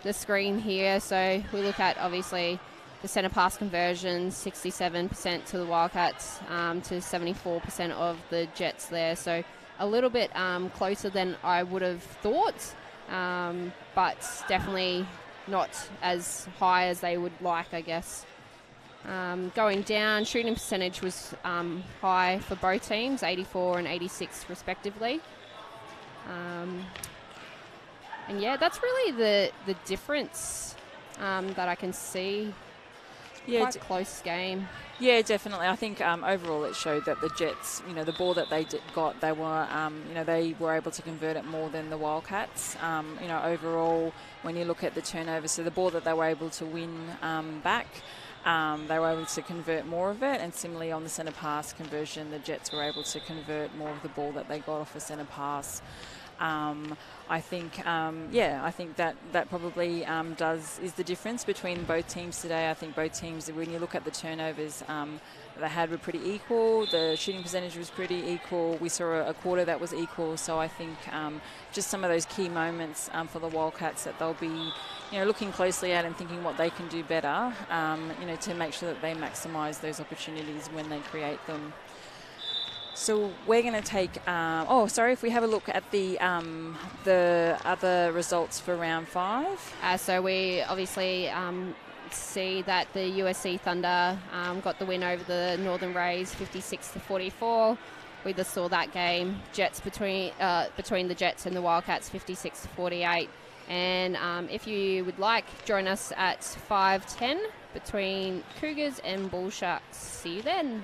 the screen here. So we look at obviously the centre pass conversion, 67% to the Wildcats to 74% of the Jets there. So a little bit closer than I would have thought, but definitely not as high as they would like, I guess. Going down, shooting percentage was high for both teams, 84 and 86 respectively. And yeah, that's really the difference that I can see. Yeah, quite close game. Yeah, definitely. I think overall it showed that the Jets, the ball that they got, they were, they were able to convert it more than the Wildcats. Overall, when you look at the turnover, so the ball that they were able to win back, they were able to convert more of it. And similarly on the centre pass conversion, the Jets were able to convert more of the ball that they got off a centre pass. I think that probably is the difference between both teams today. I think both teams, when you look at the turnovers they had, were pretty equal. The shooting percentage was pretty equal. We saw a quarter that was equal. So I think just some of those key moments for the Wildcats that they'll be, looking closely at and thinking what they can do better, to make sure that they maximise those opportunities when they create them. So we're going to take, if we have a look at the other results for round 5. So we obviously see that the USC Thunder got the win over the Northern Rays 56-44. We just saw that game, Jets between the Jets and the Wildcats 56-48. And if you would like, join us at 5:10 between Cougars and Bull Sharks. See you then.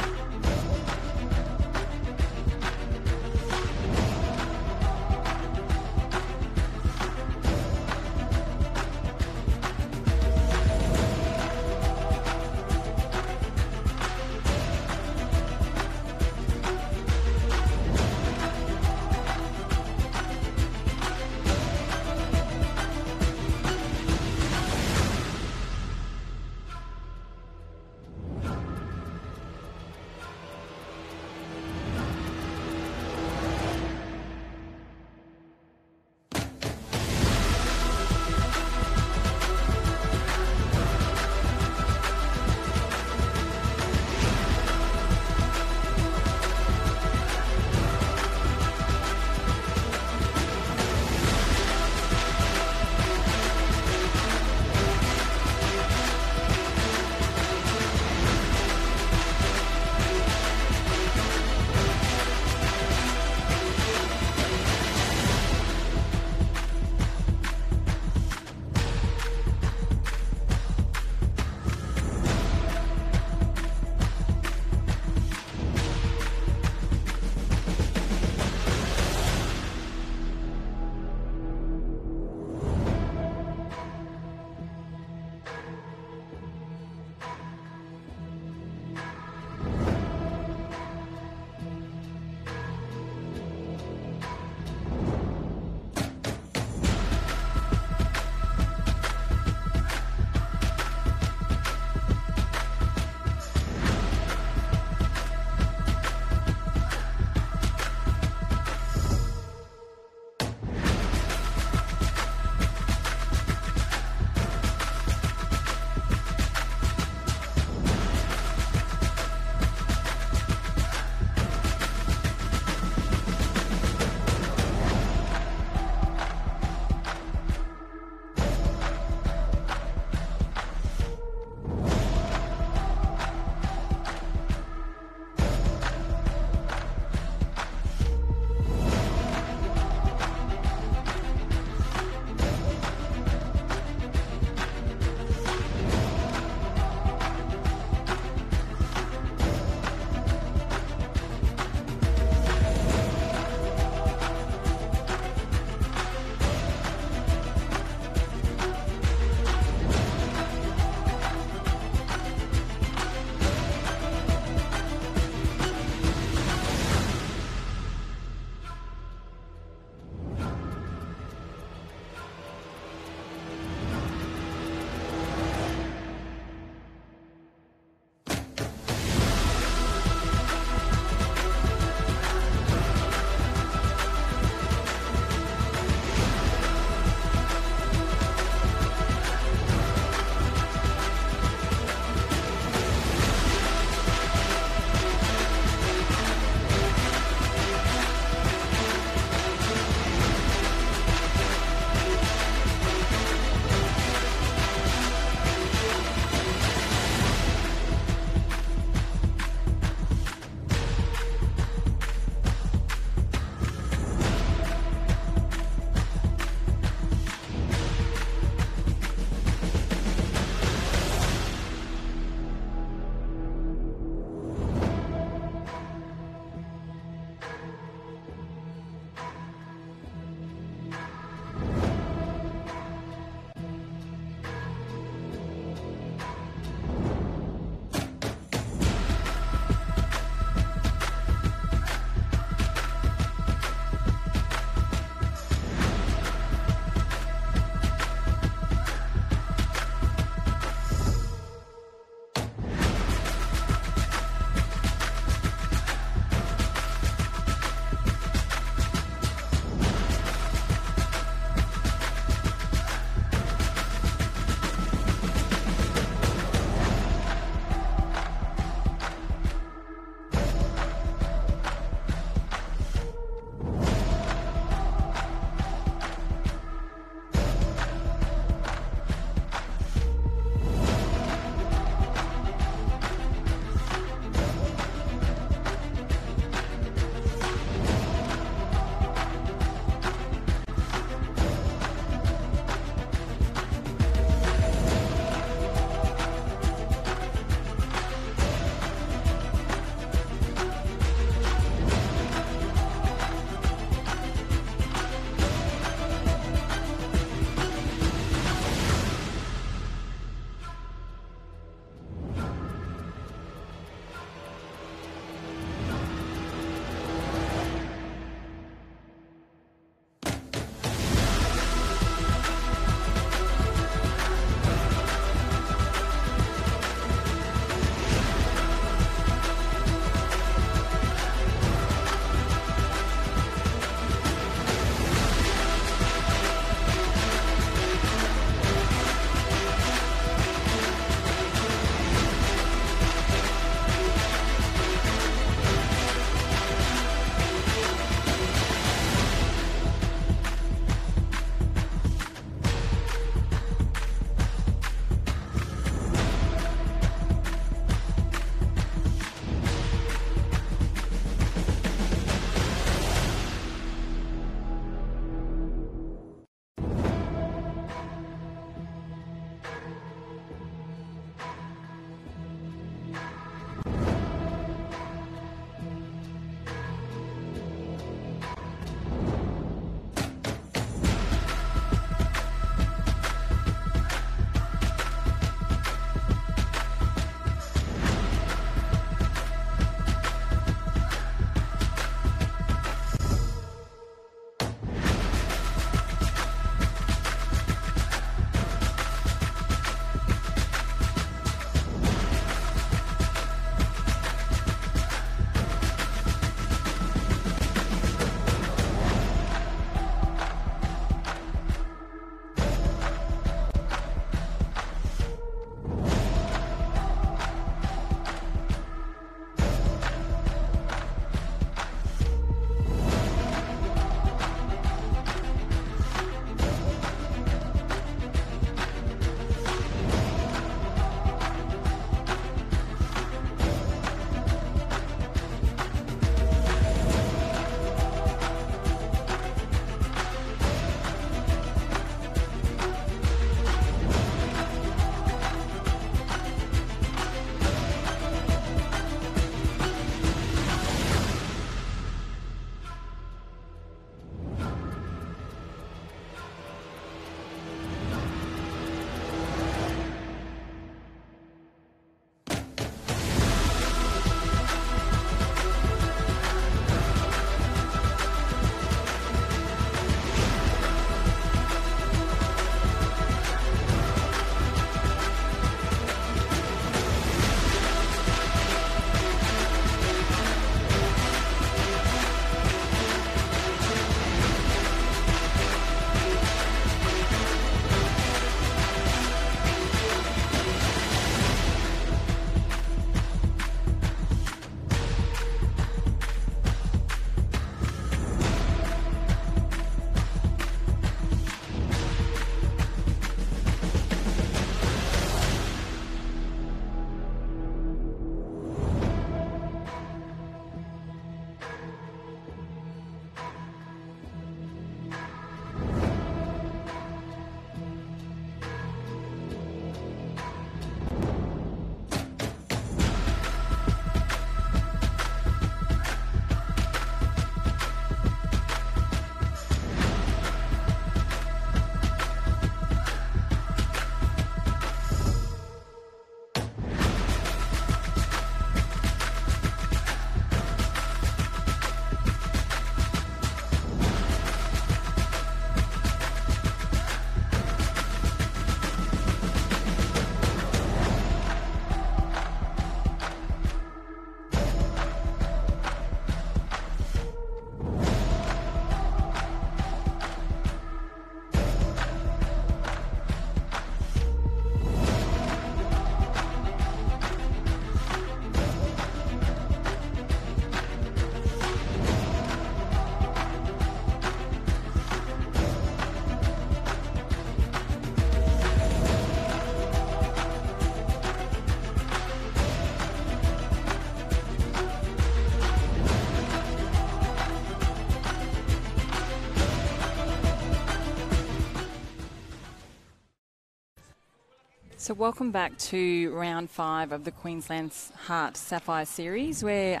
So welcome back to round 5 of the Queensland's HART Sapphire series. We're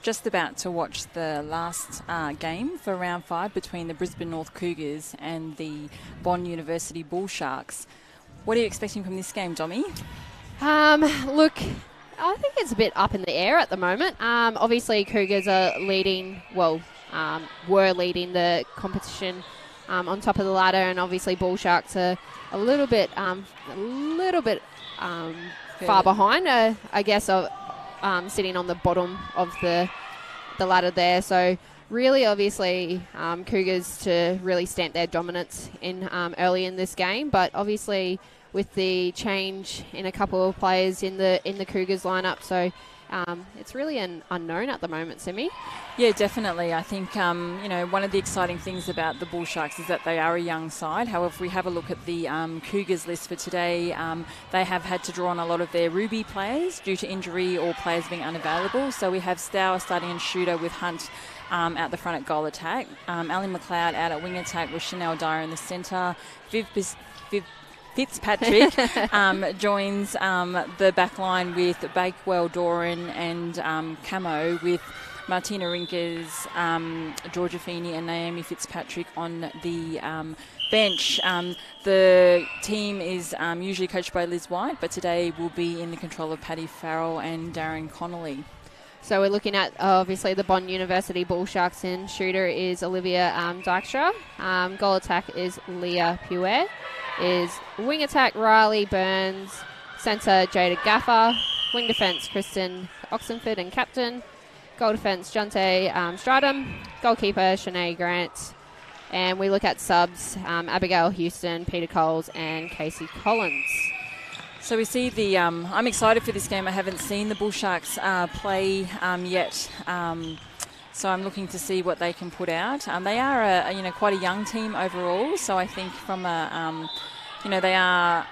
just about to watch the last game for round 5 between the Brisbane North Cougars and the Bond University Bull Sharks. What are you expecting from this game, Dommy? Look, I think it's a bit up in the air at the moment. Obviously, Cougars are leading, were leading the competition on top of the ladder, and obviously Bull Sharks are a little bit far behind, I guess, sitting on the bottom of the ladder there. So really, obviously, Cougars to really stamp their dominance in early in this game, but obviously with the change in a couple of players in the Cougars lineup, so it's really an unknown at the moment, Simi. Yeah, definitely. I think, one of the exciting things about the Bull Sharks is that they are a young side. However, if we have a look at the Cougars list for today, they have had to draw on a lot of their Ruby players due to injury or players being unavailable. So we have Stour starting in shooter with Hunt out the front at goal attack. Ali McLeod out at wing attack with Chanel Dyer in the centre. Fitzpatrick joins the back line with Bakewell, Doran and Camo, with Martina Rinkers, Georgia Feeney and Naomi Fitzpatrick on the bench. The team is usually coached by Liz White, but today will be in the control of Paddy Farrell and Darren Connolly. So we're looking at, obviously, the Bond University Bull Sharks in shooter is Olivia Dykstra. Goal attack is Leah Puer. Is wing attack Riley Burns. Centre Jada Gaffer. Wing defence Kristen Oxenford and captain. Goal defence Jonte Stratum. Goalkeeper Shanae Grant. And we look at subs Abigail Houston, Peter Coles and Casey Collins. So we see the. I'm excited for this game. I haven't seen the Bull Sharks play yet, so I'm looking to see what they can put out. They are quite a young team overall. So I think from a they are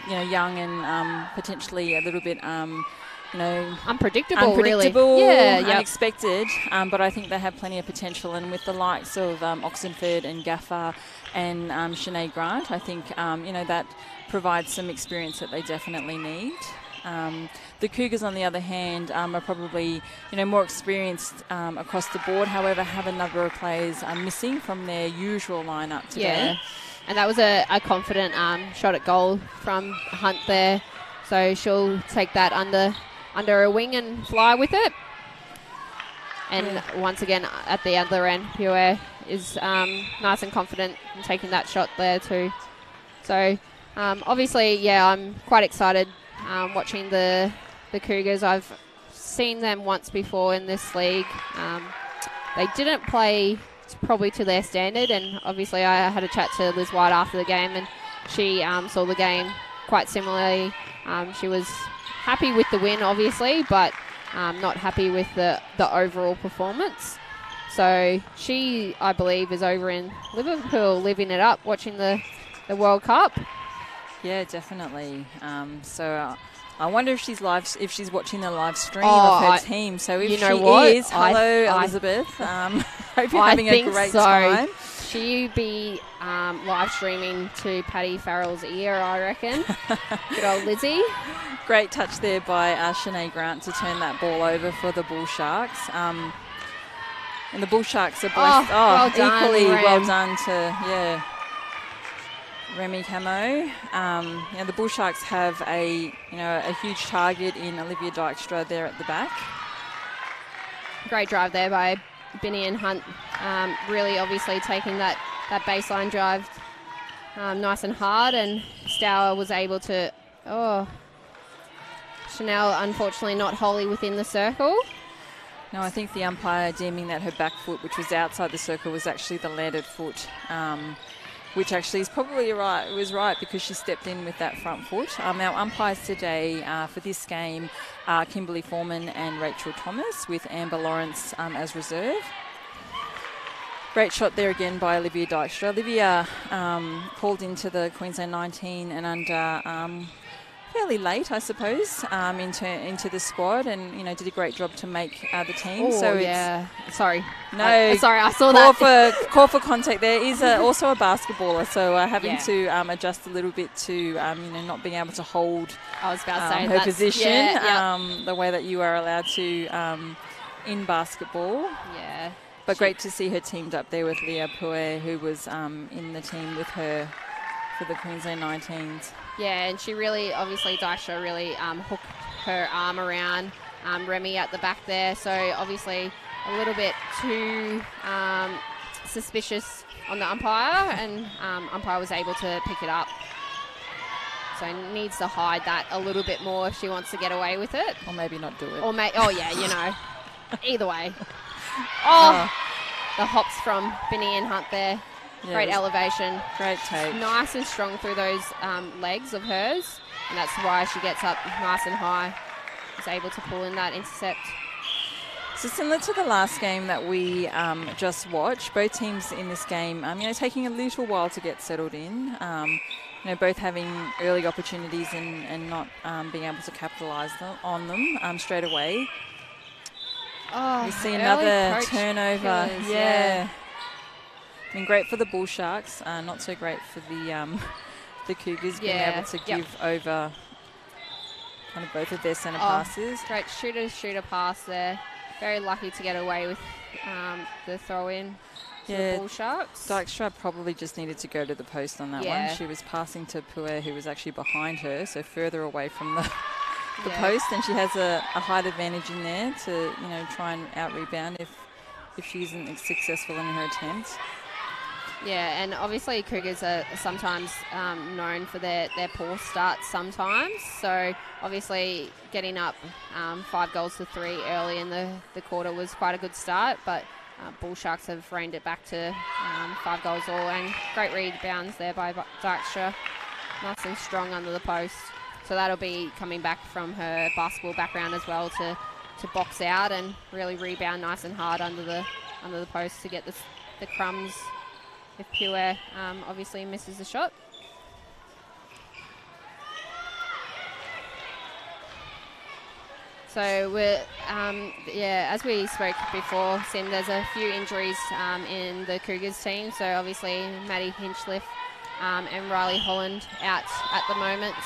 young and potentially a little bit unpredictable, really. Yeah, unexpected. But I think they have plenty of potential, and with the likes of Oxenford and Gaffer and Shanae Grant, I think that provides some experience that they definitely need. The Cougars, on the other hand, are probably more experienced across the board. However, have a number of players missing from their usual lineup today. Yeah, and that was a confident shot at goal from Hunt there. So she'll take that under her wing and fly with it. And once again, at the other end, Pure is nice and confident in taking that shot there too. So obviously, I'm quite excited watching the Cougars. I've seen them once before in this league. They didn't play probably to their standard, and obviously I had a chat to Liz White after the game, and she saw the game quite similarly. She was happy with the win, obviously, but not happy with the overall performance. So she, I believe, is over in Liverpool living it up, watching the World Cup. Yeah, definitely. So I wonder if she's watching the live stream of her team. So if she is, hello, Elizabeth. Hope you're having a great time. She'd be live streaming to Paddy Farrell's ear, I reckon. Good old Lizzie. Great touch there by Shanae Grant to turn that ball over for the Bull Sharks. And the Bull Sharks are blessed. Well done, equally Rem. well done to Remy Camo. The Bull Sharks have a huge target in Olivia Dykstra there at the back. Great drive there by Binny and Hunt. Really, obviously taking that baseline drive nice and hard, and Stour was able to. Chanel, unfortunately, not wholly within the circle. No, I think the umpire deeming that her back foot, which was outside the circle, was actually the landed foot, which actually is probably right. It was right because she stepped in with that front foot. Our umpires today for this game are Kimberly Foreman and Rachel Thomas, with Amber Lawrence as reserve. Great shot there again by Olivia Dykstra. Olivia called into the Queensland 19 and under fairly late, I suppose, into the squad, and did a great job to make the team. Oh, so yeah. Sorry. No, sorry, I saw that. Call for contact. There is also a basketballer, so having Yeah. to adjust a little bit to not being able to hold I was about to say her position Yeah. the way that you are allowed to in basketball. Yeah. But great to see her teamed up there with Leah Pue, who was in the team with her for the Queensland 19s. Yeah, and she really, obviously, Daisha really hooked her arm around Remy at the back there. So, obviously, a little bit too suspicious on the umpire, and umpire was able to pick it up. So, needs to hide that a little bit more if she wants to get away with it. Or maybe not do it. Oh, yeah, either way. Oh, the hops from Binney and Hunt there. Yeah, great elevation. Great take. Nice and strong through those legs of hers. And that's why she gets up nice and high. Is able to pull in that intercept. So similar to the last game that we just watched, both teams in this game, taking a little while to get settled in. Both having early opportunities and not being able to capitalise on them straight away. Oh, we see another turnover. Killers, yeah. Great for the Bull Sharks, not so great for the Cougars being able to give over kind of both of their centre passes. Great shooter pass there. Very lucky to get away with the throw-in to the Bull Sharks. Dykstra probably just needed to go to the post on that one. She was passing to Pue, who was actually behind her, so further away from the post, and she has a height advantage in there to try and out-rebound if she isn't successful in her attempts. Yeah, and obviously Cougars are sometimes known for their poor starts sometimes. So obviously getting up 5 goals to 3 early in the quarter was quite a good start, but Bull Sharks have reined it back to 5 goals all, and great rebounds there by Dykstra. Nice and strong under the post. So that'll be coming back from her basketball background as well to box out and really rebound nice and hard under the post to get the crumbs if Pue obviously misses the shot. So we're, as we spoke before, Sim, there's a few injuries in the Cougars team. So obviously Maddie Hinchliffe and Riley Holland out at the moment,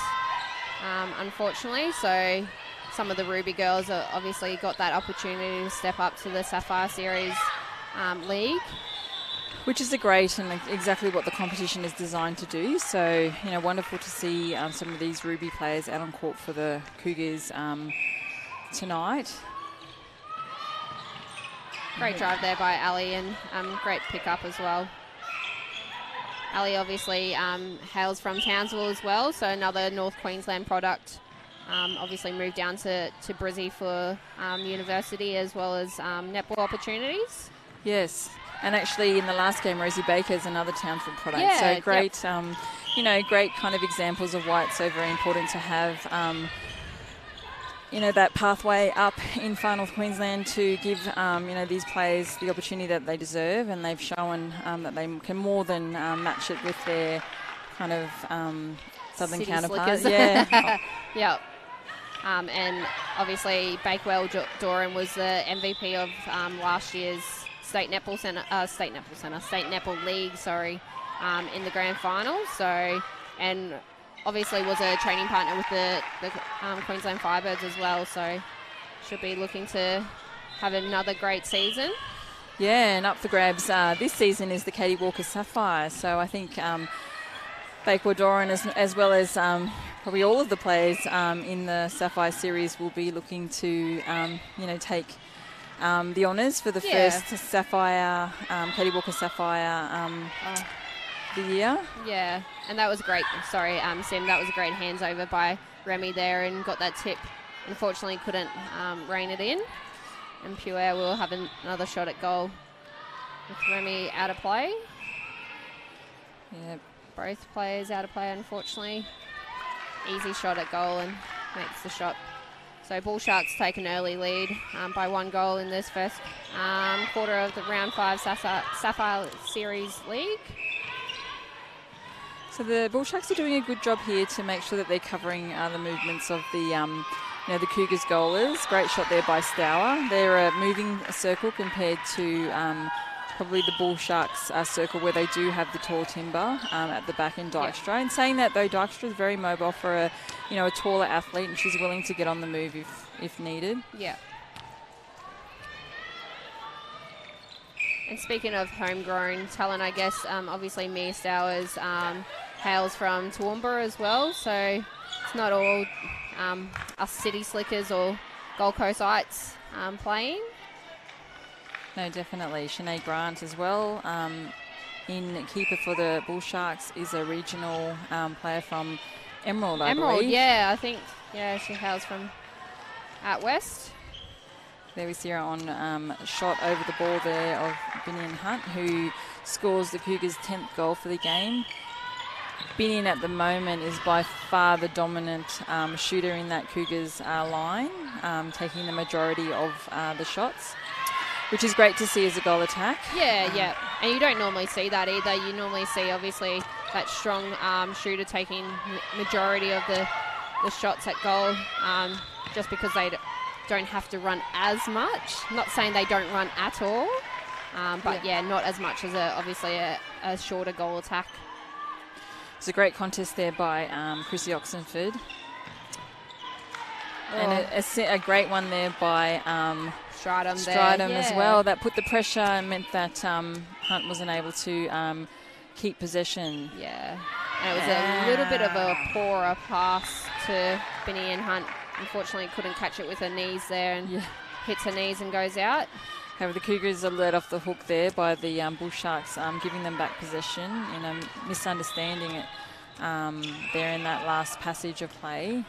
unfortunately. So some of the Ruby girls are obviously got that opportunity to step up to the Sapphire Series league. Which is great and exactly what the competition is designed to do. So, wonderful to see some of these Ruby players out on court for the Cougars tonight. Great drive there by Ali, and great pickup as well. Ali obviously hails from Townsville as well, so another North Queensland product. Obviously moved down to Brizzy for university as well as netball opportunities. Yes. And actually, in the last game, Rosie Baker is another Townsville product. Yeah, so great, great kind of examples of why it's so very important to have, that pathway up in Far North Queensland to give, these players the opportunity that they deserve, and they've shown that they can more than match it with their kind of southern counterparts. Yeah. Yep. And obviously, Bakewell Doran was the MVP of last year's State Netball League, in the grand final. So, and obviously was a training partner with the Queensland Firebirds as well. So, should be looking to have another great season. Yeah, and up for grabs this season is the Katie Walker Sapphire. So I think Bakewell Doran as well as probably all of the players in the Sapphire Series will be looking to take the honours for the first Sapphire, Katie Walker Sapphire the year. Yeah, and that was great. Sorry, Sim, that was a great hands over by Remy there and got that tip. Unfortunately, couldn't rein it in. And Pue will have another shot at goal with Remy out of play. Yep. Both players out of play, unfortunately. Easy shot at goal and makes the shot. So Bull Sharks take an early lead by 1 goal in this first quarter of the Round 5 Sapphire Series League. So the Bull Sharks are doing a good job here to make sure that they're covering the movements of the, the Cougars goalers. Great shot there by Stour. They're moving a circle compared to probably the Bull Sharks circle where they do have the tall timber at the back in Dykstra. And saying that though, Dykstra is very mobile for a taller athlete, and she's willing to get on the move if needed. Yeah. And speaking of homegrown talent, I guess obviously Mia Stowers hails from Toowoomba as well, so it's not all us city slickers or Gold Coastites playing. No, definitely. Shanae Grant as well. In keeper for the Bull Sharks is a regional player from Emerald, I believe. Yeah, I think, she hails from out west. There we see her on shot over the ball there of Binion Hunt, who scores the Cougars' 10th goal for the game. Binion at the moment is by far the dominant shooter in that Cougars line, taking the majority of the shots, which is great to see as a goal attack. Yeah. And you don't normally see that either. You normally see, obviously, that strong shooter taking majority of the shots at goal, just because they don't have to run as much. I'm not saying they don't run at all, but not as much as obviously a shorter goal attack. It's a great contest there by Chrissy Oxenford. And a great one there by Stridham as well. That put the pressure and meant that Hunt wasn't able to keep possession. Yeah, and it was a little bit of a poorer pass to Binion Hunt. Unfortunately, couldn't catch it with her knees there and hits her knees and goes out. However, the Cougars are let off the hook there by the Bull Sharks, giving them back possession in a misunderstanding it there in that last passage of play.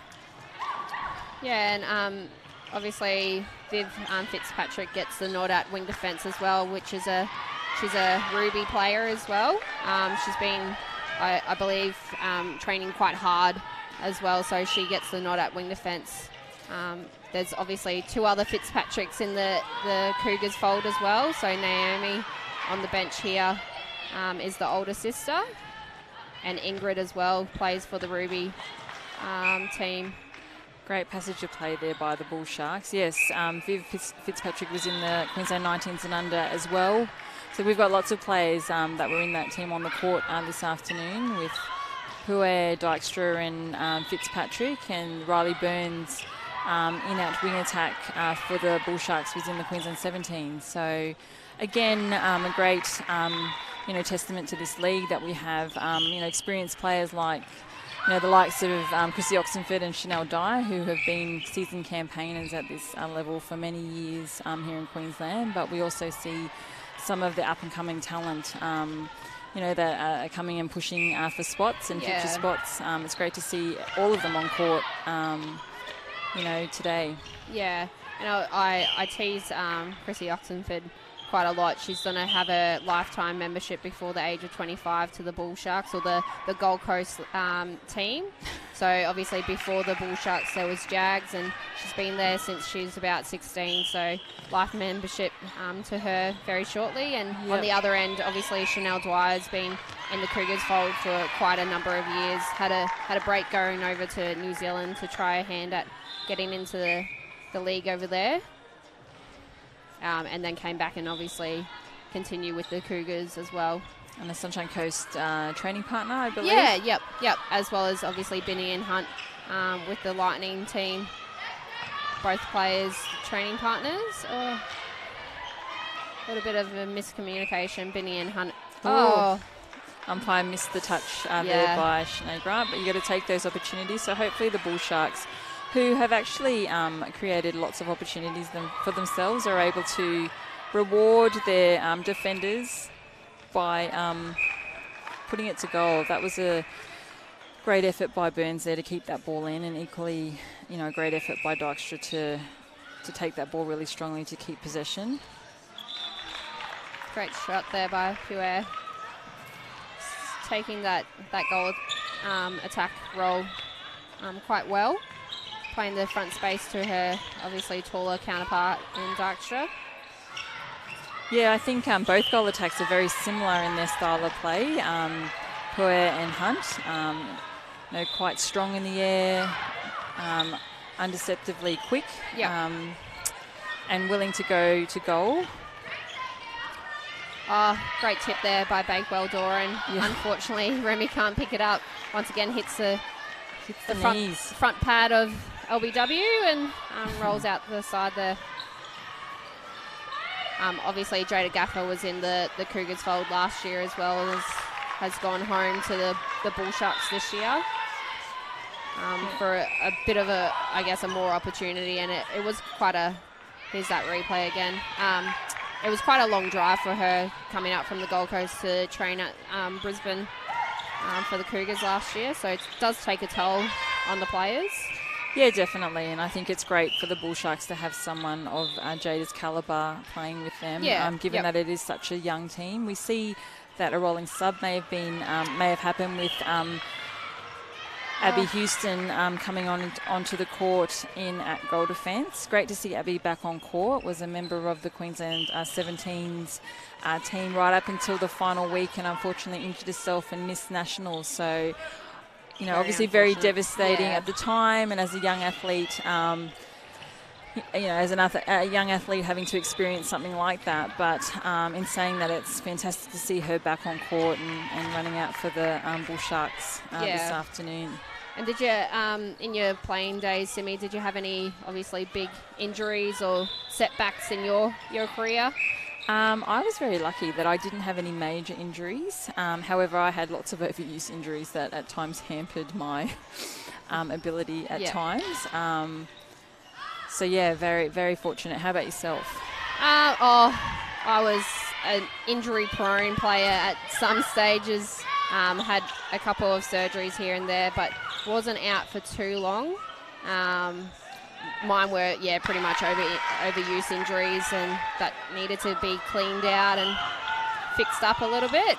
Yeah, and obviously Viv Fitzpatrick gets the nod at wing defence as well, which is she's a Ruby player as well. She's been, I believe, training quite hard as well, so she gets the nod at wing defence. There's obviously two other Fitzpatricks in the Cougars fold as well, so Naomi on the bench here is the older sister, and Ingrid as well plays for the Ruby team. Great passage of play there by the Bull Sharks. Yes, Viv Fitzpatrick was in the Queensland 19s and under as well. So we've got lots of players that were in that team on the court this afternoon, with Pue, Dykstra and Fitzpatrick, and Riley Burns in at wing attack for the Bull Sharks was in the Queensland 17. So again, a great testament to this league that we have experienced players like the likes of Chrissy Oxenford and Chanel Dye, who have been seasoned campaigners at this level for many years here in Queensland. But we also see some of the up-and-coming talent that are coming and pushing for spots and future spots. It's great to see all of them on court, today. Yeah, and I tease Chrissy Oxenford quite a lot. She's going to have a lifetime membership before the age of 25 to the Bull Sharks, or the Gold Coast team. So obviously before the Bull Sharks there was Jags, and she's been there since she's about 16, so life membership to her very shortly. And on the other end, obviously Chanel Dwyer's been in the Cougars fold for quite a number of years, had a break going over to New Zealand to try a hand at getting into the league over there. And then came back and obviously continue with the Cougars as well. And the Sunshine Coast training partner, I believe. Yeah, yep. As well as obviously Binny and Hunt with the Lightning team. Both players training partners. A little bit of a miscommunication. Binny and Hunt. Umpire missed the touch there by Sinead Grant, but you got to take those opportunities. So hopefully the Bull Sharks, who have actually created lots of opportunities for themselves, are able to reward their defenders by putting it to goal. That was a great effort by Burns there to keep that ball in, and equally, a great effort by Dykstra to take that ball really strongly to keep possession. Great shot there by Pue. Taking that goal attack role quite well. Playing the front space to her, obviously taller counterpart in Dykstra. Yeah, I think both goal attacks are very similar in their style of play. Puer and Hunt. Quite strong in the air, undeceptively quick, and willing to go to goal. Oh, great tip there by Bakewell Doran. Unfortunately, Remy can't pick it up. Once again, hits the front pad of LBW and rolls out the side there. Obviously, Jada Gaffer was in the Cougars fold last year as well, as has gone home to the Bull Sharks this year for a bit of a more opportunity. And it was quite a, here's that replay again. It was quite a long drive for her coming up from the Gold Coast to train at Brisbane for the Cougars last year. So it does take a toll on the players. Yeah, definitely. And I think it's great for the Bull Sharks to have someone of Jada's calibre playing with them, given that it is such a young team. We see that a rolling sub may have happened with Abby Houston coming onto the court at goal defence. Great to see Abby back on court. Was a member of the Queensland 17s team right up until the final week, and unfortunately injured herself and missed nationals. So, obviously very devastating at the time, and as a young athlete, as a young athlete having to experience something like that. But in saying that, it's fantastic to see her back on court and running out for the Bull Sharks this afternoon. And did you, in your playing days, Simi, did you have any obviously big injuries or setbacks in your career? I was very lucky that I didn't have any major injuries. However, I had lots of overuse injuries that at times hampered my ability at times. So, yeah, very, very fortunate. How about yourself? I was an injury-prone player at some stages. Had a couple of surgeries here and there, but wasn't out for too long. Mine were, pretty much overuse injuries, and that needed to be cleaned out and fixed up a little bit.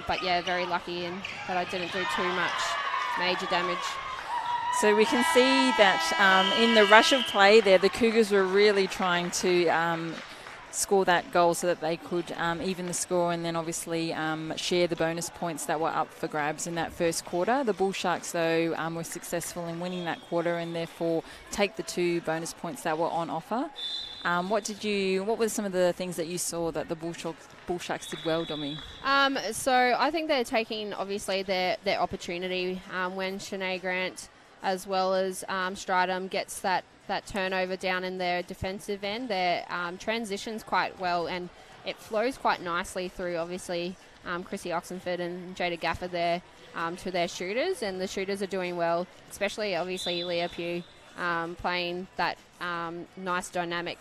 But, very lucky that I didn't do too much major damage. So we can see that in the rush of play there, the Cougars were really trying to score that goal so that they could even the score, and then obviously share the bonus points that were up for grabs in that first quarter. The Bull Sharks, though, were successful in winning that quarter and therefore take the 2 bonus points that were on offer. What were some of the things that you saw that the Bull Sharks did well, Domi? So I think they're taking, obviously, their opportunity when Shanae Grant as well as Stridham gets that turnover down in their defensive end. Their transitions quite well, and it flows quite nicely through, obviously, Chrissy Oxenford and Jada Gaffer there to their shooters, and the shooters are doing well, especially, obviously, Leah Pugh playing that nice dynamic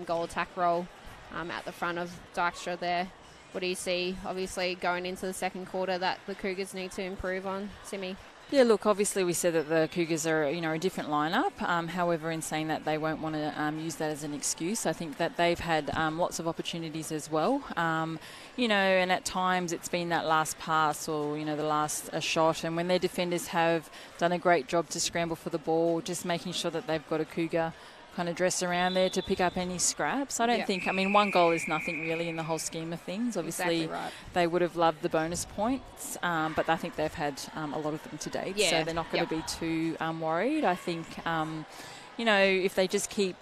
goal attack role at the front of Dykstra there. What do you see, obviously, going into the second quarter that the Cougars need to improve on, Simi? Yeah, look, obviously we said that the Cougars are, a different lineup. However, in saying that, they won't want to use that as an excuse. I think that they've had lots of opportunities as well. And at times it's been that last pass or, the last shot. And when their defenders have done a great job to scramble for the ball, just making sure that they've got a Cougar kind of dress around there to pick up any scraps. I don't think, 1 goal is nothing really in the whole scheme of things. Obviously, exactly right. They would have loved the bonus points, but I think they've had a lot of them to date, so they're not going to be too worried. I think, if they just keep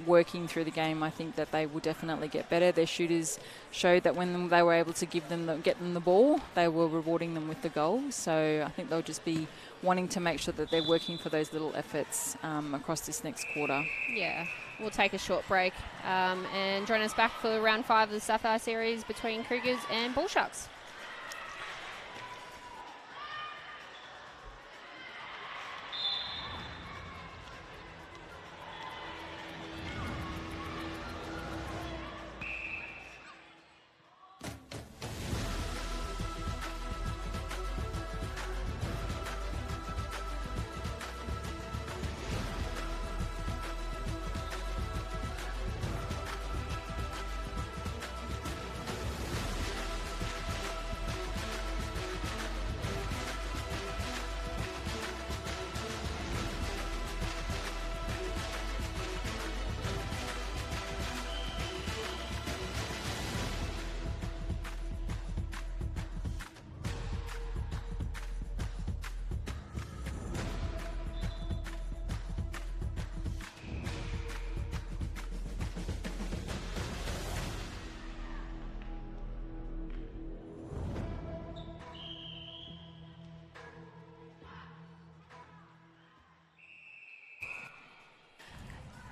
working through the game, I think that they will definitely get better. Their shooters showed that when they were able to get them the ball, they were rewarding them with the goal. So I think they'll just be wanting to make sure that they're working for those little efforts across this next quarter. Yeah, we'll take a short break and join us back for round 5 of the Sapphire Series between Cougars and Bull Sharks.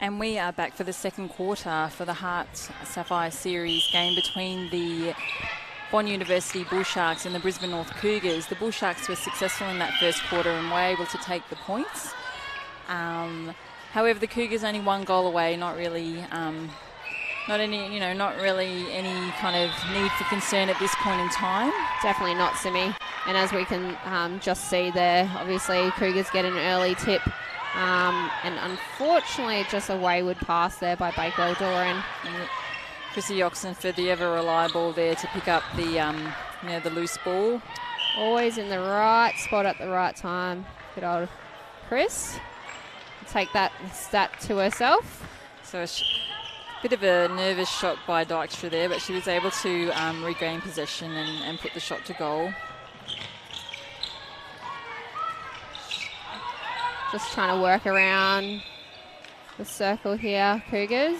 And we are back for the second quarter for the HART Sapphire Series game between the Bond University Bull Sharks and the Brisbane North Cougars. The Bull Sharks were successful in that first quarter and were able to take the points. However, the Cougars only one goal away, not really any kind of need for concern at this point in time. Definitely not, Simi. And as we can just see there, obviously Cougars get an early tip. And unfortunately, just a wayward pass there by Bakewell Doran. Chrissy Oxenford, the ever reliable there to pick up the the loose ball. Always in the right spot at the right time. Good old Chris. Take that stat to herself. So a bit of a nervous shot by Dykstra there, but she was able to regain possession and put the shot to goal. Just trying to work around the circle here, Cougars.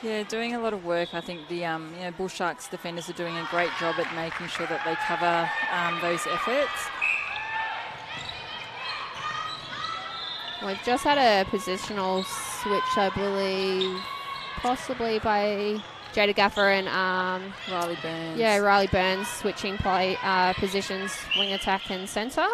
Yeah, doing a lot of work. I think the Bull Sharks defenders are doing a great job at making sure that they cover those efforts. We've just had a positional switch, I believe, possibly by Jada Gaffer and Riley Burns. Yeah, Riley Burns switching play positions, wing attack and centre.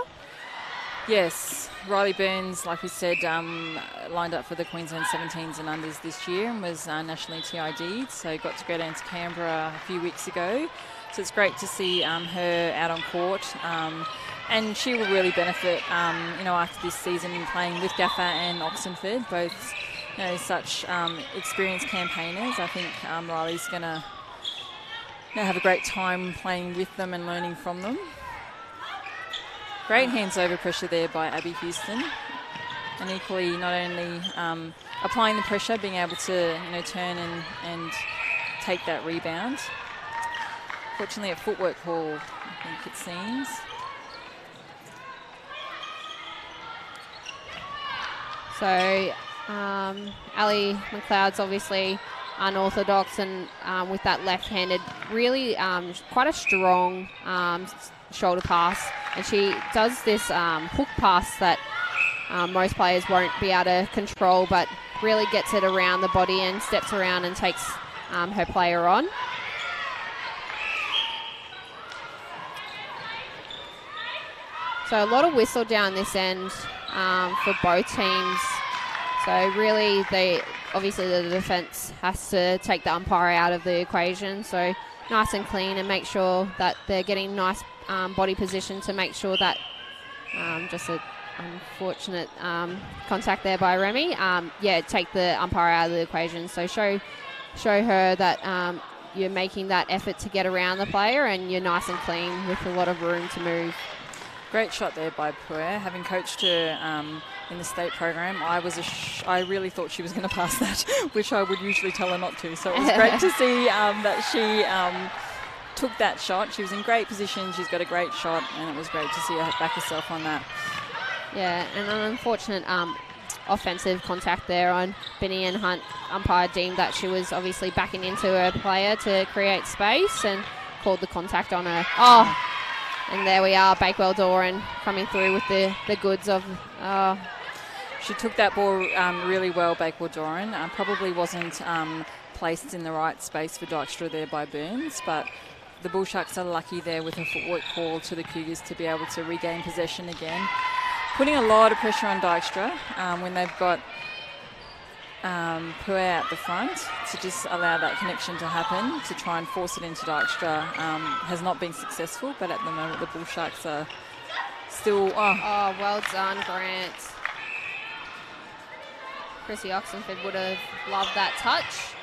Yes, Riley Burns, like we said, lined up for the Queensland 17s and unders this year and was nationally TID'd, so got to go down to Canberra a few weeks ago. So it's great to see her out on court, and she will really benefit, after this season in playing with Gaffer and Oxenford, both such experienced campaigners. I think Riley's going to have a great time playing with them and learning from them. Great hands over pressure there by Abby Houston, and equally not only applying the pressure, being able to turn and take that rebound. Fortunately, a footwork call, I think it seems. So Ali McLeod's obviously unorthodox, and with that left-handed, really quite a strong shoulder pass, and she does this hook pass that most players won't be able to control, but really gets it around the body and steps around and takes her player on. So a lot of whistle down this end for both teams. So really, obviously the defence has to take the umpire out of the equation. So nice and clean, and make sure that they're getting nice body position to make sure that just an unfortunate contact there by Remy. Take the umpire out of the equation. So show her that you're making that effort to get around the player, and you're nice and clean with a lot of room to move. Great shot there by Puer. Having coached her in the state program, I really thought she was going to pass that, which I would usually tell her not to. So it was great to see that she took that shot. She was in great position. She's got a great shot, and it was great to see her back herself on that. Yeah, and an unfortunate offensive contact there on Binny and Hunt. Umpire deemed that she was obviously backing into her player to create space and called the contact on her. Oh, and there we are, Bakewell Doran coming through with the goods of... She took that ball really well, Bakewell Doran. Probably wasn't placed in the right space for Dykstra there by Burns, but the Bull Sharks are lucky there with a footwork call to the Cougars to be able to regain possession again. Putting a lot of pressure on Dykstra when they've got Puer at the front to just allow that connection to happen, to try and force it into Dykstra. Has not been successful, but at the moment the Bull Sharks are still... Oh, well done, Grant. Chrissy Oxenford would have loved that touch.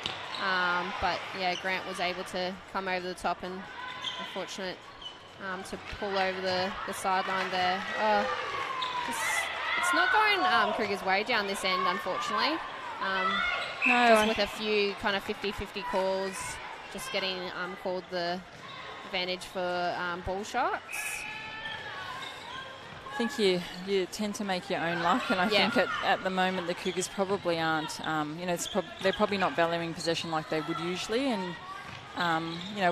But yeah, Grant was able to come over the top, and unfortunate to pull over the sideline there. It's not going Kruger's way down this end, unfortunately. Just with a few kind of 50-50 calls, just getting called the advantage for Bull Sharks. I think you tend to make your own luck, and I think at the moment the Cougars probably aren't. They're probably not valuing possession like they would usually, and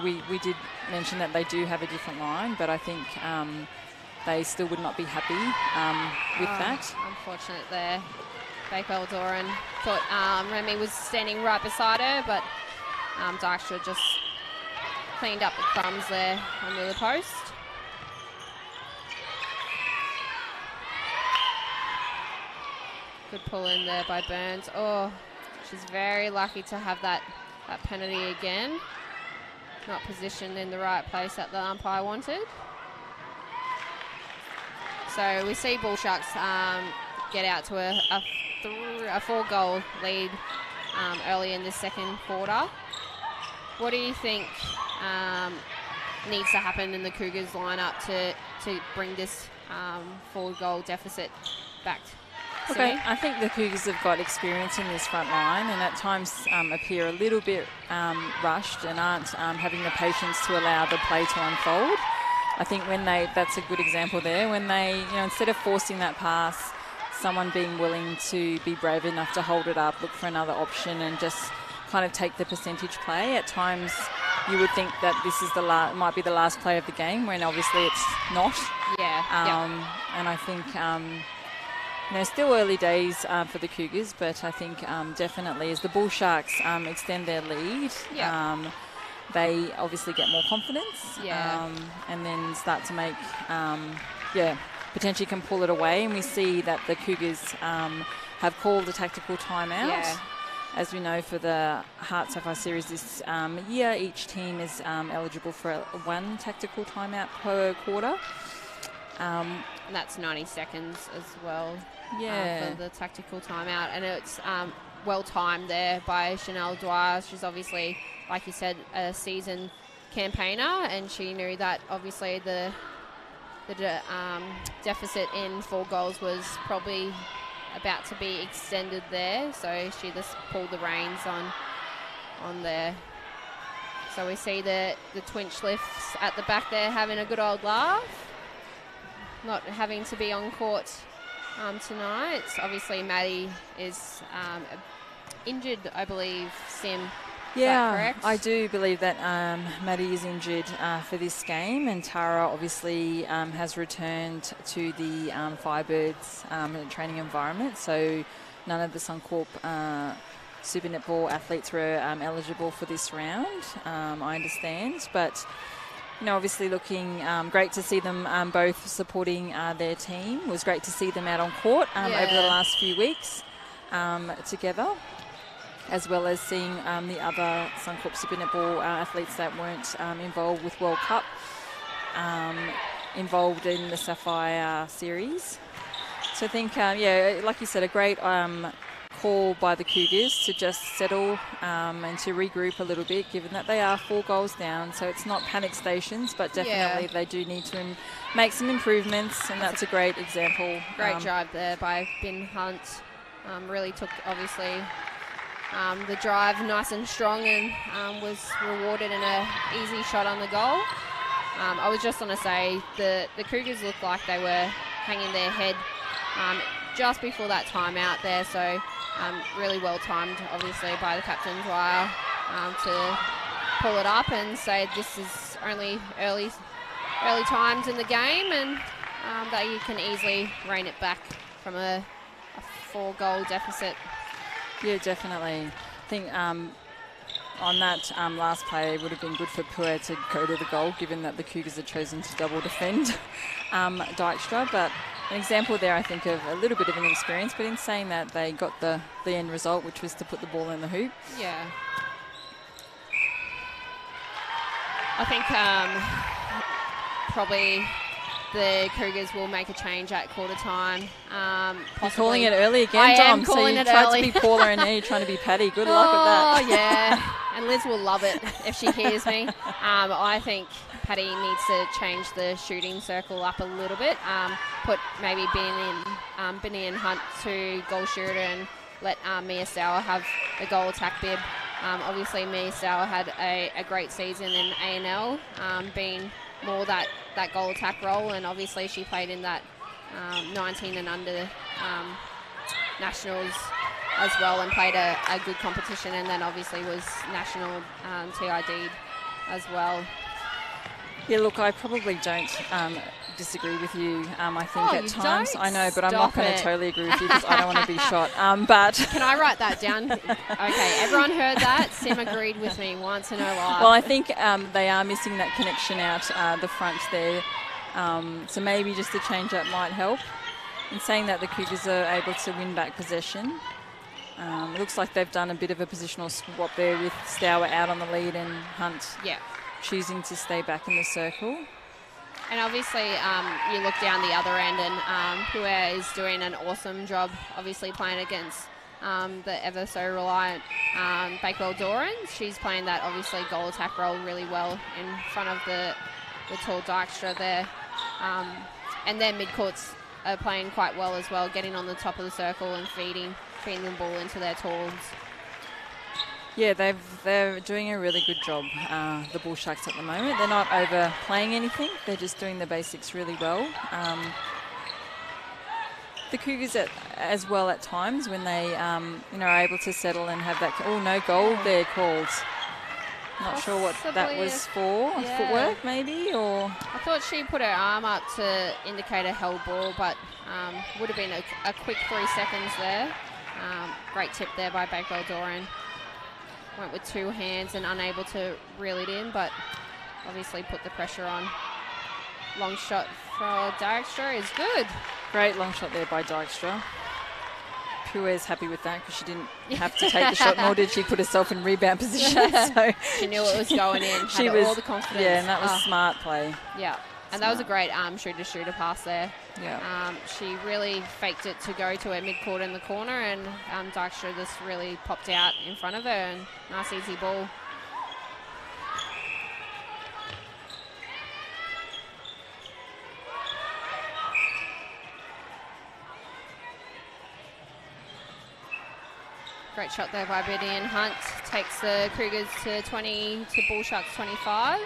we did mention that they do have a different line, but I think they still would not be happy with that. Unfortunate there. Bakeldor and thought Remy was standing right beside her, but Dykstra just cleaned up the crumbs there under the post. Good pull in there by Burns. Oh, she's very lucky to have that penalty again. Not positioned in the right place that the umpire wanted. So we see Bull Sharks get out to a 4-goal lead early in the second quarter. What do you think needs to happen in the Cougars lineup to bring this 4-goal deficit back? Okay, I think the Cougars have got experience in this front line and at times appear a little bit rushed and aren't having the patience to allow the play to unfold. I think that's a good example there, when they, instead of forcing that pass, someone being willing to be brave enough to hold it up, look for another option and just kind of take the percentage play. At times you would think that this is might be the last play of the game, when obviously it's not. Yeah. And I think still early days for the Cougars, but I think definitely as the Bull Sharks extend their lead, they obviously get more confidence, and then start to make, potentially can pull it away. And we see that the Cougars have called a tactical timeout. Yeah. As we know, for the HART Sapphire series this year, each team is eligible for one tactical timeout per quarter. And that's 90 seconds as well. For the tactical timeout, and it's well timed there by Chanel Dwyer. She's obviously, like you said, a seasoned campaigner, and she knew that obviously the deficit in 4 goals was probably about to be extended there, so she just pulled the reins on there. So we see the twinge lifts at the back there having a good old laugh, not having to be on court tonight. Obviously Maddie is injured, I believe, Sim. Yeah, correct? I do believe that Maddie is injured for this game, and Tara obviously has returned to the Firebirds training environment, so none of the Suncorp Super Netball athletes were eligible for this round, I understand, but obviously looking great to see them both supporting their team. It was great to see them out on court over the last few weeks together, as well as seeing the other Suncorp Super Netball athletes that weren't involved with World Cup involved in the Sapphire series. So I think, like you said, a great call by the Cougars to just settle and to regroup a little bit, given that they are 4 goals down. So it's not panic stations, but definitely they do need to make some improvements, and that's a great example. Great drive there by Ben Hunt. Really took, obviously, the drive nice and strong, and was rewarded in an easy shot on the goal. I was just going to say the Cougars looked like they were hanging their head just before that timeout there, so really well timed, obviously, by the captain Dwyer to pull it up and say this is only early times in the game, and that you can easily rein it back from a 4-goal deficit. Yeah, definitely. I think on that last play, it would have been good for Pua to go to the goal, given that the Cougars had chosen to double defend Dykstra. But an example there, I think, of a little bit of an experience. But in saying that, they got the end result, which was to put the ball in the hoop. Yeah. I think probably the Cougars will make a change at quarter time. You're calling it early again, I Dom. am calling so you it tried early. to be Paula and now you're trying to be Paddy. Good luck with that. Oh, yeah. And Liz will love it if she hears me. I think Paddy needs to change the shooting circle up a little bit. Put maybe Benny and Hunt to goal shooter and let Mia Sauer have the goal attack bib. Obviously, Mia Sauer had a great season in A&L, being more that goal attack role, and obviously she played in that 19 and under nationals as well, and played a good competition, and then obviously was national TID as well. Yeah, look, I probably don't disagree with you. I think at times, don't? I know, but I'm Stop not going it. to totally agree with you because I don't want to be shot. But Can I write that down? Okay, everyone heard that. Sim agreed with me once in her life. well, I think they are missing that connection out the front there. So maybe just a change up might help. In saying that, the Cougars are able to win back possession. It looks like they've done a bit of a positional swap there with Stour out on the lead and Hunt choosing to stay back in the circle. And obviously, you look down the other end, and Puer is doing an awesome job, obviously playing against the ever so reliant Bakewell Doran. She's playing that, obviously, goal attack role really well in front of the tall Dykstra there. And their mid-courts are playing quite well as well, getting on the top of the circle and feeding the ball into their talls. Yeah, they're doing a really good job, the Bull Sharks at the moment. They're not overplaying anything. They're just doing the basics really well. The Cougars as well at times when they are able to settle and have that. Oh, no goal there called. Not sure what that was for. Footwork maybe, or. I thought she put her arm up to indicate a held ball, but would have been a quick 3 seconds there. Great tip there by Bakewell Doran. Went with 2 hands and unable to reel it in, but obviously put the pressure on. Long shot for Dykstra is good. Great long shot there by Dykstra. Puer's happy with that because she didn't have to take the shot, nor did she put herself in rebound position. So she knew it was going in. She had all the confidence. Yeah, and that was smart play. Yeah, and that was a great shooter pass there. Yeah. She really faked it to go to her mid-court in the corner, and Dykstra just really popped out in front of her, and nice easy ball. Great shot there by Betty, and Hunt takes the Cougars to 20 to Bull Sharks 25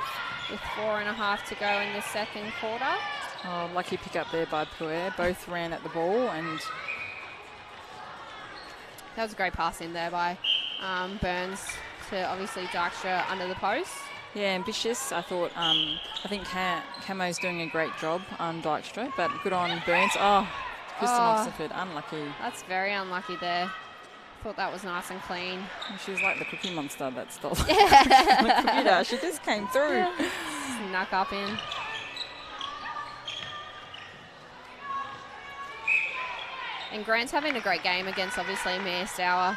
with 4.5 to go in the second quarter. Oh, lucky pick up there by Puer. Both ran at the ball, and that was a great pass in there by Burns to obviously Dykstra under the post. Yeah, ambitious. I thought. I think Camo's doing a great job on Dykstra, but good on Burns. Oh, Kristen Oxenford, unlucky. That's very unlucky there. Thought that was nice and clean. She was like the Cookie Monster that stole the computer. She just came through. Snuck up in. And Grant's having a great game against, obviously, Mia Stour.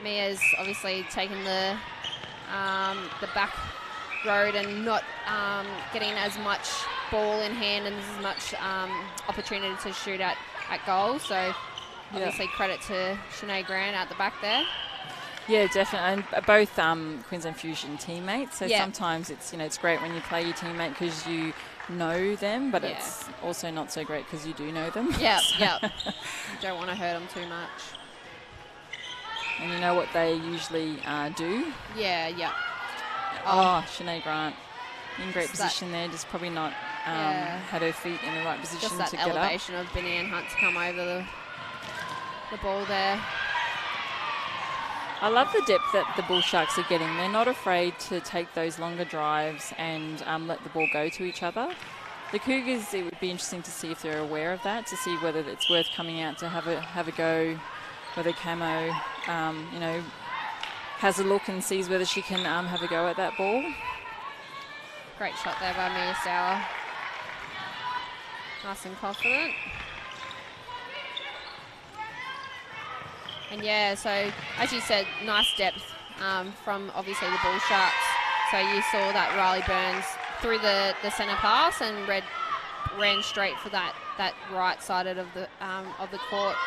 Mia's obviously taken the back road and not getting as much ball in hand and as much opportunity to shoot at goal. So, obviously, credit to Sinead Grant at the back there. Yeah, definitely. And both Queensland Fusion teammates. So sometimes it's great when you play your teammate because you know them, but it's also not so great because you do know them. Yeah, You don't want to hurt them too much. And you know what they usually do. Yeah. Oh, Sinead Grant in great position there, just probably not had her feet in the right position to get up. Just that elevation of Benny and Hunt to come over the ball there. I love the depth that the Bull Sharks are getting. They're not afraid to take those longer drives and let the ball go to each other. The Cougars, it would be interesting to see if they're aware of that, to see whether it's worth coming out to have a go, whether Camo, has a look and sees whether she can have a go at that ball. Great shot there by Mia Stour. Nice and confident. And so as you said, nice depth from obviously the Bull Sharks. So you saw that Riley Burns through the centre pass and ran straight for that right side of the court,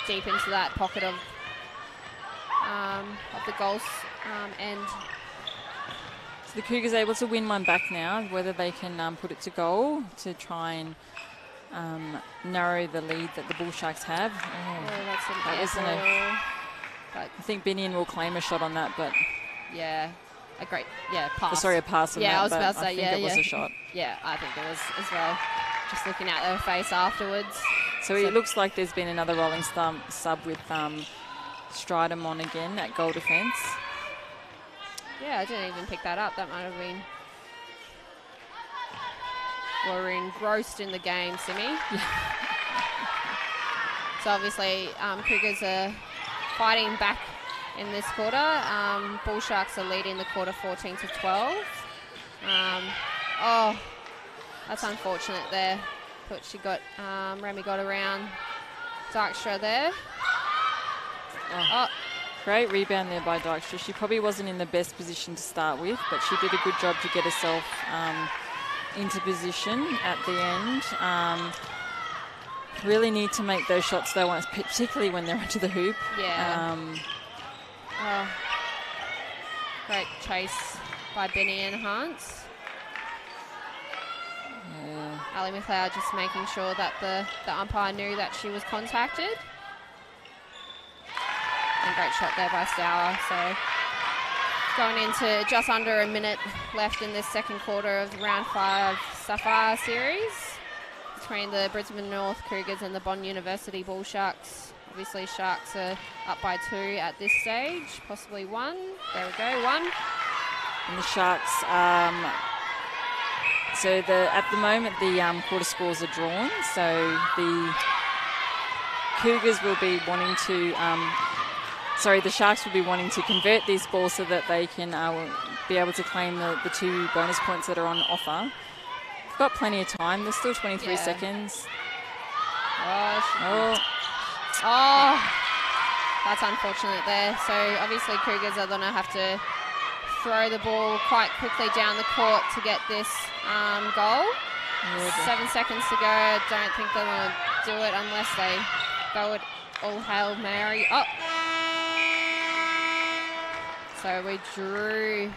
deep into that pocket of the goals end. So the Cougars able to win one back now. Whether they can put it to goal to try and narrow the lead that the Bull Sharks have. That wasn't I think Binion will claim a shot on that, but a great pass. A pass on that. I was about to say, I think it was a shot. Yeah, I think it was as well. Just looking at her face afterwards. So it looks like there's been another rolling sub with Stridham on again at goal defence. Yeah, I didn't even pick that up. That might have been. were engrossed in the game, Simi. So obviously Cougars are fighting back in this quarter. Bull Sharks are leading the quarter 14-12. Oh, that's unfortunate there. Thought she got, Remy got around Dykstra there. Great rebound there by Dykstra. She probably wasn't in the best position to start with, but she did a good job to get herself into position at the end. Really need to make those shots though, particularly when they're into the hoop. Yeah. Great chase by Benny and Hunt. Yeah. Ali McLeod just making sure that the umpire knew that she was contacted. And great shot there by Stour. So going into just under a minute left in this second quarter of round 5 Sapphire series between the Brisbane North Cougars and the Bond University Bull Sharks. Obviously Sharks are up by 2 at this stage, possibly 1. There we go, 1. And the Sharks, at the moment the quarter scores are drawn, so the Cougars will be wanting to, the Sharks will be wanting to convert these balls so that they can be able to claim the 2 bonus points that are on offer. We've got plenty of time. There's still 23 seconds. That's unfortunate there. So obviously Cougars are going to have to throw the ball quite quickly down the court to get this goal. 7 seconds to go. Don't think they're going to do it unless they go it all Hail Mary. So we drew,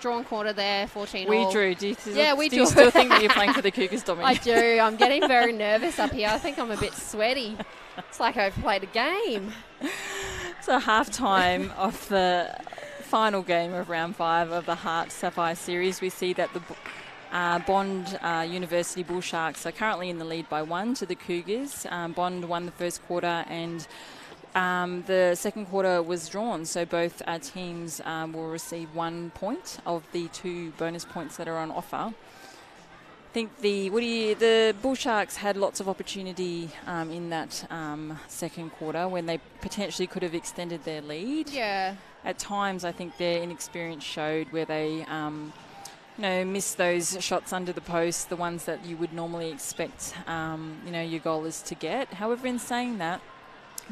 drawn quarter there, 14 all. We drew. Do you drew. still think that you're playing for the Cougars, Dominic? I do. I'm getting very nervous up here. I think I'm a bit sweaty. It's like I've played a game. So half-time of the final game of round 5 of the HART Sapphire series, we see that the Bond University Bull Sharks are currently in the lead by 1 to the Cougars. Bond won the first quarter and the second quarter was drawn, so both teams will receive 1 point of the 2 bonus points that are on offer. I think the Bull Sharks had lots of opportunity in that second quarter when they potentially could have extended their lead. Yeah. At times, I think their inexperience showed where they missed those shots under the post, the ones that you would normally expect your goalers to get. However, in saying that,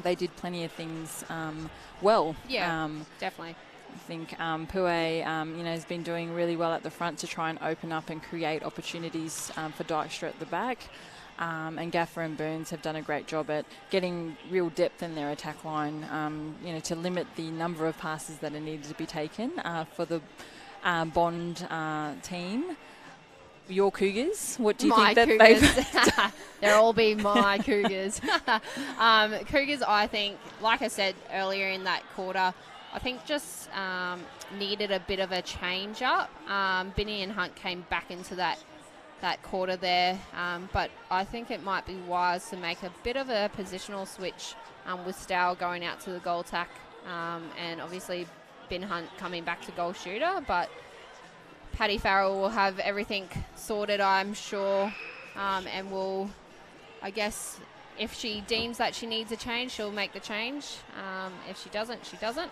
they did plenty of things well. Yeah, definitely. I think Pue, has been doing really well at the front to try and open up and create opportunities for Dykstra at the back. And Gaffer and Burns have done a great job at getting real depth in their attack line, to limit the number of passes that are needed to be taken for the Bond team. Your Cougars, what do you think that they've They'll all be my Cougars. Cougars, I think, like I said earlier in that quarter, I think just needed a bit of a change up. Binney and Hunt came back into that quarter there, but I think it might be wise to make a bit of a positional switch with Stour going out to the goal tack, and obviously Ben Hunt coming back to goal shooter, but Paddy Farrell will have everything sorted, I'm sure, and will, I guess, if she deems that she needs a change, she'll make the change. If she doesn't, she doesn't.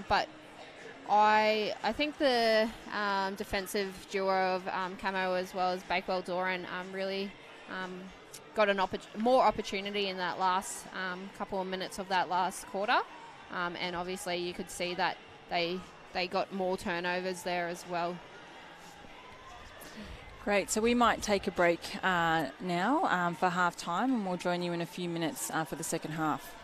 But I think the defensive duo of Camo as well as Bakewell-Doran really got more opportunity in that last couple of minutes of that last quarter. And obviously you could see that they got more turnovers there as well. Great. So we might take a break now for half time, and we'll join you in a few minutes for the second half.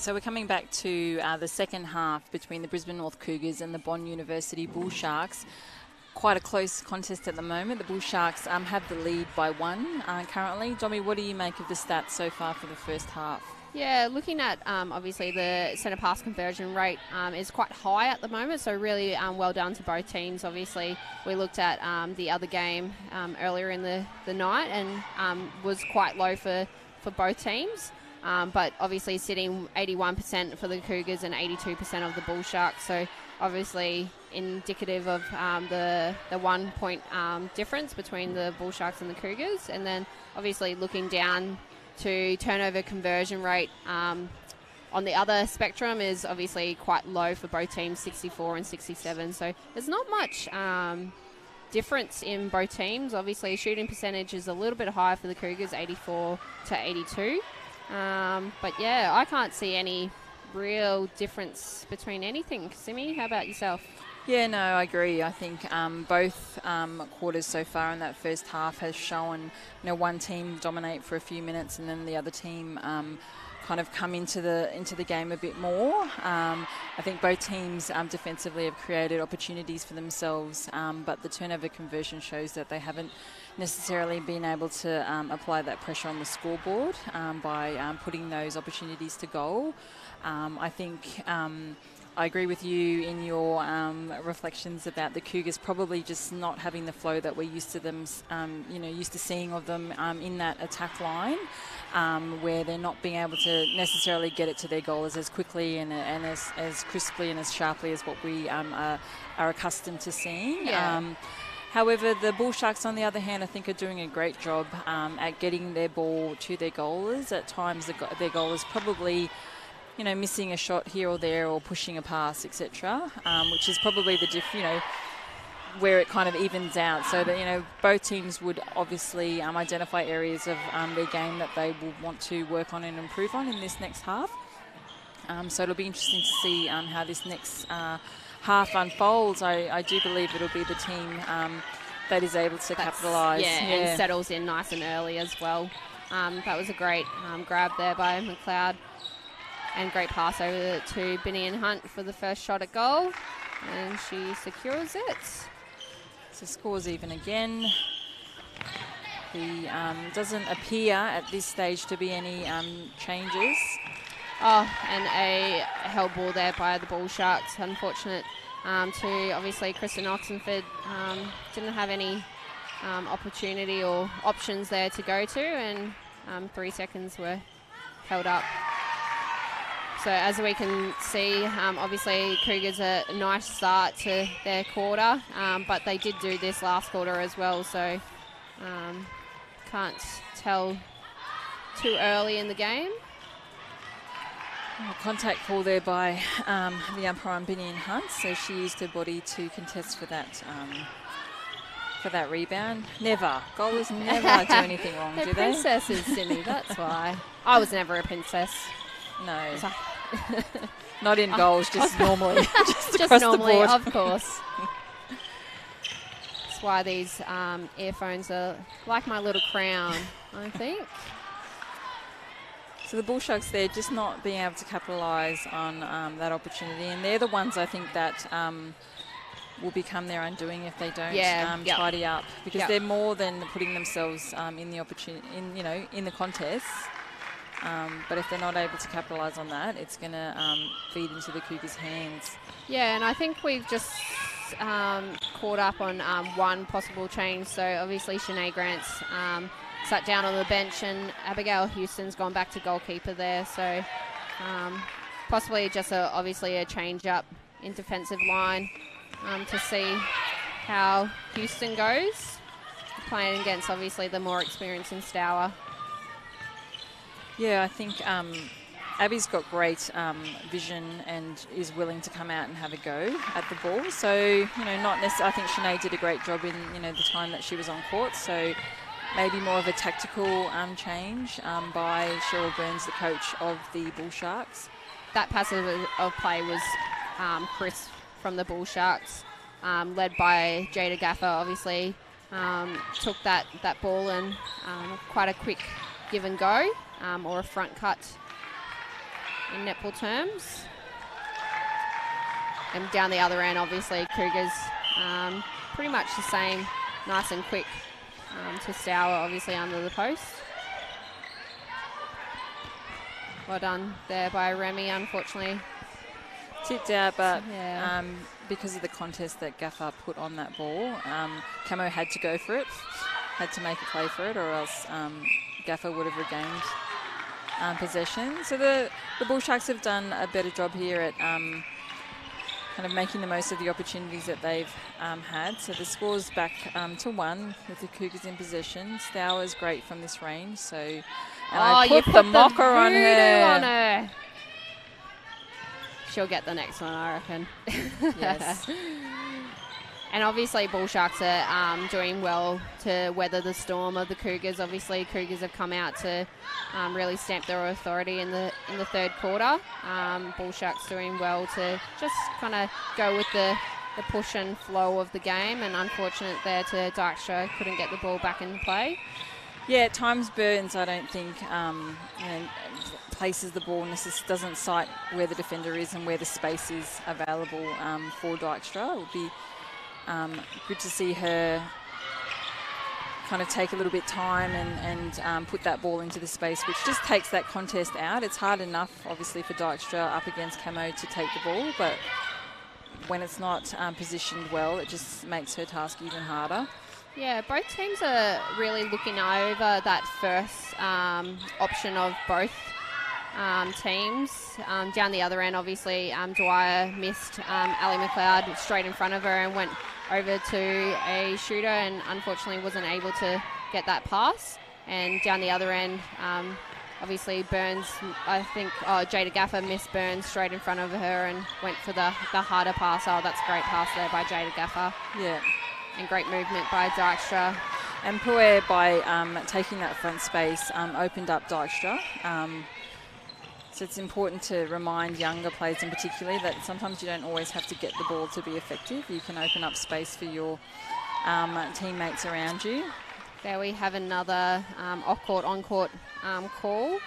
So we're coming back to the second half between the Brisbane North Cougars and the Bond University Bull Sharks. Quite a close contest at the moment. The Bull Sharks have the lead by 1 currently. Dommy, what do you make of the stats so far for the first half? Yeah, looking at obviously the centre pass conversion rate is quite high at the moment, so really well done to both teams. Obviously, we looked at the other game earlier in the night and was quite low for both teams. But obviously sitting 81% for the Cougars and 82% of the Bull Sharks. So obviously indicative of the 1 point difference between the Bull Sharks and the Cougars. And then obviously looking down to turnover conversion rate on the other spectrum is obviously quite low for both teams, 64 and 67. So there's not much difference in both teams. Obviously shooting percentage is a little bit higher for the Cougars, 84 to 82. But yeah, I can't see any real difference between anything. Simi, how about yourself? Yeah, no, I agree. I think both quarters so far in that first half has shown, one team dominate for a few minutes and then the other team kind of come into the game a bit more. I think both teams defensively have created opportunities for themselves, but the turnover conversion shows that they haven't necessarily been able to apply that pressure on the scoreboard by putting those opportunities to goal. I think I agree with you in your reflections about the Cougars probably just not having the flow that we're used to them, used to seeing of them in that attack line, where they're not being able to necessarily get it to their goalers as quickly and as crisply and as sharply as what we are accustomed to seeing. Yeah. However, the Bull Sharks, on the other hand, I think are doing a great job at getting their ball to their goalers. At times, their goalers probably, missing a shot here or there or pushing a pass, etc., which is probably the where it kind of evens out. So that, both teams would obviously identify areas of their game that they will want to work on and improve on in this next half. So it'll be interesting to see how this next half unfolds. I do believe it'll be the team that is able to capitalise. Yeah, and settles in nice and early as well. That was a great grab there by McLeod. And great pass over to Binny and Hunt for the first shot at goal. And she secures it. So scores even again. Doesn't appear at this stage to be any changes. Oh, and a held ball there by the Bull Sharks. Unfortunate to obviously Kristen Oxenford. Didn't have any opportunity or options there to go to, and 3 seconds were held up. So as we can see, obviously Cougars a nice start to their quarter, but they did do this last quarter as well, so can't tell too early in the game. Contact call there by the umpire on Binny and Hunt, so she used her body to contest for that rebound. Never. Goalers never do anything wrong, do they? They're princesses, Simi, that's why. I was never a princess. No. Not in goals, just normally. just across normally, the board. Of course. That's why these earphones are like my little crown, I think. So the Bull Sharks there just not being able to capitalise on that opportunity, and they're the ones I think that will become their undoing if they don't tidy up, because they're more than putting themselves in the opportunity, in the contest. But if they're not able to capitalise on that, it's going to feed into the Cougars' hands. Yeah, and I think we've just caught up on one possible change. So obviously Shanae Grant's sat down on the bench, and Abigail Houston's gone back to goalkeeper there. So possibly just obviously a change up in defensive line to see how Houston goes, playing against obviously the more experienced in Stour. Yeah, I think Abby's got great vision and is willing to come out and have a go at the ball. So, not necessarily. I think Shanae did a great job in, the time that she was on court. So, maybe more of a tactical change by Cheryl Burns, the coach of the Bull Sharks. That passage of play was Chris from the Bull Sharks, led by Jada Gaffer, obviously. Took that ball and quite a quick give and go. Or a front cut. in netball terms. And down the other end, obviously, Cougars pretty much the same, nice and quick to Stour, obviously, under the post. Well done there by Remy, unfortunately. Tipped out, but yeah. because of the contest that Gaffer put on that ball, Camo had to go for it, had to make a play for it, or else Gaffer would have regained possession. So the Bull Sharks have done a better job here at kind of making the most of the opportunities that they've had. So the score's back to 1 with the Cougars in possession. Stour is great from this range, so... And I put the mocker on her. She'll get the next one, I reckon. Yes. And obviously Bull Sharks are doing well to weather the storm of the Cougars. Obviously Cougars have come out to really stamp their authority in the third quarter. Bull Sharks doing well to just kind of go with the push and flow of the game, and unfortunate there to Dykstra, couldn't get the ball back in play. Yeah, at times Burns, I don't think, places the ball, doesn't sight where the defender is and where the space is available for Dykstra. It would be good to see her kind of take a little bit time and put that ball into the space, which just takes that contest out. It's hard enough, obviously, for Dykstra up against Camo to take the ball, but when it's not positioned well, it just makes her task even harder. Yeah, both teams are really looking over that first option of both teams. Down the other end, obviously, Dwyer missed Ali McLeod straight in front of her and went over to a shooter and unfortunately wasn't able to get that pass. And down the other end, obviously Burns, I think, Jada Gaffer missed Burns straight in front of her and went for the harder pass. Oh, that's a great pass there by Jada Gaffer. Yeah. And great movement by Dykstra. And Puer, by taking that front space, opened up Dykstra. So it's important to remind younger players in particular that sometimes you don't always have to get the ball to be effective. You can open up space for your teammates around you. There we have another off-court, on-court call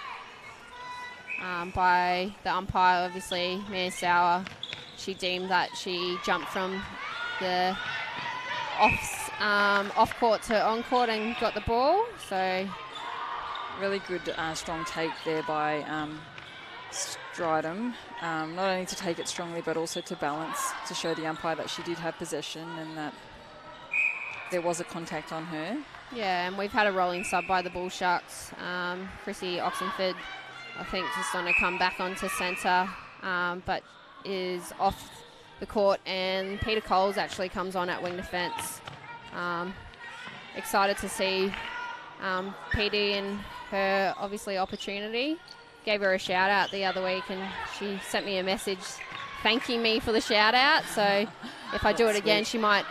by the umpire, obviously, Mia Sauer. She deemed that she jumped from the off-court to on-court and got the ball. So really good, strong take there by Stridham. Not only to take it strongly, but also to balance, to show the umpire that she did have possession and that there was a contact on her. Yeah, and we've had a rolling sub by the Bull Sharks. Chrissy Oxenford, I think, just going to come back onto centre, but is off the court, and Peter Coles actually comes on at wing defence. Excited to see PD and her, obviously, opportunity. Gave her a shout out the other week and she sent me a message thanking me for the shout out. So if I do it again, she might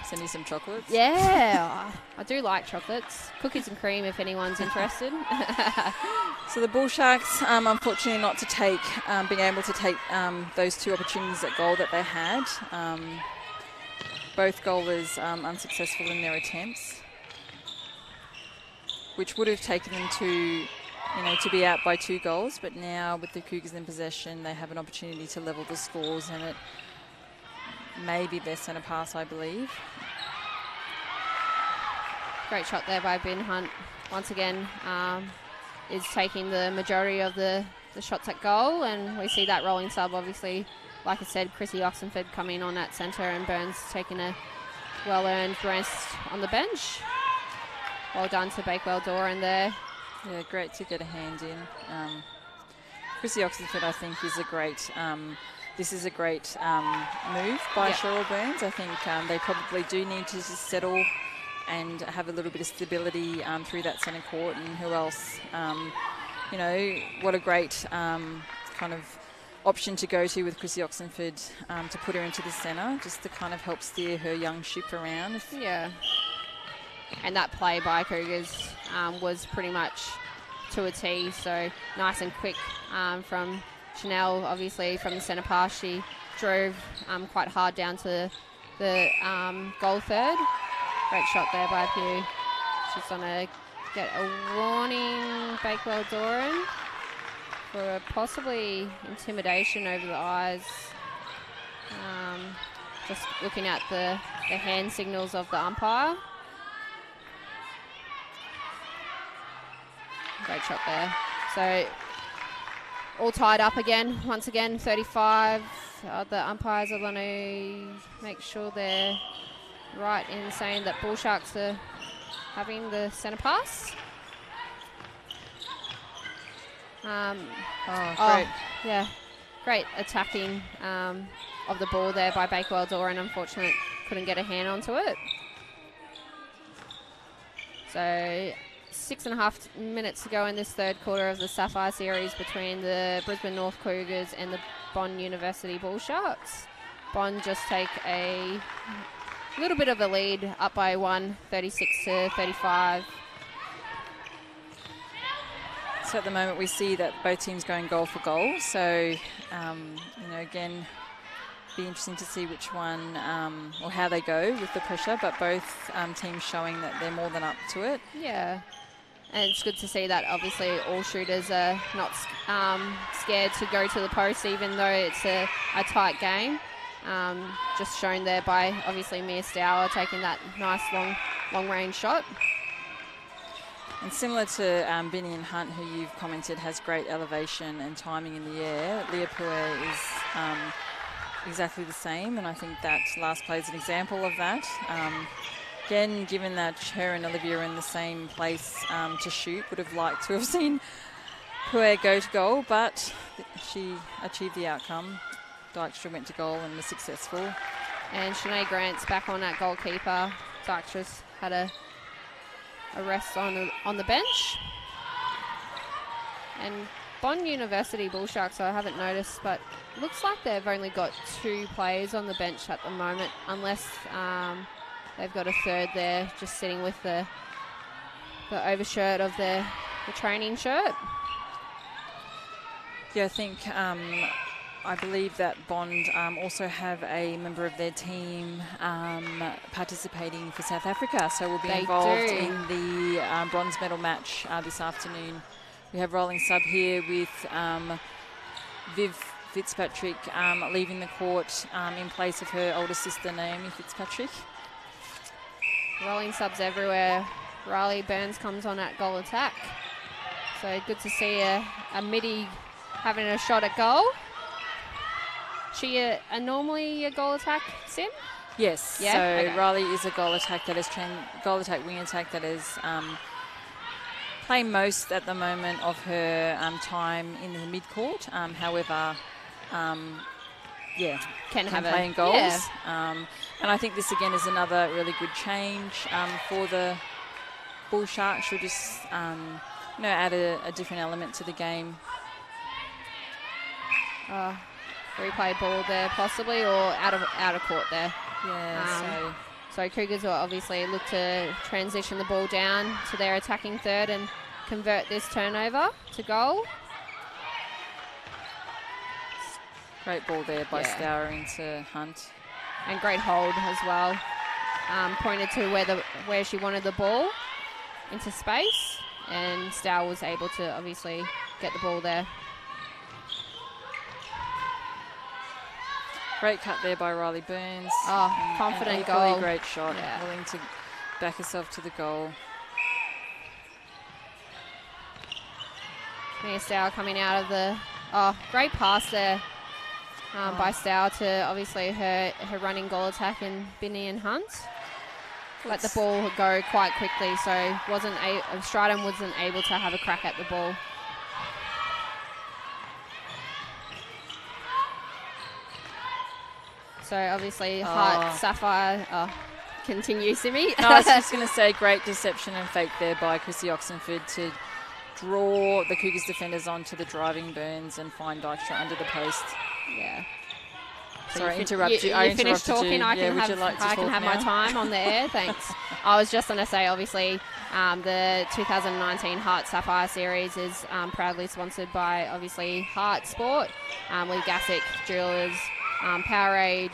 send you some chocolates. Yeah, I do like chocolates. Cookies and cream if anyone's interested. So the Bull Sharks, unfortunately not to take, being able to take those two opportunities at goal that they had. Both goalers unsuccessful in their attempts, which would have taken them to be out by 2 goals, but now with the Cougars in possession, they have an opportunity to level the scores, and it may be their centre pass, I believe. Great shot there by Ben Hunt. Once again, is taking the majority of the shots at goal, and we see that rolling sub, obviously. Like I said, Chrissy Oxenford coming on at centre and Burns taking a well-earned rest on the bench. Well done to Bakewell Doran there. Yeah, great to get a hand in. Chrissy Oxenford, I think, is a great. This is a great move by Cheryl Burns. I think they probably do need to just settle and have a little bit of stability through that centre court. And who else? What a great kind of option to go to with Chrissy Oxenford to put her into the centre, just to kind of help steer her young ship around. Yeah. And that play by Cougars was pretty much to a T, so nice and quick from Chanel, obviously, from the centre pass. She drove quite hard down to the goal third. Great shot there by Pugh. She's going to get a warning, Bakewell Doran. for possibly intimidation over the eyes. Just looking at the hand signals of the umpire. Great shot there. So all tied up again. Once again, 35. The umpires are going to make sure they're right in saying that Bull Sharks are having the centre pass. Great. Yeah, great attacking of the ball there by Bakewell Dora, and unfortunately couldn't get a hand onto it. So 6.5 minutes to go in this third quarter of the Sapphire series between the Brisbane North Cougars and the Bond University Bull Sharks. Bond just take a little bit of a lead, up by 1, 36-35. So at the moment we see that both teams going goal for goal. So, again, be interesting to see which one or how they go with the pressure, but both teams showing that they're more than up to it. Yeah. And it's good to see that obviously all shooters are not scared to go to the post, even though it's a tight game. Just shown there by obviously Mia Stour taking that nice long range shot. And similar to Binny and Hunt, who you've commented has great elevation and timing in the air, Leah Pue is exactly the same, and I think that last play is an example of that. Again, given that her and Olivia are in the same place to shoot, would have liked to have seen Pue go to goal, but she achieved the outcome. Dykstra went to goal and was successful. And Shanae Grant's back on that goalkeeper. Dykstra's had a rest on the bench. And Bond University Bull Sharks, I haven't noticed, but looks like they've only got 2 players on the bench at the moment, unless they've got a third there just sitting with the overshirt of the training shirt. Yeah, I think I believe that Bond also have a member of their team participating for South Africa, so we'll be involved in the bronze medal match this afternoon. We have rolling sub here with Viv Fitzpatrick leaving the court in place of her older sister Naomi Fitzpatrick. Rolling subs everywhere. Riley Burns comes on at goal attack. So good to see a midi having a shot at goal. She a normally a goal attack, Sim? Yes. Yeah? So okay. Riley is a goal attack that is wing attack that is playing most at the moment of her time in the mid court. However, can play in goals. Yeah. And I think this again is another really good change for the Bull Sharks. She'll just add a different element to the game. Replay ball there possibly, or out of court there. Yeah. So Cougars will obviously look to transition the ball down to their attacking third and convert this turnover to goal. Great ball there by Stour into Hunt. And great hold as well. Pointed to where she wanted the ball into space, and Stour was able to obviously get the ball there. Great cut there by Riley Burns. Confident goal. Great shot. Yeah. Willing to back herself to the goal. Mia Stour coming out of the... great pass there by Stour to obviously her running goal attack and Binny and Hunt. Let the ball go quite quickly, so Stridham wasn't able to have a crack at the ball. So obviously HART Sapphire continue, Simi. No, I was just going to say great deception and fake there by Chrissy Oxenford to draw the Cougars defenders onto the driving Burns and find Dykstra under the post. Yeah. Sorry, interrupt you. You finished talking. I can have my time on the air. Thanks. I was just going to say, obviously, the 2019 HART Sapphire Series is proudly sponsored by, obviously, HART Sport, Lee Gassick Jewelers, Powerade,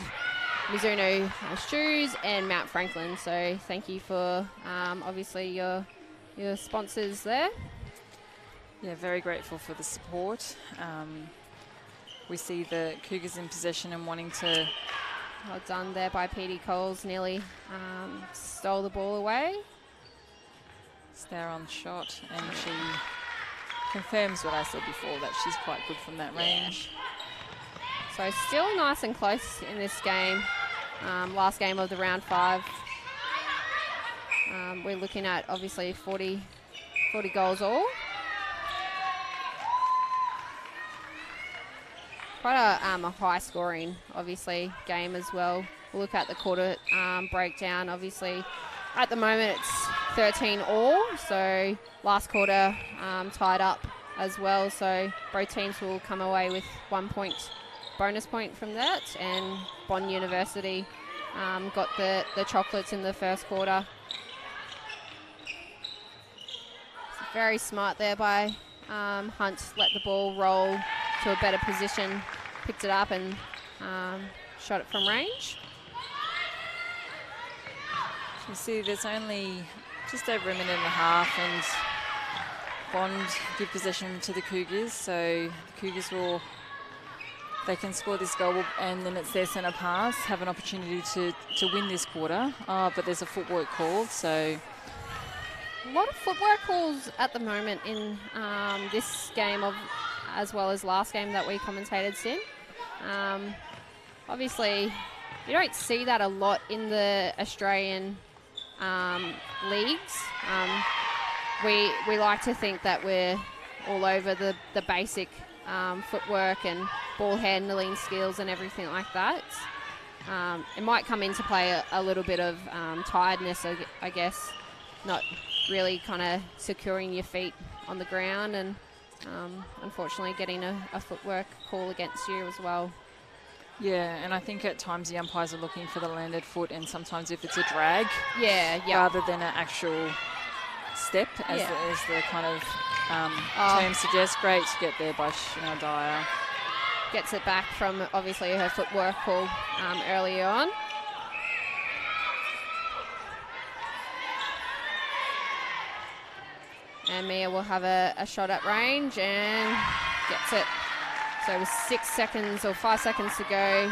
Mizuno Shoes, and Mount Franklin. So thank you for, obviously, your sponsors there. Yeah, very grateful for the support. We see the Cougars in possession and wanting to... Well done there by Petey Coles, nearly stole the ball away. It's there on shot, and she confirms what I said before, that she's quite good from that range. So still nice and close in this game. Last game of the round 5. We're looking at obviously 40 goals all. Quite a high scoring, obviously, game as well. We'll look at the quarter breakdown. Obviously, at the moment it's 13 all, so last quarter tied up as well. So both teams will come away with 1 point bonus point from that, and Bond University got the chocolates in the first quarter. Very smart there by Hunt, let the ball roll to a better position, picked it up and shot it from range. You see there's only just over a minute and a half, and Bond give possession to the Cougars, so the Cougars will, they can score this goal and then it's their centre pass, have an opportunity to win this quarter. But there's a footwork called, so... A lot of footwork calls at the moment in this game, as well as last game that we commentated, Sim. Obviously, you don't see that a lot in the Australian leagues. We like to think that we're all over the basic footwork and ball handling skills and everything like that. It might come into play a little bit of tiredness, I guess, not really kind of securing your feet on the ground, and unfortunately getting a footwork call against you as well. Yeah, and I think at times the umpires are looking for the landed foot, and sometimes if it's a drag, rather than an actual step, as the kind of term suggests. Great to get there by Chanel Dyer. Gets it back from obviously her footwork call earlier on. And Mia will have a shot at range and gets it. So with 6 seconds or 5 seconds to go,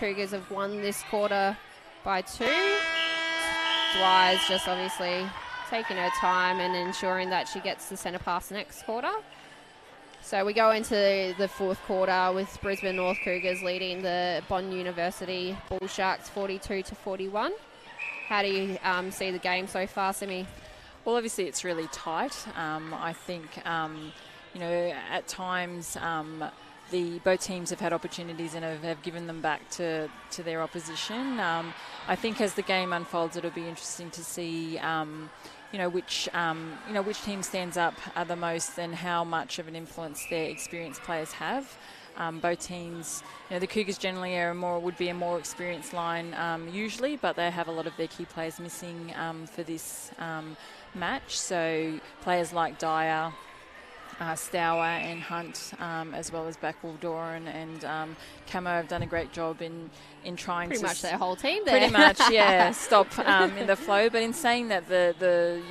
Cougars have won this quarter by 2. Dwyer's just obviously taking her time and ensuring that she gets the centre pass next quarter. So we go into the fourth quarter with Brisbane North Cougars leading the Bond University Bull Sharks 42-41. How do you see the game so far, Simi? Well, obviously it's really tight. I think, at times both teams have had opportunities and have given them back to their opposition. I think as the game unfolds, it'll be interesting to see, which team stands up the most and how much of an influence their experienced players have. Both teams, the Cougars generally would be a more experienced line usually, but they have a lot of their key players missing for this match. So players like Dyer, Stour and Hunt, as well as Backwell, Doran and Camo have done a great job in trying pretty to... much their whole team there. Pretty much, yeah, stop in the flow. But in saying that, the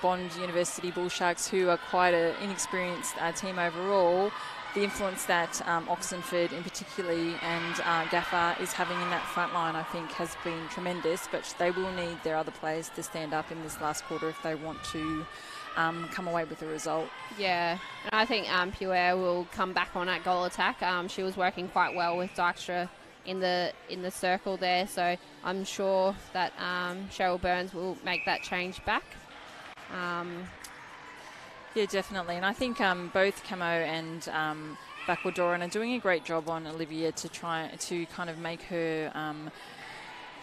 Bond University Bull Sharks, who are quite an inexperienced team overall, the influence that Oxenford in particularly and Gaffer is having in that front line, I think, has been tremendous. But they will need their other players to stand up in this last quarter if they want to come away with a result. Yeah, and I think Puer will come back on that goal attack. She was working quite well with Dykstra in the circle there, so I'm sure that Cheryl Burns will make that change back. Yeah, definitely. And I think both Camo and Backwell Doran are doing a great job on Olivia to try to kind of make her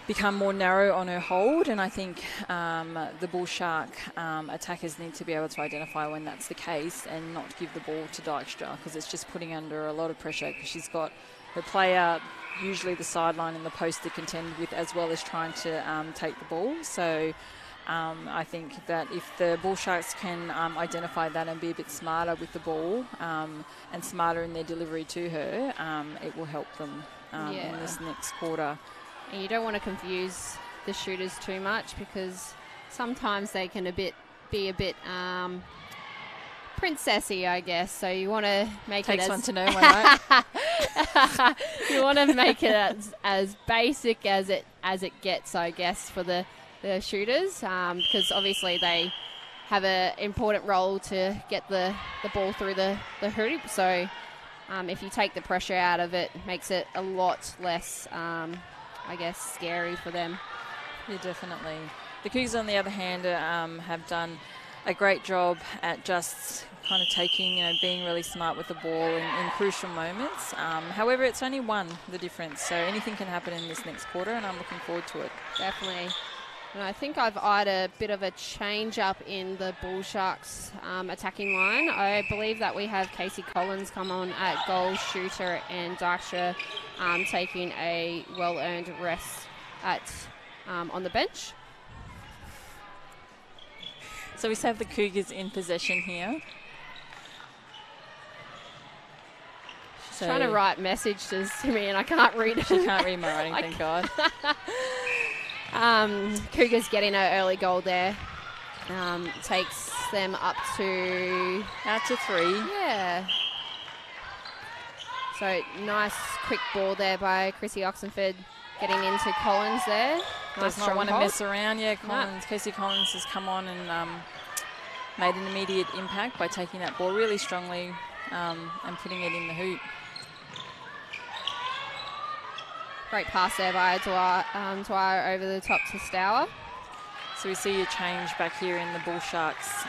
become more narrow on her hold. And I think the Bull Shark attackers need to be able to identify when that's the case and not give the ball to Dykstra, because it's just putting under a lot of pressure, because she's got her player, usually the sideline and the post, to contend with, as well as trying to take the ball. So I think that if the Bull Sharks can identify that and be a bit smarter with the ball and smarter in their delivery to her, it will help them in this next quarter. And you don't want to confuse the shooters too much, because sometimes they can be a bit princessy, I guess. So you want to make Takes it one to know one, right? you want to make it as basic as it gets, I guess, for the shooters, because obviously they have an important role to get the ball through the hoop. So if you take the pressure out of it, it makes it a lot less, I guess, scary for them. Yeah, definitely. The Cougars, on the other hand, have done a great job at just kind of taking, being really smart with the ball in crucial moments. However, it's only one, the difference. So anything can happen in this next quarter, and I'm looking forward to it. Definitely. And I think I've eyed a bit of a change up in the Bull Sharks attacking line. I believe that we have Casey Collins come on at goal shooter and Dykstra taking a well-earned rest on the bench. So we have the Cougars in possession here. She's trying to write messages to me and I can't read it. She can't read my writing, thank God. Cougars getting an early goal there. Takes them up to 3. Yeah. So nice quick ball there by Chrissy Oxenford getting into Collins there. Does not want to mess around. Yeah, Casey Collins has come on and made an immediate impact by taking that ball really strongly and putting it in the hoop. Great pass there by Dwyer over the top to Stour. So we see a change back here in the Bull Sharks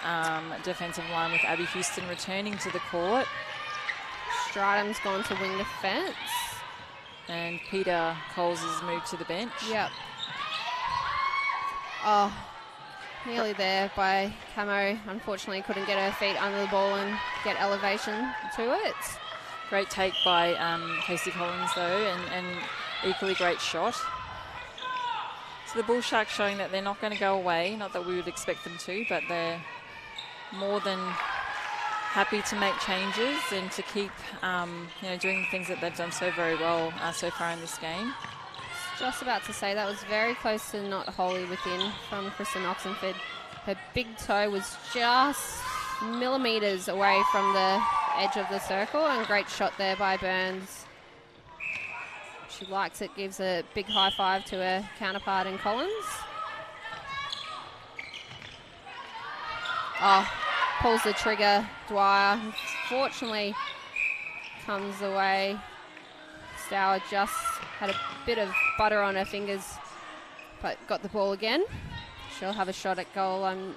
defensive line with Abby Houston returning to the court. Stratum's gone to wing defence. And Peter Coles has moved to the bench. Yep. Oh, nearly there by Camo. Unfortunately, couldn't get her feet under the ball and get elevation to it. Great take by Casey Collins, though, and equally great shot. So the Bull Sharks showing that they're not going to go away, not that we would expect them to, but they're more than happy to make changes and to keep doing the things that they've done so very well so far in this game. Just about to say that was very close to not wholly within from Kristen Oxenford. Her big toe was just millimetres away from the edge of the circle, and great shot there by Burns. She likes it, gives a big high five to her counterpart in Collins. Oh, pulls the trigger, Dwyer. Unfortunately, comes away. Stour just had a bit of butter on her fingers, but got the ball again. She'll have a shot at goal and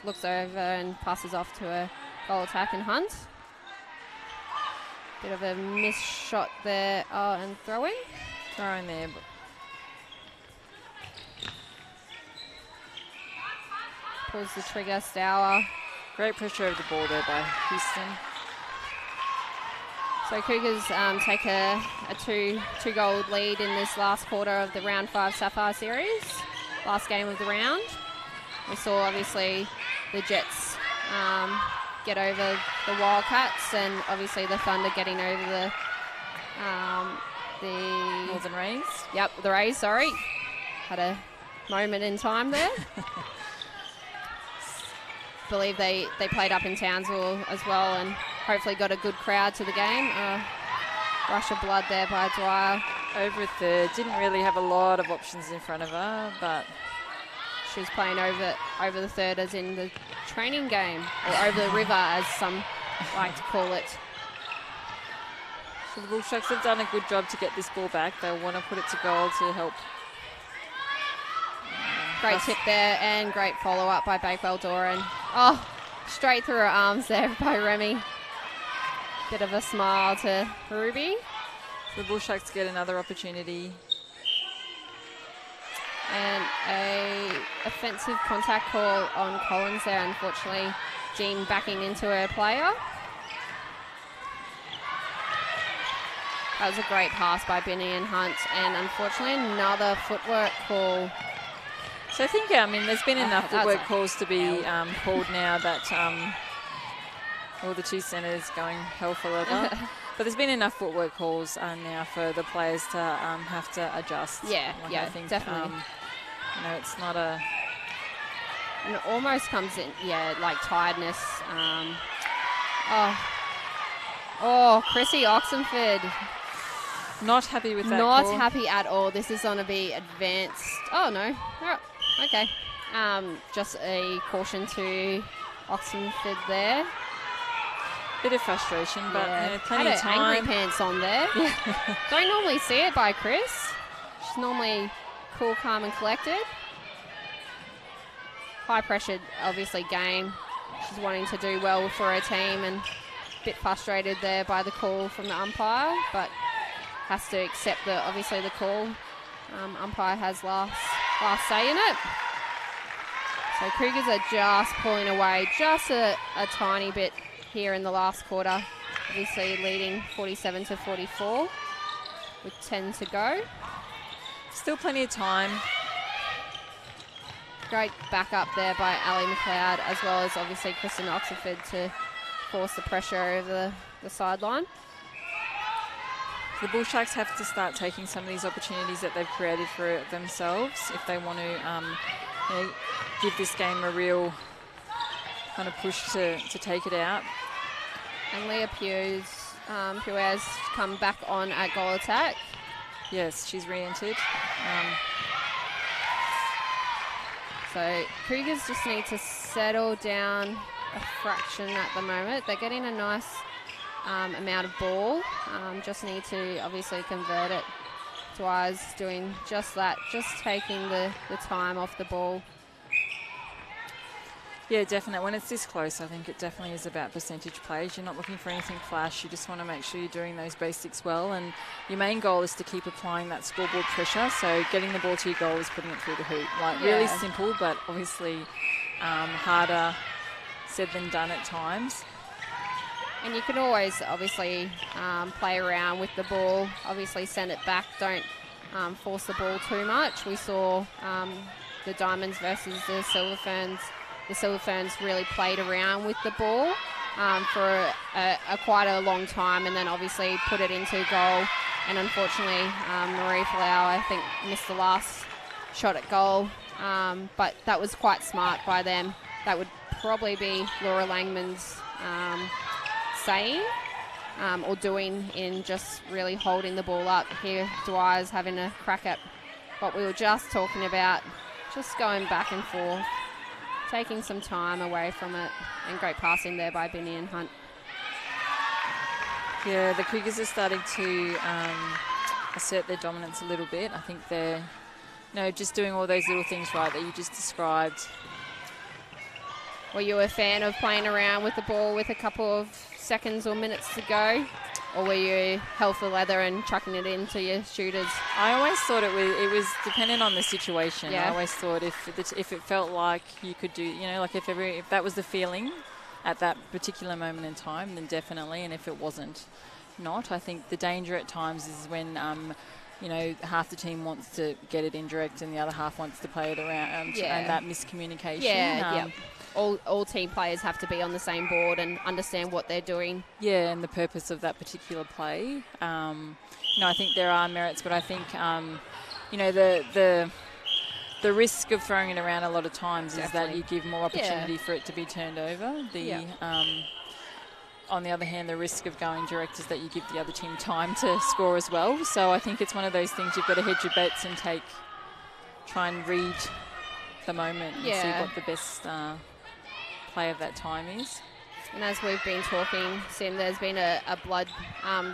looks over and passes off to a goal attack and Hunt. Bit of a missed shot there and throw-in. Throw-in there. Pulls the trigger, Stour. Great pressure over the ball there by Houston. So Cougars take a two-goal lead in this last quarter of the Round 5 Sapphire Series. Last game of the round. We saw, obviously, the Jets get over the Wildcats, and obviously the Thunder getting over the Northern Rays. Yep, the Rays, sorry. Had a moment in time there. Believe they played up in Townsville as well and hopefully got a good crowd to the game. Rush of blood there by Dwyer. Over a third. Didn't really have a lot of options in front of her, but she was playing over the third as in the training game, or over the river as some like to call it. So the Bull Sharks have done a good job to get this ball back. They'll want to put it to goal to help. Great tip there and great follow-up by Bakewell Doran. Oh, straight through her arms there by Remy. Bit of a smile to Ruby. So the Bull Sharks get another opportunity. And a offensive contact call on Collins there, unfortunately. Jean backing into her player. That was a great pass by Binney and Hunt, and unfortunately another footwork call. So I think, there's been enough footwork calls to be called now that all the two centres going hell for leather. But there's been enough footwork calls now for the players to have to adjust. Yeah, I think, definitely. It's not a... And it almost comes in, like tiredness. Oh, Chrissy Oxenford. Not happy with that Not call. happy at all. This is going to be advanced. Oh, no. Oh, okay. Just a caution to Oxenford there. Bit of frustration, but plenty Had of her time. angry pants on there. Don't normally see it by Chris. She's normally cool, calm and collected. High pressured, obviously, game. She's wanting to do well for her team and a bit frustrated there by the call from the umpire, but has to accept obviously the call. Umpire has last say in it. So Cougars are just pulling away just a tiny bit here in the last quarter. Obviously leading 47-44 with 10 to go. Still plenty of time. Great backup there by Ali McLeod, as well as obviously Kristen Oxenford to force the pressure over the sideline. The Bull Sharks have to start taking some of these opportunities that they've created for themselves if they want to give this game a real kind of push to take it out. And Leah Pugh has come back on at goal attack. Yes, she's re-entered. So Cougars just need to settle down a fraction at the moment. They're getting a nice amount of ball. Just need to obviously convert it. Dwyer's doing just that, just taking the time off the ball. Yeah, definitely. When it's this close, I think it definitely is about percentage plays. You're not looking for anything flash. You just want to make sure you're doing those basics well. And your main goal is to keep applying that scoreboard pressure. So getting the ball to your goal is putting it through the hoop. Really simple, but obviously harder said than done at times. And you can always obviously play around with the ball. Obviously send it back. Don't force the ball too much. We saw the Diamonds versus the Silver Ferns. The Silver Ferns really played around with the ball for quite a long time, and then obviously put it into goal. And unfortunately, Marie Falau, I think, missed the last shot at goal. But that was quite smart by them. That would probably be Laura Langman's saying or doing in just really holding the ball up. Here, Dwyer's having a crack at what we were just talking about, just going back and forth, taking some time away from it, and great passing there by Binny and Hunt. Yeah, the Cougars are starting to assert their dominance a little bit. I think they're just doing all those little things right that you just described. Were you a fan of playing around with the ball with a couple of seconds or minutes to go? Or were you hell for leather and chucking it into your shooters? I always thought it was dependent on the situation. Yeah. I always thought if it felt like you could do, like if that was the feeling at that particular moment in time, then definitely. And if it wasn't, not. I think the danger at times is when, half the team wants to get it indirect and the other half wants to play it around, and that miscommunication. Yeah, All team players have to be on the same board and understand what they're doing. Yeah, and the purpose of that particular play. I think there are merits, but I think, the risk of throwing it around a lot of times Definitely. is that you give more opportunity for it to be turned over. On the other hand, the risk of going direct is that you give the other team time to score as well. So I think it's one of those things you've got to hedge your bets and try and read the moment and see what the best play of that time is. And as we've been talking, Sim, there's been a blood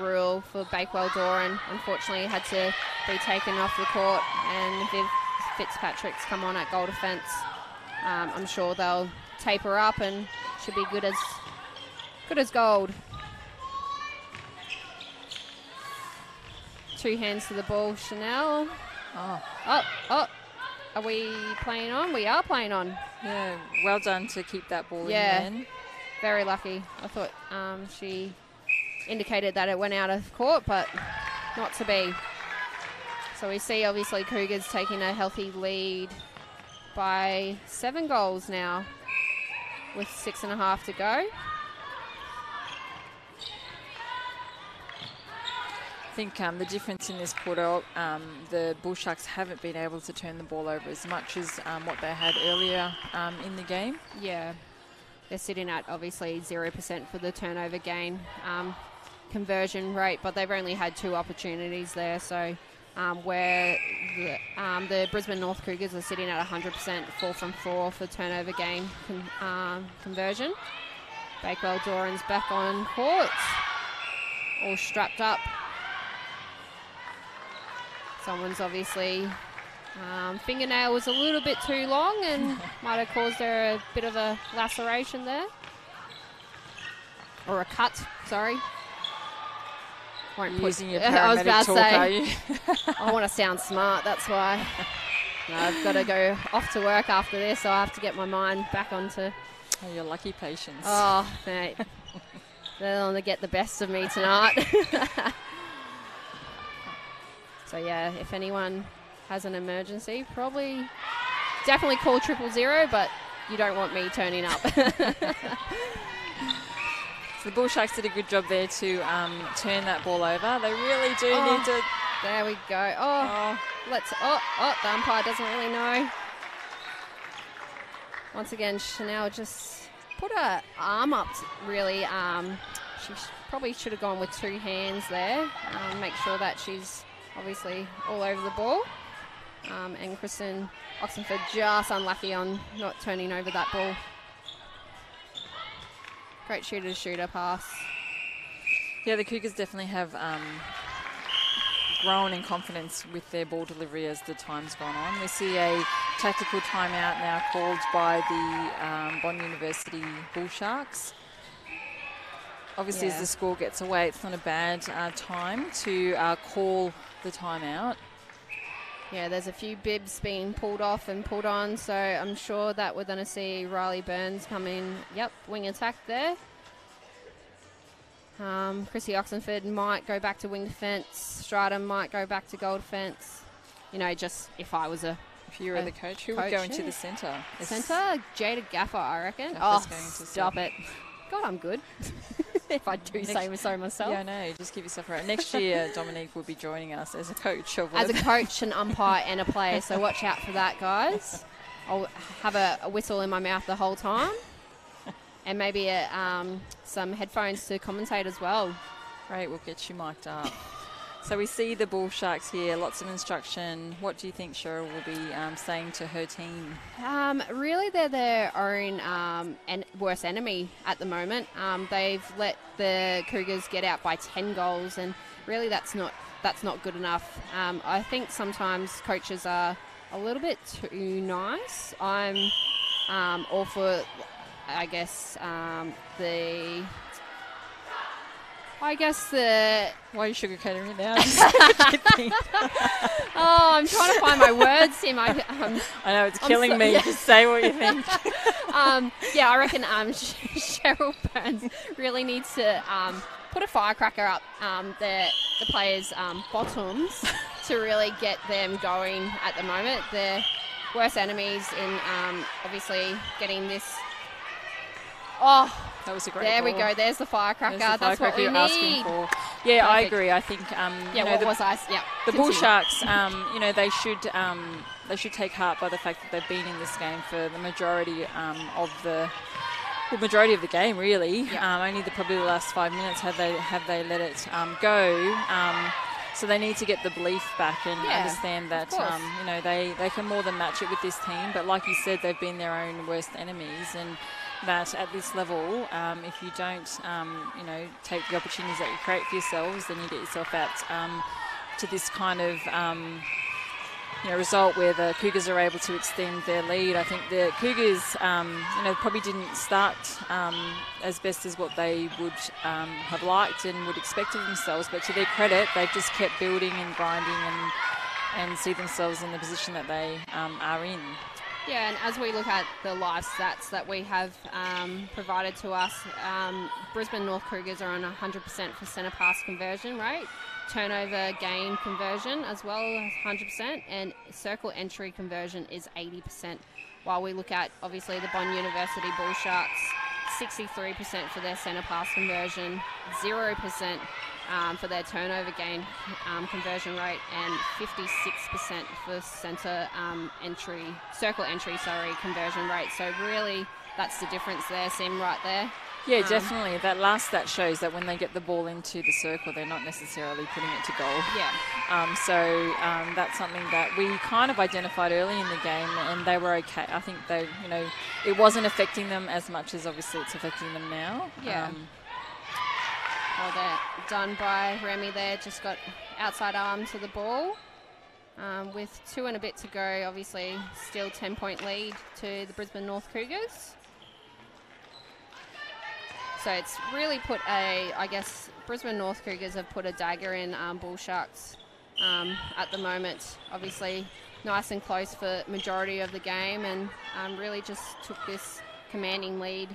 rule for Bakewell Doran. Unfortunately, had to be taken off the court, and Viv Fitzpatrick's come on at goal defence. I'm sure they'll taper up and should be good as gold. Two hands to the ball, Chanel. Oh. Are we playing on? We are playing on. Yeah, well done to keep that ball in then. Very lucky. I thought she indicated that it went out of court, but not to be. So we see obviously Cougars taking a healthy lead by 7 goals now with 6.5 to go. I think the difference in this quarter, the Bull Sharks haven't been able to turn the ball over as much as what they had earlier in the game. Yeah. they're sitting at obviously 0% for the turnover gain conversion rate, but they've only had 2 opportunities there. So where the Brisbane North Cougars are sitting at 100%, 4 from 4 for turnover gain conversion. Bakewell Doran's back on court, all strapped up. Someone's obviously fingernail was a little bit too long and might have caused her a bit of a laceration there. Or a cut, sorry. Using your paramedic talk, are you? I want to sound smart, that's why. No, I've got to go off to work after this, so I have to get my mind back onto... Oh, your lucky patients. Oh, mate. They're going to get the best of me tonight. So, yeah, if anyone has an emergency, definitely call 000, but you don't want me turning up. So the Bull Sharks did a good job there to turn that ball over. They really do need to... There we go. The umpire doesn't really know. Once again, Chanel just put her arm up, really. She probably should have gone with 2 hands there. Make sure that she's obviously all over the ball. And Kristen Oxenford just unlucky on not turning over that ball. Great shooter pass. Yeah, the Cougars definitely have grown in confidence with their ball delivery as the time's gone on. We see a tactical timeout now called by the Bond University Bull Sharks. Obviously, as the score gets away, it's not a bad time to call the timeout. Yeah, there's a few bibs being pulled off and pulled on, so I'm sure that we're going to see Riley Burns come in. Yep, wing attack there. Chrissy Oxenford might go back to wing defence. Stratum might go back to goal defence. You know, just if I was if you were the coach, who would go into the centre? Centre? Jada Gaffer, I reckon. Stop it. God, I'm good. If I do say so myself. Yeah, I know. Just give yourself a right. Next year, Dominique will be joining us as a coach. As a coach, an umpire and a player, so watch out for that, guys. I'll have a whistle in my mouth the whole time. And maybe some headphones to commentate as well. Great, we'll get you mic'd up. So we see the Bull Sharks here, lots of instruction. What do you think Cheryl will be saying to her team? Really, they're their own worst enemy at the moment. They've let the Cougars get out by 10 goals, and really that's not good enough. I think sometimes coaches are a little bit too nice. I'm all for, I guess, Why are you sugarcoating it now? I'm trying to find my words, Tim. I know, it's killing me. Just say what you think. I reckon Cheryl Burns really needs to put a firecracker up the players' bottoms to really get them going at the moment. They're worst enemies in obviously getting this. That was a great There ball. we go. There's the firecracker. That's what we need. Asking for. Yeah, perfect. I agree. I think the Bull Sharks. They should take heart by the fact that they've been in this game for the majority of the game. Really, only probably the last 5 minutes have they let it go. So they need to get the belief back and understand that they can more than match it with this team. But like you said, they've been their own worst enemies, and that at this level, if you don't, take the opportunities that you create for yourselves, then you get yourself out to this kind of, result where the Cougars are able to extend their lead. I think the Cougars, probably didn't start as best as what they would have liked and would expect of themselves. But to their credit, they've just kept building and grinding and see themselves in the position that they are in. Yeah, and as we look at the live stats that we have provided to us, Brisbane North Cougars are on 100% for centre pass conversion rate, turnover gain conversion as well as 100%, and circle entry conversion is 80%. While we look at, obviously, the Bond University Bull Sharks, 63% for their centre pass conversion, 0% for their turnover gain conversion rate, and 56% for centre circle entry conversion rate. So really, that's the difference there, Sim, right there. Yeah, definitely. That last stat shows that when they get the ball into the circle, they're not necessarily putting it to goal. Yeah. So that's something that we kind of identified early in the game, and they were okay. I think they, it wasn't affecting them as much as obviously it's affecting them now. Yeah. Well, they're done by Remy there. Just got outside arm to the ball. With 2 and a bit to go, obviously still 10-point lead to the Brisbane North Cougars. So it's really put I guess Brisbane North Cougars have put a dagger in Bull Sharks at the moment. Obviously nice and close for majority of the game, and really just took this commanding lead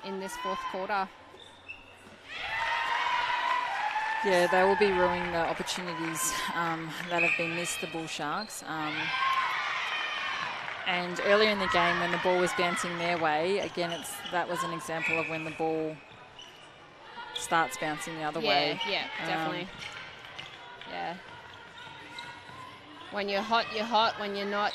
in this fourth quarter. Yeah, they will be ruining the opportunities that have been missed, the Bull Sharks. And earlier in the game, when the ball was bouncing their way, again, that was an example of when the ball starts bouncing the other way. Yeah, definitely. Yeah. When you're hot, you're hot. When you're not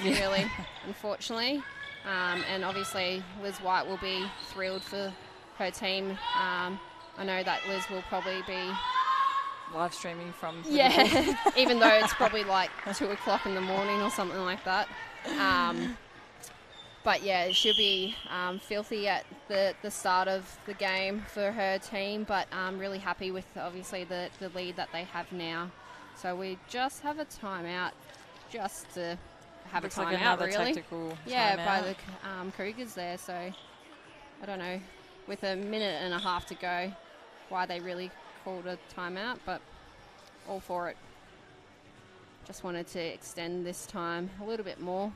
really, unfortunately. And obviously, Liz White will be thrilled for her team. I know that Liz will probably be live streaming from even though it's probably like 2 o'clock in the morning or something like that. But yeah, she'll be filthy at the start of the game for her team, but I'm really happy with obviously the lead that they have now. So we just have a timeout, just to have Looks a timeout, like another really. Tactical yeah, timeout. by the Cougars there. So I don't know, with a minute and a half to go, why they really called a timeout, but all for it. Just wanted to extend this time a little bit more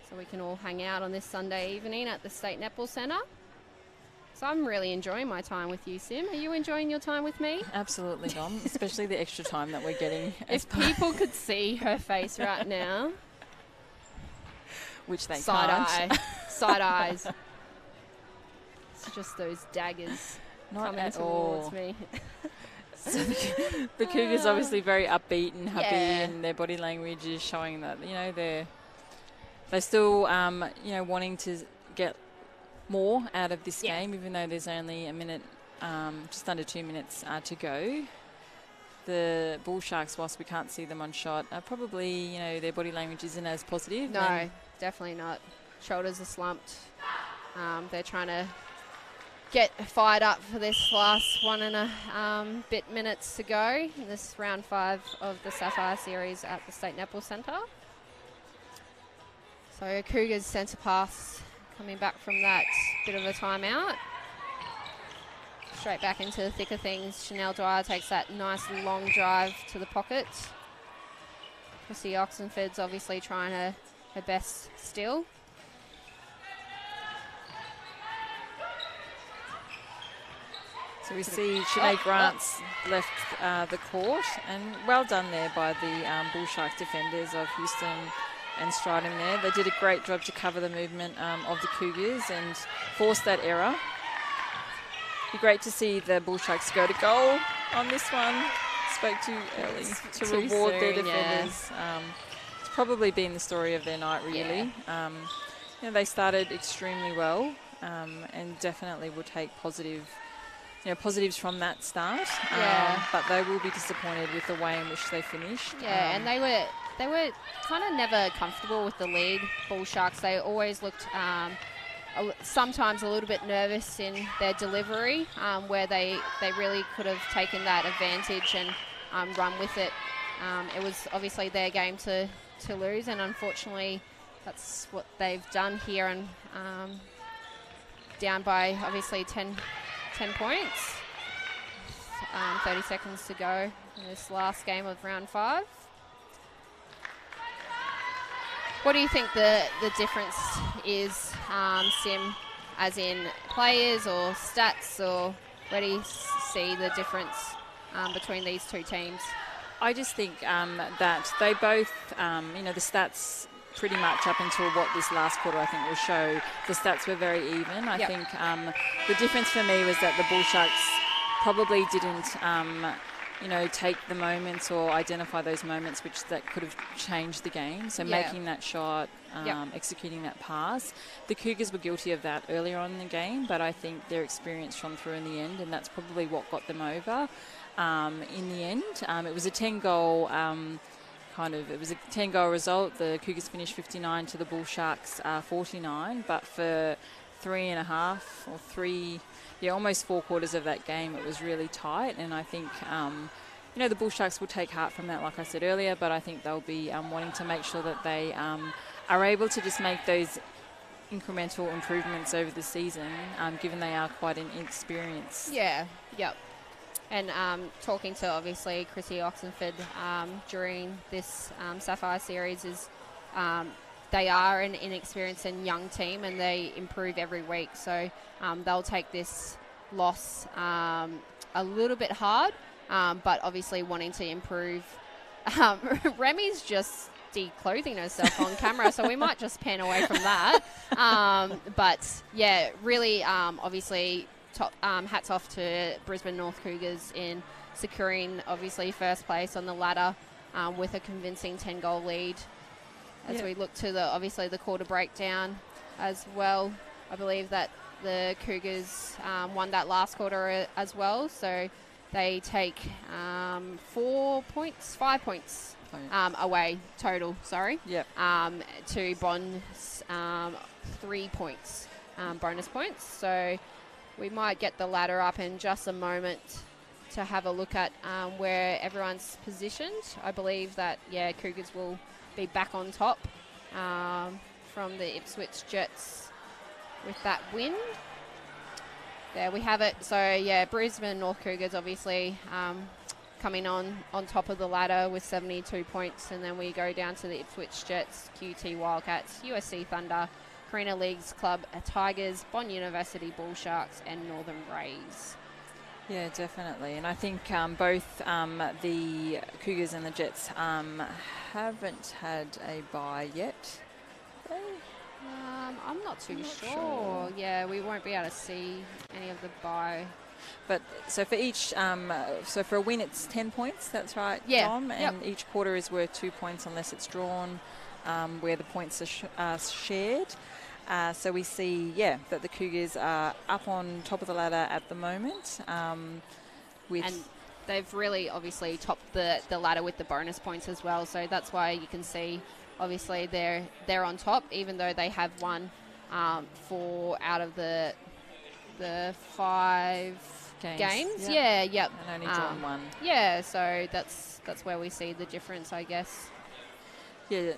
so we can all hang out on this Sunday evening at the State Netball Centre. So I'm really enjoying my time with you, Sim. Are you enjoying your time with me? Absolutely, Dom, especially the extra time that we're getting. If people could see her face right now. Which they can't. Eye. Side eyes. It's just those daggers coming towards me. So the Cougars obviously very upbeat and happy, and their body language is showing that they're still wanting to get more out of this game, even though there's only a minute, just under 2 minutes to go. The Bull Sharks, whilst we can't see them on shot, are probably their body language isn't as positive. No, definitely not. Shoulders are slumped. They're trying to get fired up for this last 1 and a bit minutes to go in this round 5 of the Sapphire series at the State Netball Centre. So Cougars centre pass coming back from that bit of a timeout. Straight back into the thick of things. Chanel Dwyer takes that nice long drive to the pocket. Chrissy Oxenford's obviously trying her best still. So we see Sinead Grant's left the court, and well done there by the Bull Sharks defenders of Houston and Stridham there. They did a great job to cover the movement of the Cougars and force that error. Be great to see the Bull Sharks go to goal on this one. Spoke too early to reward their defenders. It's probably been the story of their night, really. They started extremely well and definitely will take positives from that start. But they will be disappointed with the way in which they finished. And they were kind of never comfortable with the lead, Bull Sharks. They always looked sometimes a little bit nervous in their delivery, where they really could have taken that advantage and run with it. It was obviously their game to lose, and unfortunately that's what they've done here, and down by obviously 10 points. 30 seconds to go in this last game of round 5. What do you think the difference is, Sim, as in players or stats, or where do you see the difference between these two teams? I just think that they both, the stats pretty much up until what this last quarter I think will show, the stats were very even. I think the difference for me was that the Bull Sharks probably didn't, take the moments or identify those moments that could have changed the game. So making that shot, executing that pass. The Cougars were guilty of that earlier on in the game, but I think their experience shone through in the end, and that's probably what got them over in the end. It was a 10-goal it was a 10-goal result. The Cougars finished 59 to the Bull Sharks 49, but for 3.5 or 3, almost 4 quarters of that game, it was really tight. And I think, the Bull Sharks will take heart from that, like I said earlier, but I think they'll be wanting to make sure that they are able to just make those incremental improvements over the season, given they are quite inexperienced. Yeah, yep. And talking to, obviously, Chrissy Oxenford during this Sapphire series is they are an inexperienced and young team, and they improve every week. So they'll take this loss a little bit hard, but obviously wanting to improve. Remy's just declothing herself on camera, so we might just pan away from that. But, yeah, really, obviously, hats off to Brisbane North Cougars in securing, obviously, first place on the ladder with a convincing 10-goal lead. As we look to the quarter breakdown as well, I believe that the Cougars won that last quarter as well, so they take 5 points away total. To Bond's 3 points bonus points. So we might get the ladder up in just a moment to have a look at where everyone's positioned. I believe that Cougars will be back on top from the Ipswich Jets with that win. There we have it. So, Brisbane North Cougars obviously coming on top of the ladder with 72 points. And then we go down to the Ipswich Jets, QT Wildcats, USC Thunder, Carina Leagues Club Tigers, Bond University Bull Sharks, and Northern Rays. Yeah, definitely. And I think both the Cougars and the Jets haven't had a bye yet. I'm not too sure. Yeah, we won't be able to see any of the bye. But so for each, so for a win, it's 10 points. That's right, Dom. And each quarter is worth 2 points unless it's drawn, where the points are shared. So we see, that the Cougars are up on top of the ladder at the moment. And they've really obviously topped the ladder with the bonus points as well. So that's why you can see, obviously, they're on top, even though they have won 4 out of the 5 games. And only drawn 1. Yeah, so that's where we see the difference, I guess. Yeah.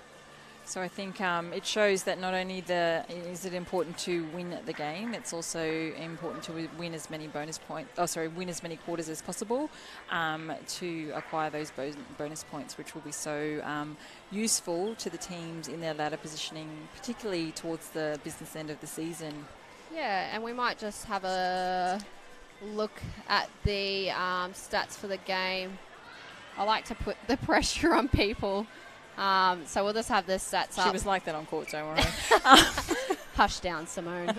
So I think it shows that not only is it important to win the game, it's also important to win as many win as many quarters as possible to acquire those bonus points, which will be so useful to the teams in their ladder positioning, particularly towards the business end of the season. Yeah, and we might just have a look at the stats for the game. I like to put the pressure on people. So we'll just have the stats up. She was like that on court, don't worry. Hush down, Simone.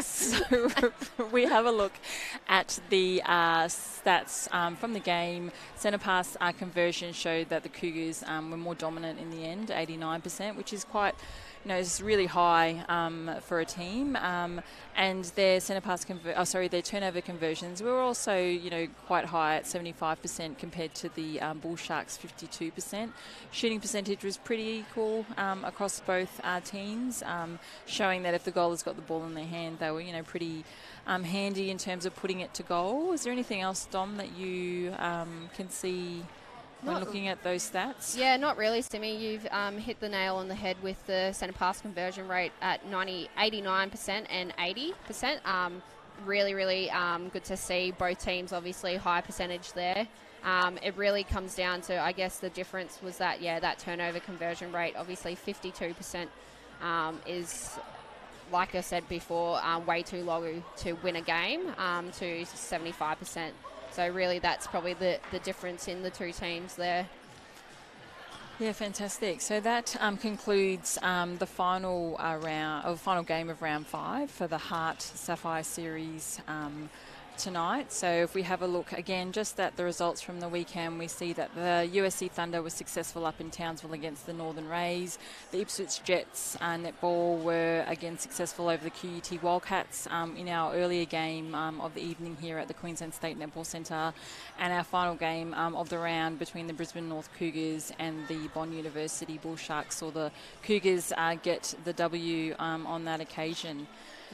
So we have a look at the stats from the game. Centre pass conversion showed that the Cougars were more dominant in the end, 89%, which is quite, is really high for a team. And their their turnover conversions were also, quite high at 75% compared to the Bull Sharks' 52%. Shooting percentage was pretty equal across both teams, showing that if the goalers got the ball in their hand, they were, pretty handy in terms of putting it to goal. Is there anything else, Dom, that you can see when looking at those stats? Yeah, not really, Simi. You've hit the nail on the head with the centre pass conversion rate at 89% and 80%. Really, really good to see both teams, obviously, high percentage there. It really comes down to, I guess, the difference was that, that turnover conversion rate. Obviously, 52% is, like I said before, way too low to win a game to 75%. So really that's probably the difference in the two teams there. Yeah, fantastic. So that concludes the final game of round 5 for the HART Sapphire Series tonight. So if we have a look again just at the results from the weekend, we see that the USC Thunder was successful up in Townsville against the Northern Rays. The Ipswich Jets netball were again successful over the QUT Wildcats in our earlier game of the evening here at the Queensland State Netball Centre, and our final game of the round between the Brisbane North Cougars and the Bond University Bull Sharks saw the Cougars get the W on that occasion.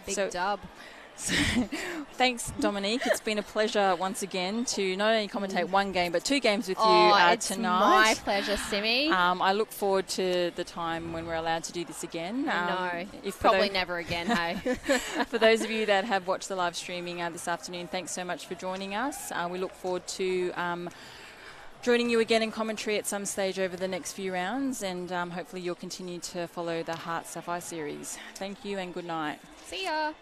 Big dub. So, thanks, Dominique. It's been a pleasure once again to not only commentate one game but two games with you tonight. It's my pleasure, Simi. I look forward to the time when we're allowed to do this again. No, probably never again, hey. For those of you that have watched the live streaming this afternoon, thanks so much for joining us. We look forward to joining you again in commentary at some stage over the next few rounds, and hopefully you'll continue to follow the HART Sapphire series. Thank you and good night. See ya.